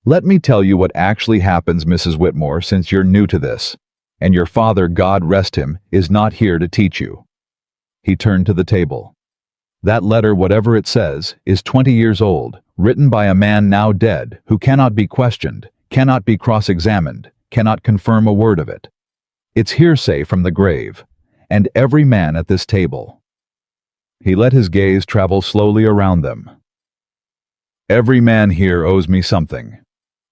Let me tell you what actually happens, Mrs. Whitmore, since you're new to this, and your father, God rest him, is not here to teach you." He turned to the table. "That letter, whatever it says, is 20 years old, written by a man now dead, who cannot be questioned, cannot be cross-examined, cannot confirm a word of it. It's hearsay from the grave, and every man at this table." He let his gaze travel slowly around them. Every man here owes me something.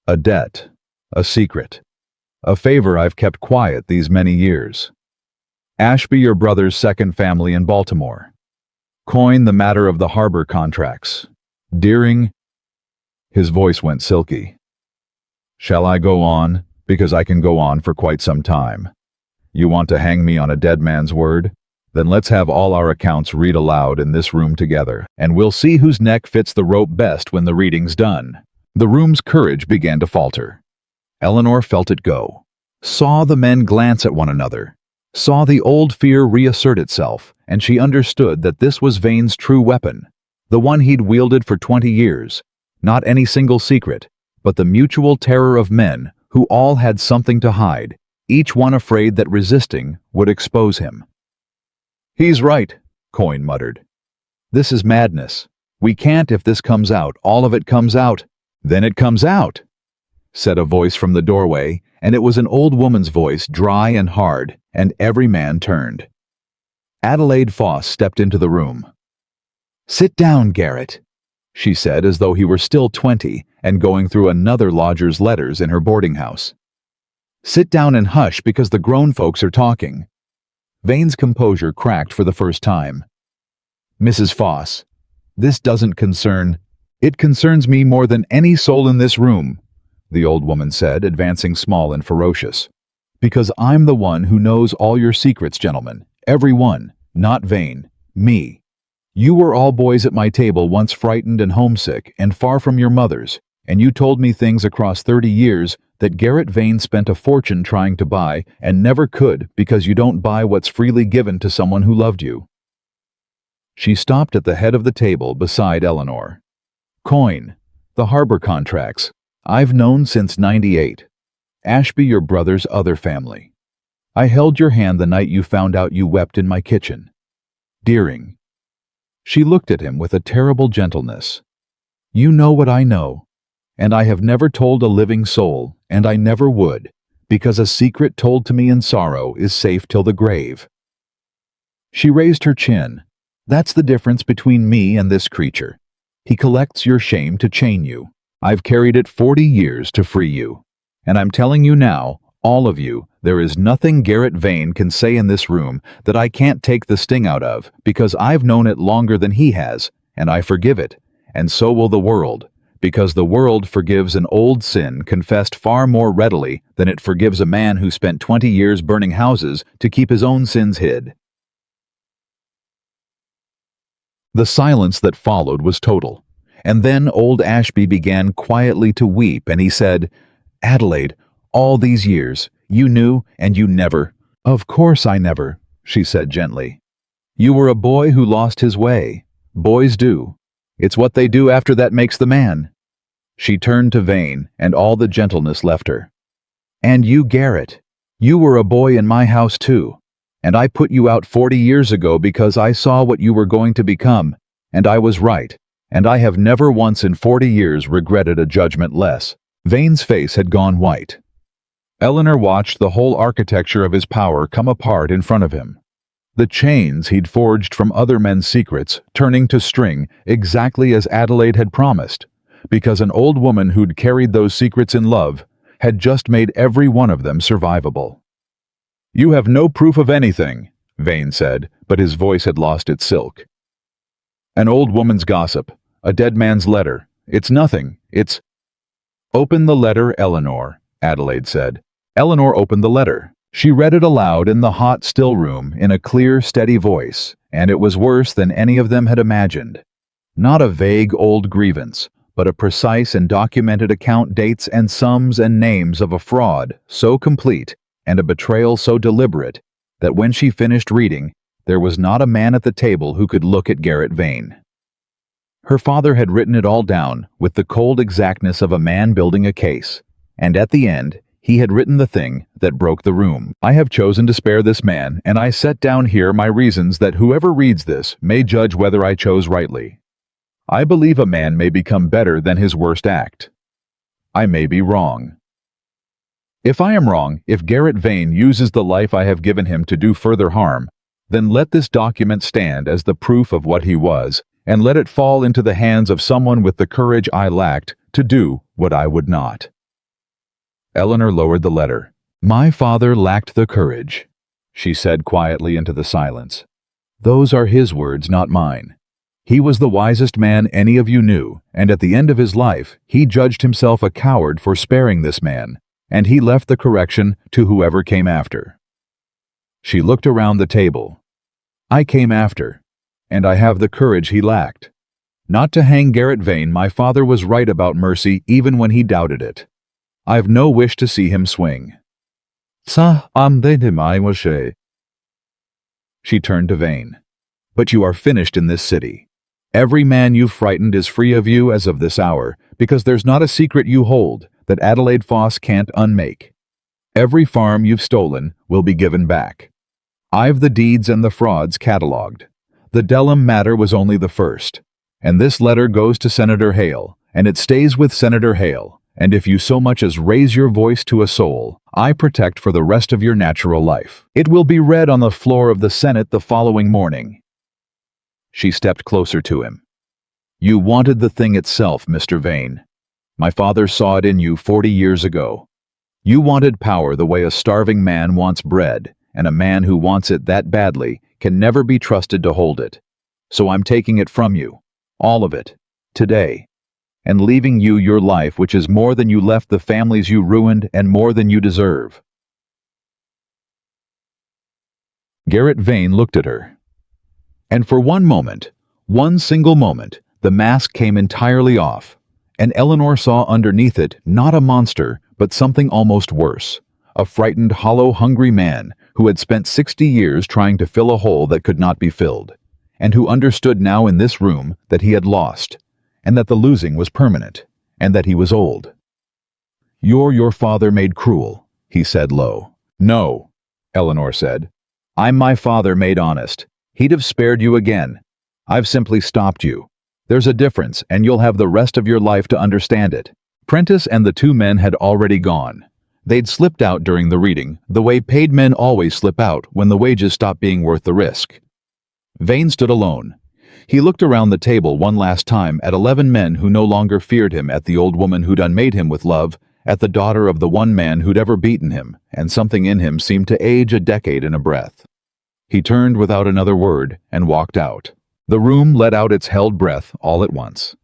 A debt, a secret, a favor I've kept quiet these many years. Ashby, your brother's second family in Baltimore. Coin, the matter of the harbor contracts. Deering, his voice went silky. Shall I go on? Because I can go on for quite some time. You want to hang me on a dead man's word? Then let's have all our accounts read aloud in this room together, and we'll see whose neck fits the rope best when the reading's done. The room's courage began to falter. Eleanor felt it go, saw the men glance at one another, saw the old fear reassert itself, and she understood that this was Vane's true weapon, the one he'd wielded for 20 years, not any single secret, but the mutual terror of men who all had something to hide, each one afraid that resisting would expose him. He's right, Coin muttered. This is madness. We can't if this comes out, all of it comes out. Then it comes out, said a voice from the doorway, and it was an old woman's voice, dry and hard, and every man turned. Adelaide Foss stepped into the room. Sit down, Garrett, she said as though he were still 20 and going through another lodger's letters in her boarding house. Sit down and hush because the grown folks are talking. Vane's composure cracked for the first time. Mrs. Foss, this doesn't concern... It concerns me more than any soul in this room, the old woman said, advancing small and ferocious. Because I'm the one who knows all your secrets, gentlemen. Every one, not Vane. Me. You were all boys at my table once frightened and homesick and far from your mothers, and you told me things across 30 years that Garrett Vane spent a fortune trying to buy and never could because you don't buy what's freely given to someone who loved you. She stopped at the head of the table beside Eleanor. Coin, the harbor contracts, I've known since '98. Ashby, your brother's other family. I held your hand the night you found out you wept in my kitchen. Deering. She looked at him with a terrible gentleness. You know what I know, and I have never told a living soul, and I never would, because a secret told to me in sorrow is safe till the grave. She raised her chin. That's the difference between me and this creature. He collects your shame to chain you. I've carried it 40 years to free you. And I'm telling you now, all of you, there is nothing Garrett Vane can say in this room that I can't take the sting out of, because I've known it longer than he has, and I forgive it, and so will the world, because the world forgives an old sin confessed far more readily than it forgives a man who spent 20 years burning houses to keep his own sins hid. The silence that followed was total, and then old Ashby began quietly to weep, and he said, Adelaide, all these years, you knew and you never... Of course I never, she said gently. You were a boy who lost his way. Boys do. It's what they do after that makes the man. She turned to Vane, and all the gentleness left her. And you, Garrett, you were a boy in my house too, and I put you out 40 years ago because I saw what you were going to become, and I was right, and I have never once in 40 years regretted a judgment less. Vane's face had gone white. Eleanor watched the whole architecture of his power come apart in front of him. The chains he'd forged from other men's secrets turning to string exactly as Adelaide had promised, because an old woman who'd carried those secrets in love had just made every one of them survivable. You have no proof of anything, Vane said, but his voice had lost its silk. An old woman's gossip, a dead man's letter. It's nothing. It's... Open the letter, Eleanor, Adelaide said. Eleanor opened the letter. She read it aloud in the hot still room in a clear, steady voice, and it was worse than any of them had imagined. Not a vague old grievance, but a precise and documented account, dates and sums and names of a fraud so complete and a betrayal so deliberate that when she finished reading, there was not a man at the table who could look at Garrett Vane. Her father had written it all down with the cold exactness of a man building a case, and at the end, he had written the thing that broke the room. I have chosen to spare this man, and I set down here my reasons that whoever reads this may judge whether I chose rightly. I believe a man may become better than his worst act. I may be wrong. If I am wrong, if Garrett Vane uses the life I have given him to do further harm, Then let this document stand as the proof of what he was, and let it fall into the hands of someone with the courage I lacked to do what I would not." Eleanor lowered the letter. "My father lacked the courage," she said quietly into the silence. "Those are his words, not mine. He was the wisest man any of you knew, and at the end of his life, he judged himself a coward for sparing this man, and he left the correction to whoever came after." She looked around the table. "I came after, and I have the courage he lacked. Not to hang Garrett Vane, my father was right about mercy even when he doubted it. I've no wish to see him swing." She turned to Vane. "But you are finished in this city. Every man you've frightened is free of you as of this hour, because there's not a secret you hold that Adelaide Foss can't unmake. Every farm you've stolen will be given back. I've the deeds and the frauds catalogued. The Delham matter was only the first. And this letter goes to Senator Hale, and it stays with Senator Hale. And if you so much as raise your voice to a soul, I protect for the rest of your natural life. It will be read on the floor of the Senate the following morning." She stepped closer to him. "You wanted the thing itself, Mr. Vane. My father saw it in you 40 years ago. You wanted power the way a starving man wants bread, and a man who wants it that badly can never be trusted to hold it. So I'm taking it from you, all of it, today, and leaving you your life, which is more than you left the families you ruined and more than you deserve." Garrett Vane looked at her. And for one moment, one single moment, the mask came entirely off, and Eleanor saw underneath it not a monster, but something almost worse, a frightened, hollow, hungry man who had spent 60 years trying to fill a hole that could not be filled, and who understood now in this room that he had lost, and that the losing was permanent, and that he was old. "You're your father made cruel," he said low. "No," Eleanor said. "I'm my father made honest. He'd have spared you again. I've simply stopped you. There's a difference, and you'll have the rest of your life to understand it." Prentice and the two men had already gone. They'd slipped out during the reading, the way paid men always slip out when the wages stop being worth the risk. Vane stood alone. He looked around the table one last time at 11 men who no longer feared him, at the old woman who'd unmade him with love, at the daughter of the one man who'd ever beaten him, and something in him seemed to age a decade in a breath. He turned without another word and walked out. The room let out its held breath all at once.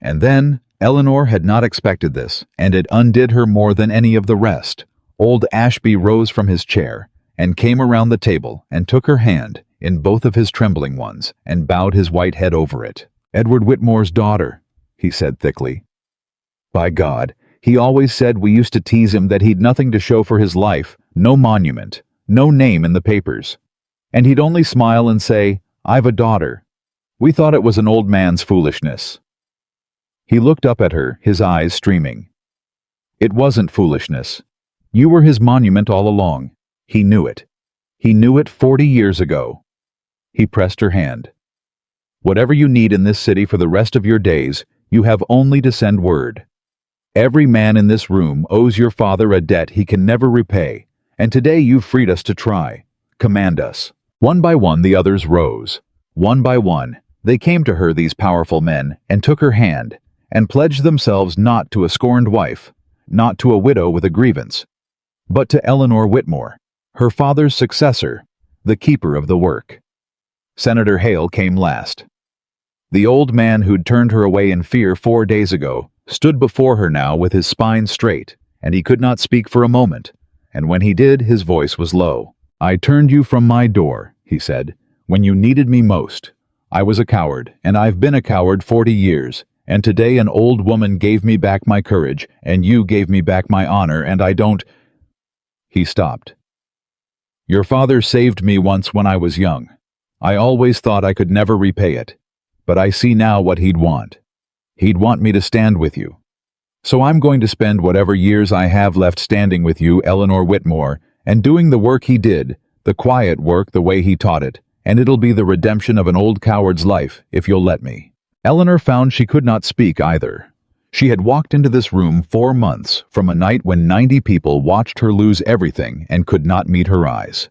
And then, Eleanor had not expected this, and it undid her more than any of the rest. Old Ashby rose from his chair and came around the table and took her hand in both of his trembling ones and bowed his white head over it. "Edward Whitmore's daughter," he said thickly. "By God, he always said we used to tease him that he'd nothing to show for his life, no monument, no name in the papers. And he'd only smile and say, 'I've a daughter.' We thought it was an old man's foolishness." He looked up at her, his eyes streaming. "It wasn't foolishness. You were his monument all along. He knew it. He knew it 40 years ago." He pressed her hand. "Whatever you need in this city for the rest of your days, you have only to send word. Every man in this room owes your father a debt he can never repay, and today you've freed us to try. Command us." One by one the others rose. One by one, they came to her, these powerful men, and took her hand, and pledged themselves not to a scorned wife, not to a widow with a grievance, but to Eleanor Whitmore, her father's successor, the keeper of the work. Senator Hale came last. The old man who'd turned her away in fear 4 days ago stood before her now with his spine straight, and he could not speak for a moment, and when he did, his voice was low. "I turned you from my door," he said, "when you needed me most. I was a coward, and I've been a coward 40 years, and today an old woman gave me back my courage, and you gave me back my honor, and I don't—" He stopped. "Your father saved me once when I was young. I always thought I could never repay it, but I see now what he'd want. He'd want me to stand with you. So I'm going to spend whatever years I have left standing with you, Eleanor Whitmore, and doing the work he did, the quiet work the way he taught it, and it'll be the redemption of an old coward's life, if you'll let me." Eleanor found she could not speak either. She had walked into this room 4 months from a night when 90 people watched her lose everything and could not meet her eyes.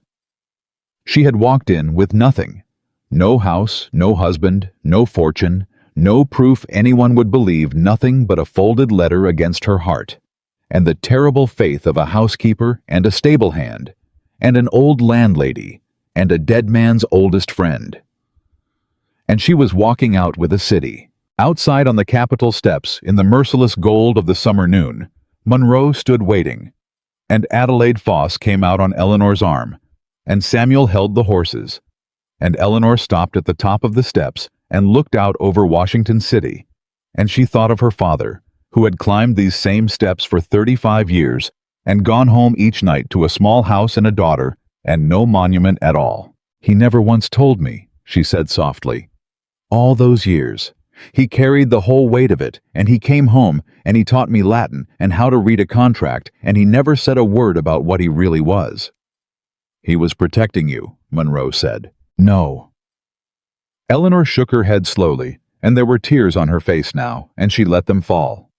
She had walked in with nothing. No house, no husband, no fortune, no proof anyone would believe, nothing but a folded letter against her heart, and the terrible faith of a housekeeper and a stable hand, and an old landlady, and a dead man's oldest friend. And she was walking out with a city. Outside on the Capitol steps, in the merciless gold of the summer noon, Monroe stood waiting, and Adelaide Foss came out on Eleanor's arm, and Samuel held the horses, and Eleanor stopped at the top of the steps and looked out over Washington City, and she thought of her father, who had climbed these same steps for 35 years and gone home each night to a small house and a daughter and no monument at all. "He never once told me," she said softly. "All those years. He carried the whole weight of it, and he came home, and he taught me Latin and how to read a contract, and he never said a word about what he really was." "He was protecting you," Monroe said. "No." Eleanor shook her head slowly, and there were tears on her face now, and she let them fall.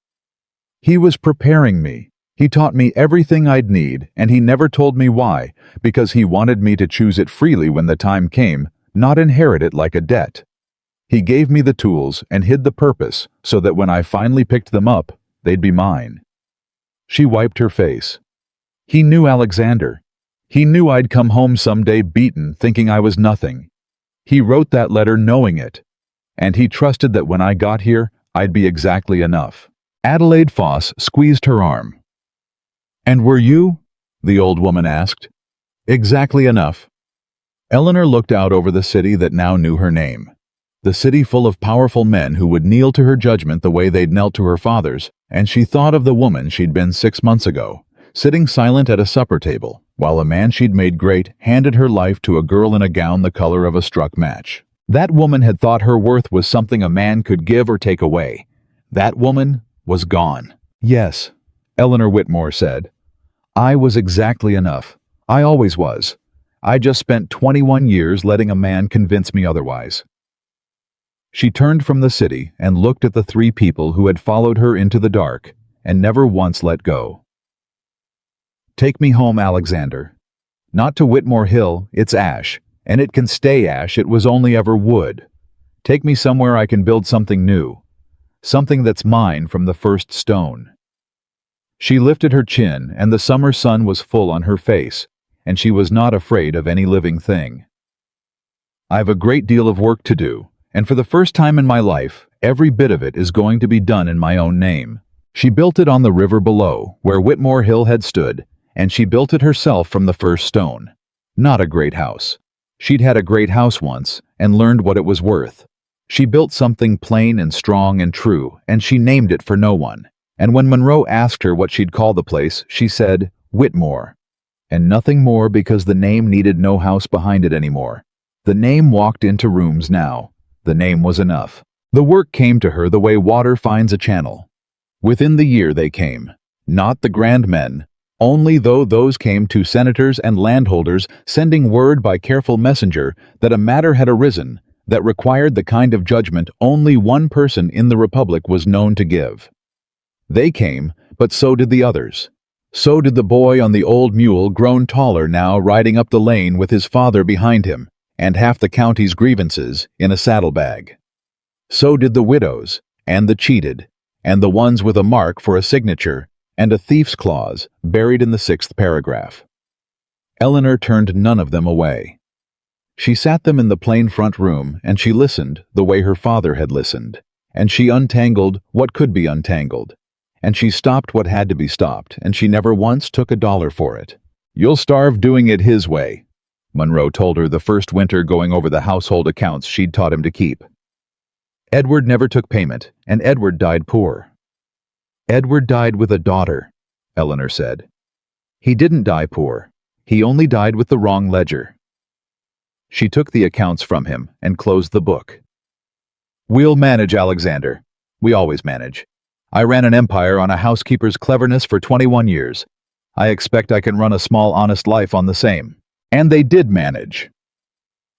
"He was preparing me. He taught me everything I'd need, and he never told me why, because he wanted me to choose it freely when the time came, not inherit it like a debt. He gave me the tools and hid the purpose so that when I finally picked them up, they'd be mine." She wiped her face. "He knew Alexander. He knew I'd come home someday beaten, thinking I was nothing. He wrote that letter knowing it, and he trusted that when I got here, I'd be exactly enough." Adelaide Foss squeezed her arm. "And were you?" the old woman asked. "Exactly enough." Eleanor looked out over the city that now knew her name. The city full of powerful men who would kneel to her judgment the way they'd knelt to her father's, and she thought of the woman she'd been 6 months ago, sitting silent at a supper table, while a man she'd made great handed her life to a girl in a gown the color of a struck match. That woman had thought her worth was something a man could give or take away. That woman was gone. "Yes," Eleanor Whitmore said. "I was exactly enough. I always was. I just spent 21 years letting a man convince me otherwise." She turned from the city and looked at the 3 people who had followed her into the dark and never once let go. "Take me home, Alexander. Not to Whitmore Hill, it's ash, and it can stay ash, it was only ever wood. Take me somewhere I can build something new, something that's mine from the first stone." She lifted her chin, and the summer sun was full on her face, and she was not afraid of any living thing. "I've a great deal of work to do, and for the first time in my life, every bit of it is going to be done in my own name." She built it on the river below, where Whitmore Hill had stood, and she built it herself from the first stone. Not a great house. She'd had a great house once, and learned what it was worth. She built something plain and strong and true, and she named it for no one. And when Monroe asked her what she'd call the place, she said, "Whitmore." And nothing more, because the name needed no house behind it anymore. The name walked into rooms now. The name was enough. The work came to her the way water finds a channel. Within the year they came. Not the grand men, only though those came to senators and landholders, sending word by careful messenger that a matter had arisen that required the kind of judgment only one person in the Republic was known to give. They came, but so did the others. So did the boy on the old mule, grown taller now, riding up the lane with his father behind him, and half the county's grievances in a saddlebag. So did the widows, and the cheated, and the ones with a mark for a signature, and a thief's clause buried in the 6th paragraph. Eleanor turned none of them away. She sat them in the plain front room, and she listened the way her father had listened, and she untangled what could be untangled, and she stopped what had to be stopped, and she never once took $1 for it. "You'll starve doing it his way," Monroe told her the first winter going over the household accounts she'd taught him to keep. "Edward never took payment, and Edward died poor." "Edward died with a daughter," Eleanor said. "He didn't die poor. He only died with the wrong ledger." She took the accounts from him and closed the book. "We'll manage, Alexander. We always manage. I ran an empire on a housekeeper's cleverness for 21 years. I expect I can run a small, honest life on the same." And they did manage.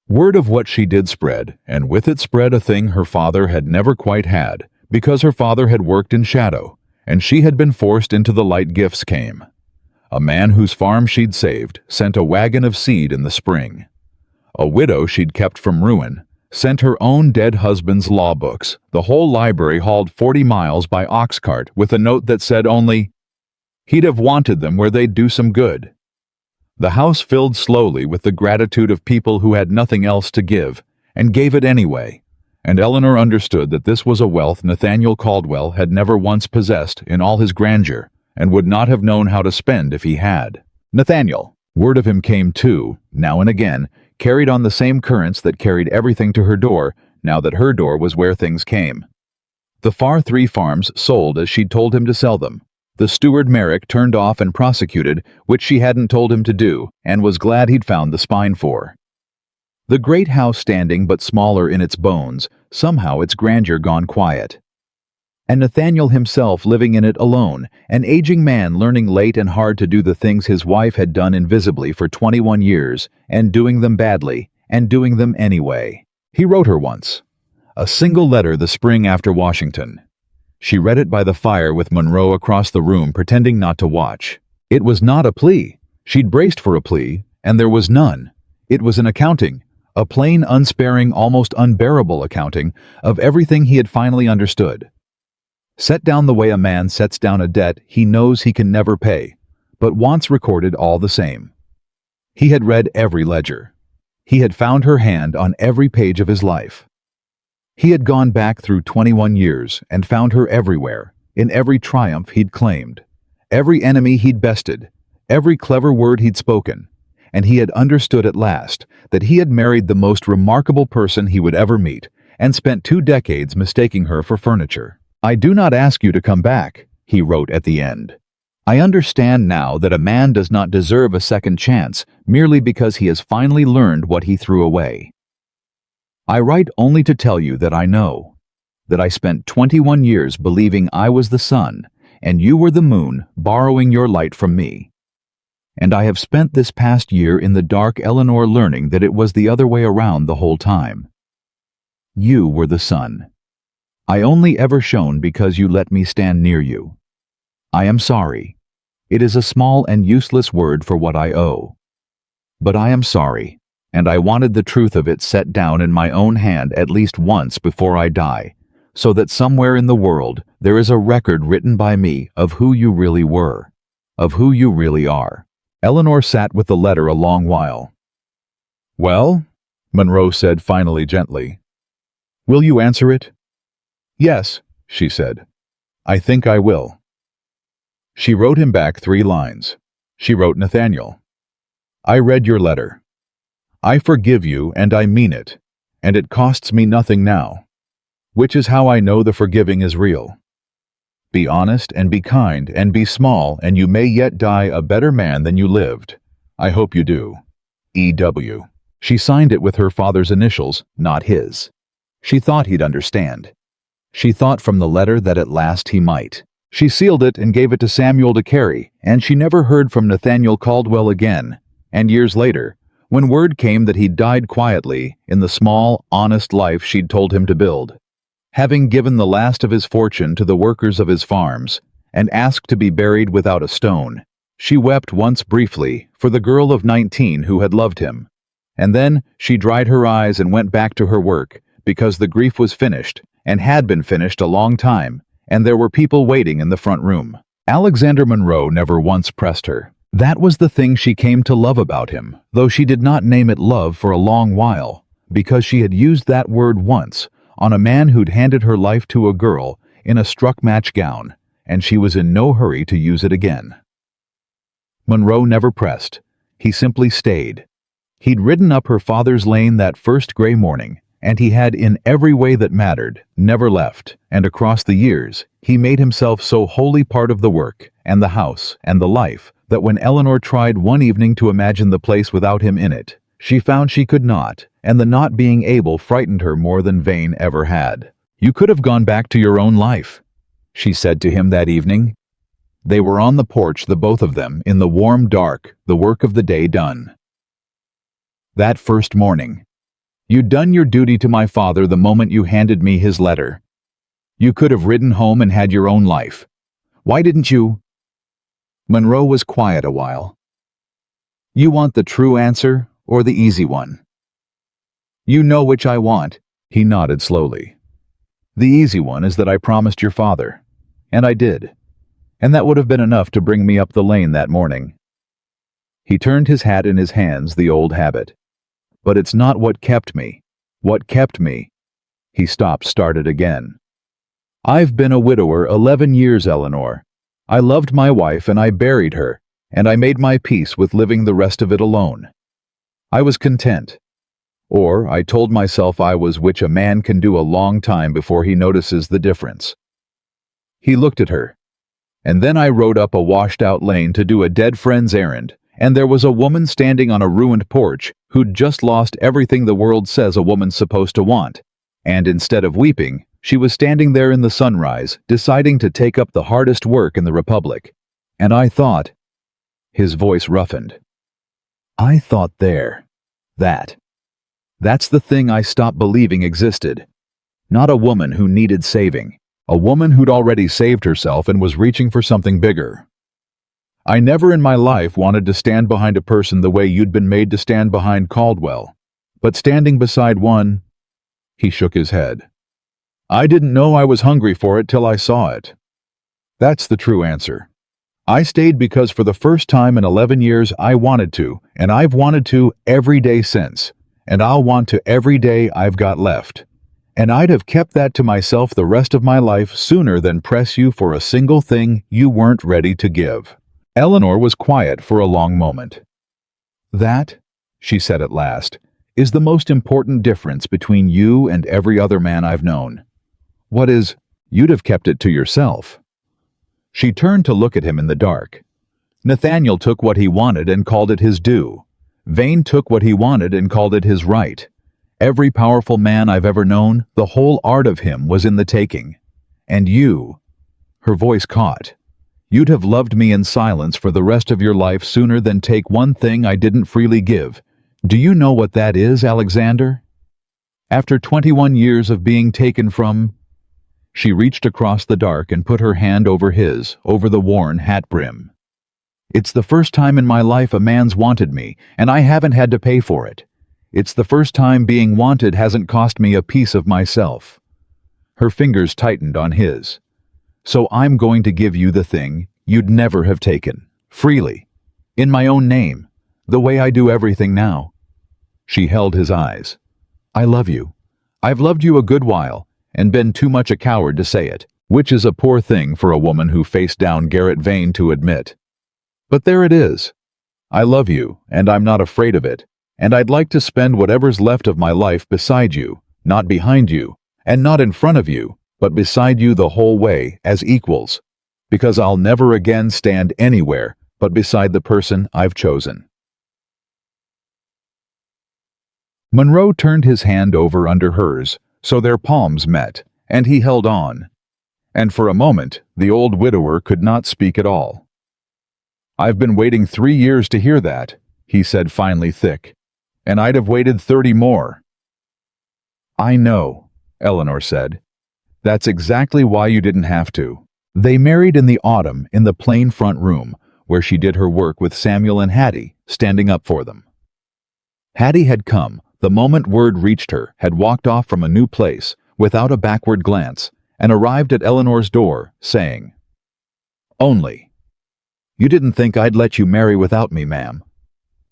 Word of what she did spread, and with it spread a thing her father had never quite had, because her father had worked in shadow, and she had been forced into the light. Gifts came. A man whose farm she'd saved sent a wagon of seed in the spring. A widow she'd kept from ruin, sent her own dead husband's law books, the whole library hauled 40 miles by ox cart with a note that said only, he'd have wanted them where they'd do some good. The house filled slowly with the gratitude of people who had nothing else to give, and gave it anyway, and Eleanor understood that this was a wealth Nathaniel Caldwell had never once possessed in all his grandeur, and would not have known how to spend if he had. Nathaniel, word of him came too, now and again, carried on the same currents that carried everything to her door, now that her door was where things came. The far 3 farms sold as she'd told him to sell them. The steward Merrick turned off and prosecuted, which she hadn't told him to do, and was glad he'd found the spine for. The great house standing but smaller in its bones, somehow its grandeur gone quiet. And Nathaniel himself living in it alone, an aging man learning late and hard to do the things his wife had done invisibly for 21 years, and doing them badly, and doing them anyway. He wrote her once. A single letter the spring after Washington. She read it by the fire with Monroe across the room pretending not to watch. It was not a plea. She'd braced for a plea, and there was none. It was an accounting, a plain, unsparing, almost unbearable accounting of everything he had finally understood. Set down the way a man sets down a debt he knows he can never pay, but wants recorded all the same. He had read every ledger. He had found her hand on every page of his life. He had gone back through 21 years and found her everywhere, in every triumph he'd claimed, every enemy he'd bested, every clever word he'd spoken, and he had understood at last that he had married the most remarkable person he would ever meet, and spent 2 decades mistaking her for furniture. I do not ask you to come back, he wrote at the end. I understand now that a man does not deserve a second chance merely because he has finally learned what he threw away. I write only to tell you that I know, that I spent 21 years believing I was the sun, and you were the moon, borrowing your light from me. And I have spent this past year in the dark Eleanor learning that it was the other way around the whole time. You were the sun. I only ever shone because you let me stand near you. I am sorry. It is a small and useless word for what I owe. But I am sorry. And I wanted the truth of it set down in my own hand at least once before I die, so that somewhere in the world there is a record written by me of who you really were, of who you really are. Eleanor sat with the letter a long while. Well, Monroe said finally gently. Will you answer it? Yes, she said. I think I will. She wrote him back 3 lines. She wrote Nathaniel. I read your letter. I forgive you, and I mean it, and it costs me nothing now, which is how I know the forgiving is real. Be honest and be kind and be small, and you may yet die a better man than you lived. I hope you do. E.W. She signed it with her father's initials, not his. She thought he'd understand. She thought from the letter that at last he might. She sealed it and gave it to Samuel to carry, and she never heard from Nathaniel Caldwell again, and years later, when word came that he'd died quietly in the small, honest life she'd told him to build, having given the last of his fortune to the workers of his farms, and asked to be buried without a stone, she wept once briefly for the girl of 19 who had loved him, and then she dried her eyes and went back to her work, because the grief was finished, and had been finished a long time, and there were people waiting in the front room. Alexander Monroe never once pressed her. That was the thing she came to love about him, though she did not name it love for a long while, because she had used that word once on a man who'd handed her life to a girl in a struck-match gown, and she was in no hurry to use it again. Monroe never pressed. He simply stayed. He'd ridden up her father's lane that first gray morning, and he had, in every way that mattered, never left, and across the years, he made himself so wholly part of the work, and the house, and the life, that when Eleanor tried one evening to imagine the place without him in it, she found she could not, and the not being able frightened her more than Vane ever had. You could have gone back to your own life, she said to him that evening. They were on the porch, the both of them, in the warm dark, the work of the day done. That first morning. You'd done your duty to my father the moment you handed me his letter. You could have ridden home and had your own life. Why didn't you? Monroe was quiet a while. You want the true answer or the easy one? You know which I want." He nodded slowly. "The easy one is that I promised your father. And I did. And that would have been enough to bring me up the lane that morning." He turned his hat in his hands, the old habit. "But it's not what kept me. What kept me—" He stopped, started again. "I've been a widower 11 years, Eleanor. I loved my wife and I buried her, and I made my peace with living the rest of it alone. I was content. Or I told myself I was, which a man can do a long time before he notices the difference." He looked at her. "And then I rode up a washed-out lane to do a dead friend's errand, and there was a woman standing on a ruined porch who'd just lost everything the world says a woman's supposed to want. And instead of weeping, she was standing there in the sunrise, deciding to take up the hardest work in the Republic. And I thought—" His voice roughened. "I thought that's the thing I stopped believing existed. Not a woman who needed saving. A woman who'd already saved herself and was reaching for something bigger. I never in my life wanted to stand behind a person the way you'd been made to stand behind Caldwell. But standing beside one—" He shook his head. "I didn't know I was hungry for it till I saw it. That's the true answer. I stayed because for the first time in 11 years I wanted to, and I've wanted to every day since. And I'll want to every day I've got left. And I'd have kept that to myself the rest of my life sooner than press you for a single thing you weren't ready to give." Eleanor was quiet for a long moment. "That," she said at last, "is the most important difference between you and every other man I've known. What is, you'd have kept it to yourself." She turned to look at him in the dark. Nathaniel took what he wanted and called it his due. Vane took what he wanted and called it his right. Every powerful man I've ever known, the whole art of him was in the taking. And you—" Her voice caught. "You'd have loved me in silence for the rest of your life sooner than take one thing I didn't freely give. Do you know what that is, Alexander? After 21 years of being taken from—" She reached across the dark and put her hand over his, over the worn hat brim. "It's the first time in my life a man's wanted me, and I haven't had to pay for it. It's the first time being wanted hasn't cost me a piece of myself." Her fingers tightened on his. "So I'm going to give you the thing you'd never have taken, freely, in my own name, the way I do everything now." She held his eyes. "I love you. I've loved you a good while, and been too much a coward to say it, which is a poor thing for a woman who faced down Garrett Vane to admit. But there it is. I love you, and I'm not afraid of it, and I'd like to spend whatever's left of my life beside you, not behind you, and not in front of you, but beside you the whole way, as equals, because I'll never again stand anywhere but beside the person I've chosen." Monroe turned his hand over under hers, so their palms met, and he held on. And for a moment, the old widower could not speak at all. "I've been waiting 3 years to hear that," he said finally, thick. "And I'd have waited 30 more. "I know," Eleanor said. "That's exactly why you didn't have to." They married in the autumn in the plain front room, where she did her work with Samuel and Hattie, standing up for them. Hattie had come, the moment word reached her, had walked off from a new place, without a backward glance, and arrived at Eleanor's door, saying, "Only. You didn't think I'd let you marry without me, ma'am.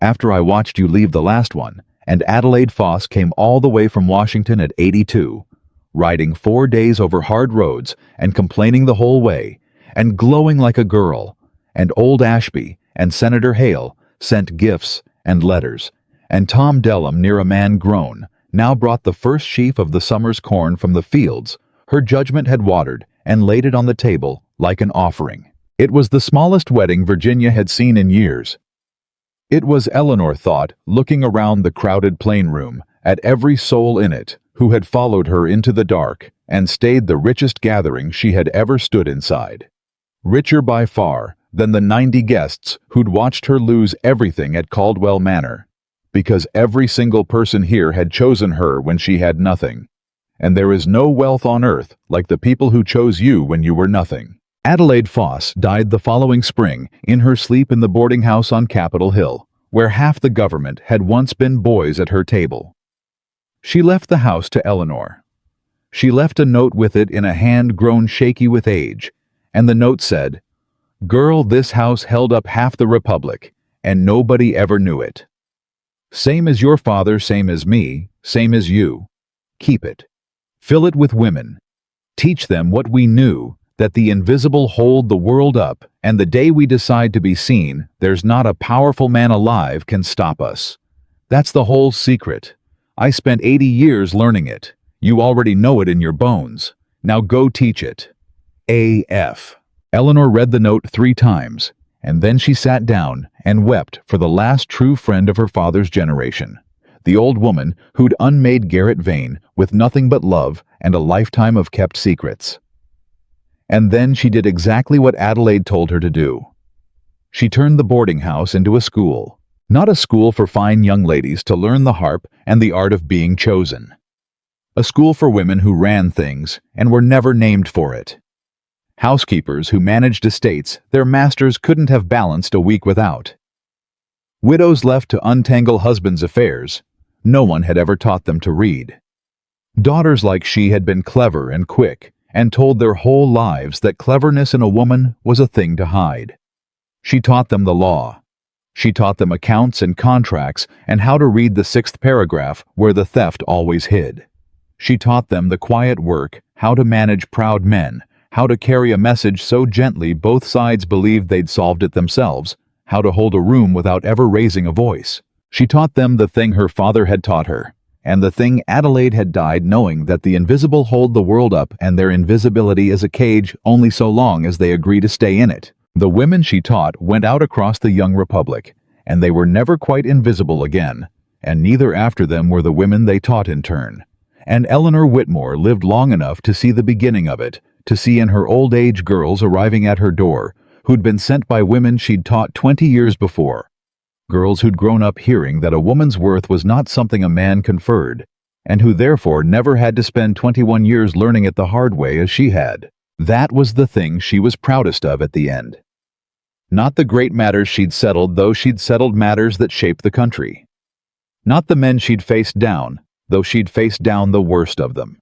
After I watched you leave the last one, and Adelaide Foss came all the way from Washington at 82, riding 4 days over hard roads and complaining the whole way, and glowing like a girl, and old Ashby and Senator Hale sent gifts and letters, and Tom Dellum near a man grown, now brought the first sheaf of the summer's corn from the fields. Her judgment had watered and laid it on the table like an offering. It was the smallest wedding Virginia had seen in years. It was, Eleanor thought, looking around the crowded plain room, at every soul in it, who had followed her into the dark and stayed the richest gathering she had ever stood inside. Richer by far than the 90 guests who'd watched her lose everything at Caldwell Manor, because every single person here had chosen her when she had nothing. And there is no wealth on earth like the people who chose you when you were nothing. Adelaide Foss died the following spring in her sleep in the boarding house on Capitol Hill, where half the government had once been boys at her table. She left the house to Eleanor. She left a note with it in a hand grown shaky with age, and the note said, "Girl, this house held up half the republic, and nobody ever knew it. Same as your father, same as me, same as you. Keep it. Fill it with women. Teach them what we knew, that the invisible hold the world up, and the day we decide to be seen, there's not a powerful man alive can stop us. That's the whole secret. I spent 80 years learning it. You already know it in your bones. Now go teach it. A.F." Eleanor read the note 3 times, and then she sat down and wept for the last true friend of her father's generation, the old woman who'd unmade Garrett vain with nothing but love and a lifetime of kept secrets. And then she did exactly what Adelaide told her to do. She turned the boarding house into a school, not a school for fine young ladies to learn the harp and the art of being chosen. A school for women who ran things and were never named for it. Housekeepers who managed estates their masters couldn't have balanced a week without. Widows left to untangle husbands' affairs. No one had ever taught them to read. Daughters like she had been clever and quick, and told their whole lives that cleverness in a woman was a thing to hide. She taught them the law. She taught them accounts and contracts and how to read the 6th paragraph where the theft always hid. She taught them the quiet work, how to manage proud men, how to carry a message so gently both sides believed they'd solved it themselves, how to hold a room without ever raising a voice. She taught them the thing her father had taught her, and the thing Adelaide had died knowing, that the invisible hold the world up and their invisibility is a cage only so long as they agree to stay in it. The women she taught went out across the young republic, and they were never quite invisible again, and neither after them were the women they taught in turn. And Eleanor Whitmore lived long enough to see the beginning of it, to see in her old age girls arriving at her door, who'd been sent by women she'd taught 20 years before. Girls who'd grown up hearing that a woman's worth was not something a man conferred, and who therefore never had to spend 21 years learning it the hard way as she had. That was the thing she was proudest of at the end. Not the great matters she'd settled, though she'd settled matters that shaped the country. Not the men she'd faced down, though she'd faced down the worst of them.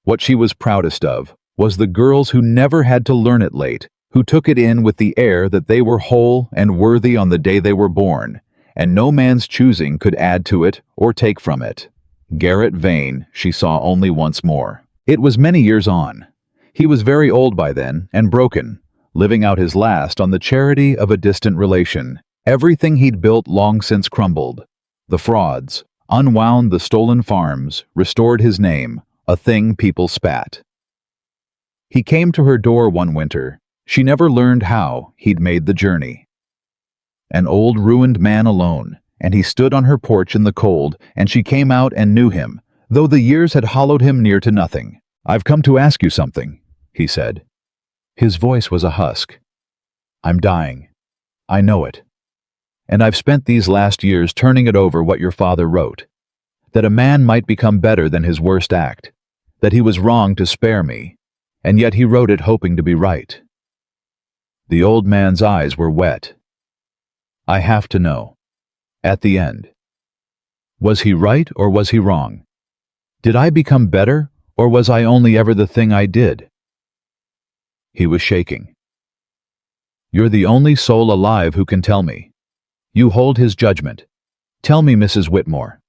What she was proudest of was the girls who never had to learn it late, who took it in with the air that they were whole and worthy on the day they were born, and no man's choosing could add to it or take from it. Garrett Vane she saw only once more. It was many years on. He was very old by then and broken, living out his last on the charity of a distant relation. Everything he'd built long since crumbled. The frauds, unwound the stolen farms, restored his name, a thing people spat. He came to her door one winter. She never learned how he'd made the journey. An old ruined man alone, and he stood on her porch in the cold, and she came out and knew him, though the years had hollowed him near to nothing. "I've come to ask you something," he said. His voice was a husk. "I'm dying. I know it. And I've spent these last years turning it over what your father wrote. That a man might become better than his worst act. That he was wrong to spare me, and yet he wrote it hoping to be right." The old man's eyes were wet. "I have to know. At the end. Was he right or was he wrong? Did I become better or was I only ever the thing I did?" He was shaking. "You're the only soul alive who can tell me. You hold his judgment. Tell me, Mrs. Whitmore.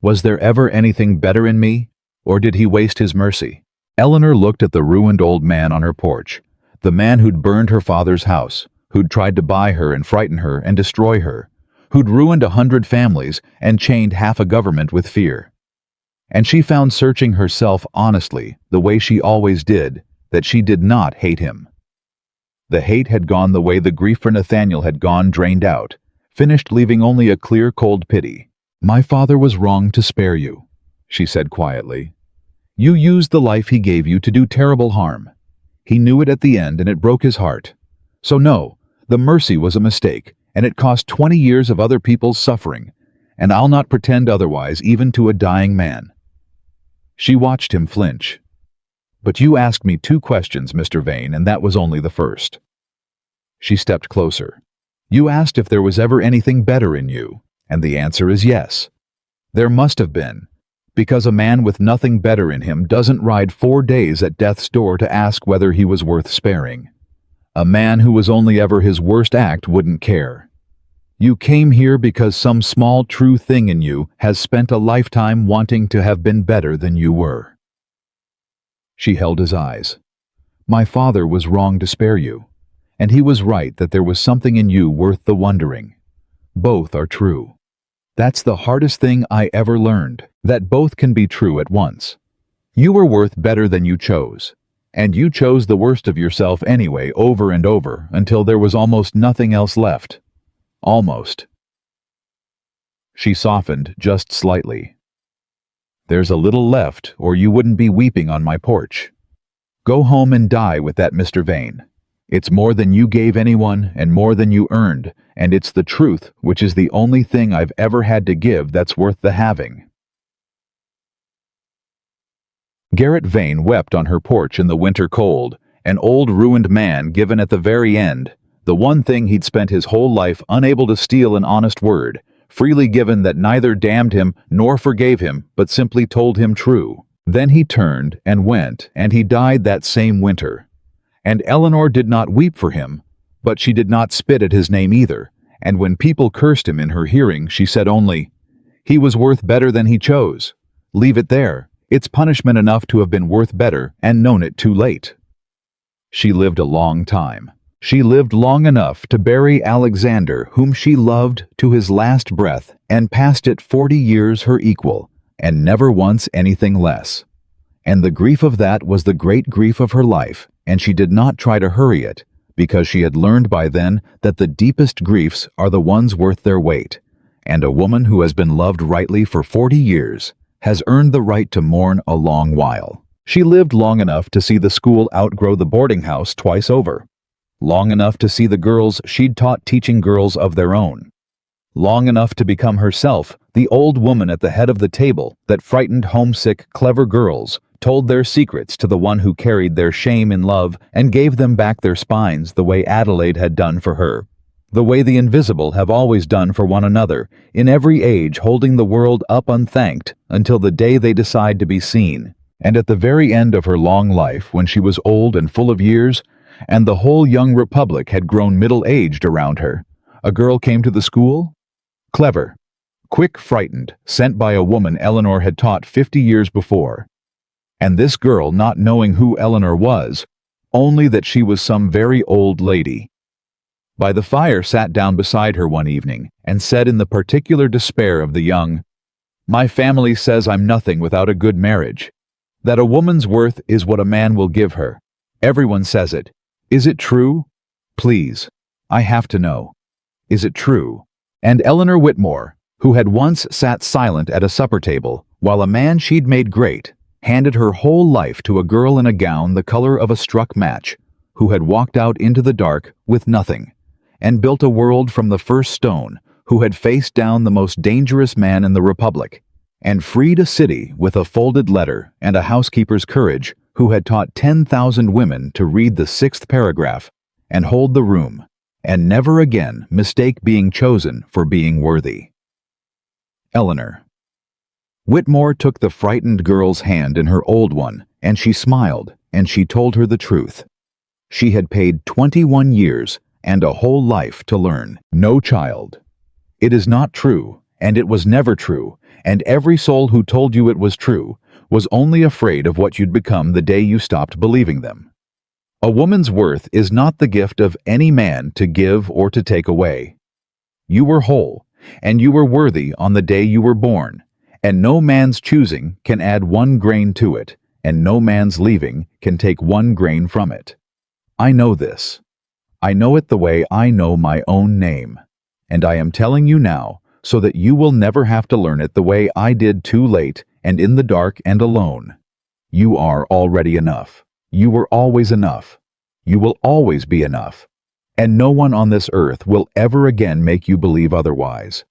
Was there ever anything better in me, or did he waste his mercy?" Eleanor looked at the ruined old man on her porch, the man who'd burned her father's house, who'd tried to buy her and frighten her and destroy her, who'd ruined 100 families and chained half a government with fear. And she found searching herself honestly, the way she always did, that she did not hate him. The hate had gone the way the grief for Nathaniel had gone, drained out, finished, leaving only a clear, cold pity. "My father was wrong to spare you," she said quietly. "You used the life he gave you to do terrible harm. He knew it at the end and it broke his heart. So no, the mercy was a mistake, and it cost 20 years of other people's suffering, and I'll not pretend otherwise even to a dying man." She watched him flinch. "But you asked me 2 questions, Mr. Vane, and that was only the first." She stepped closer. "You asked if there was ever anything better in you, and the answer is yes. There must have been, because a man with nothing better in him doesn't ride 4 days at death's door to ask whether he was worth sparing. A man who was only ever his worst act wouldn't care. You came here because some small true thing in you has spent a lifetime wanting to have been better than you were. She held his eyes. My father was wrong to spare you, and he was right that there was something in you worth the wondering. Both are true. That's the hardest thing I ever learned, that both can be true at once. You were worth better than you chose, and you chose the worst of yourself anyway over and over until there was almost nothing else left. Almost. She softened just slightly. There's a little left, or you wouldn't be weeping on my porch. Go home and die with that Mr. Vane. It's more than you gave anyone and more than you earned, and it's the truth, which is the only thing I've ever had to give that's worth the having. Garrett Vane wept on her porch in the winter cold, an old ruined man given at the very end, the one thing he'd spent his whole life unable to steal an honest word, freely given that neither damned him nor forgave him, but simply told him true. Then he turned and went, and he died that same winter. And Eleanor did not weep for him, but she did not spit at his name either, and when people cursed him in her hearing, she said only, "He was worth better than he chose. Leave it there. It's punishment enough to have been worth better and known it too late." She lived a long time. She lived long enough to bury Alexander, whom she loved, to his last breath, and passed it 40 years her equal, and never once anything less. And the grief of that was the great grief of her life, and she did not try to hurry it, because she had learned by then that the deepest griefs are the ones worth their weight, and a woman who has been loved rightly for 40 years has earned the right to mourn a long while. She lived long enough to see the school outgrow the boarding house twice over, long enough to see the girls she'd taught teaching girls of their own, long enough to become herself the old woman at the head of the table that frightened, homesick, clever girls told their secrets to the one who carried their shame in love and gave them back their spines the way Adelaide had done for her, the way the invisible have always done for one another, in every age holding the world up unthanked until the day they decide to be seen. And at the very end of her long life, when she was old and full of years, and the whole young republic had grown middle-aged around her, a girl came to the school, clever, quick, frightened, sent by a woman Eleanor had taught 50 years before. And this girl, not knowing who Eleanor was, only that she was some very old lady, by the fire sat down beside her one evening and said in the particular despair of the young, "My family says I'm nothing without a good marriage, that a woman's worth is what a man will give her. Everyone says it. Is it true? Please, I have to know. Is it true?" And Eleanor Whitmore, who had once sat silent at a supper table while a man she'd made great handed her whole life to a girl in a gown the color of a struck match, who had walked out into the dark with nothing, and built a world from the first stone, who had faced down the most dangerous man in the Republic, and freed a city with a folded letter and a housekeeper's courage, who had taught 10,000 women to read the 6th paragraph and hold the room, and never again mistake being chosen for being worthy. Eleanor. Whitmore took the frightened girl's hand in her old one, and she smiled, and she told her the truth. She had paid 21 years and a whole life to learn. No, child. It is not true, and it was never true, and every soul who told you it was true was only afraid of what you'd become the day you stopped believing them. A woman's worth is not the gift of any man to give or to take away. You were whole, and you were worthy on the day you were born, and no man's choosing can add 1 grain to it, and no man's leaving can take 1 grain from it. I know this. I know it the way I know my own name, and I am telling you now so that you will never have to learn it the way I did too late and in the dark and alone. You are already enough. You were always enough. You will always be enough. And no one on this earth will ever again make you believe otherwise.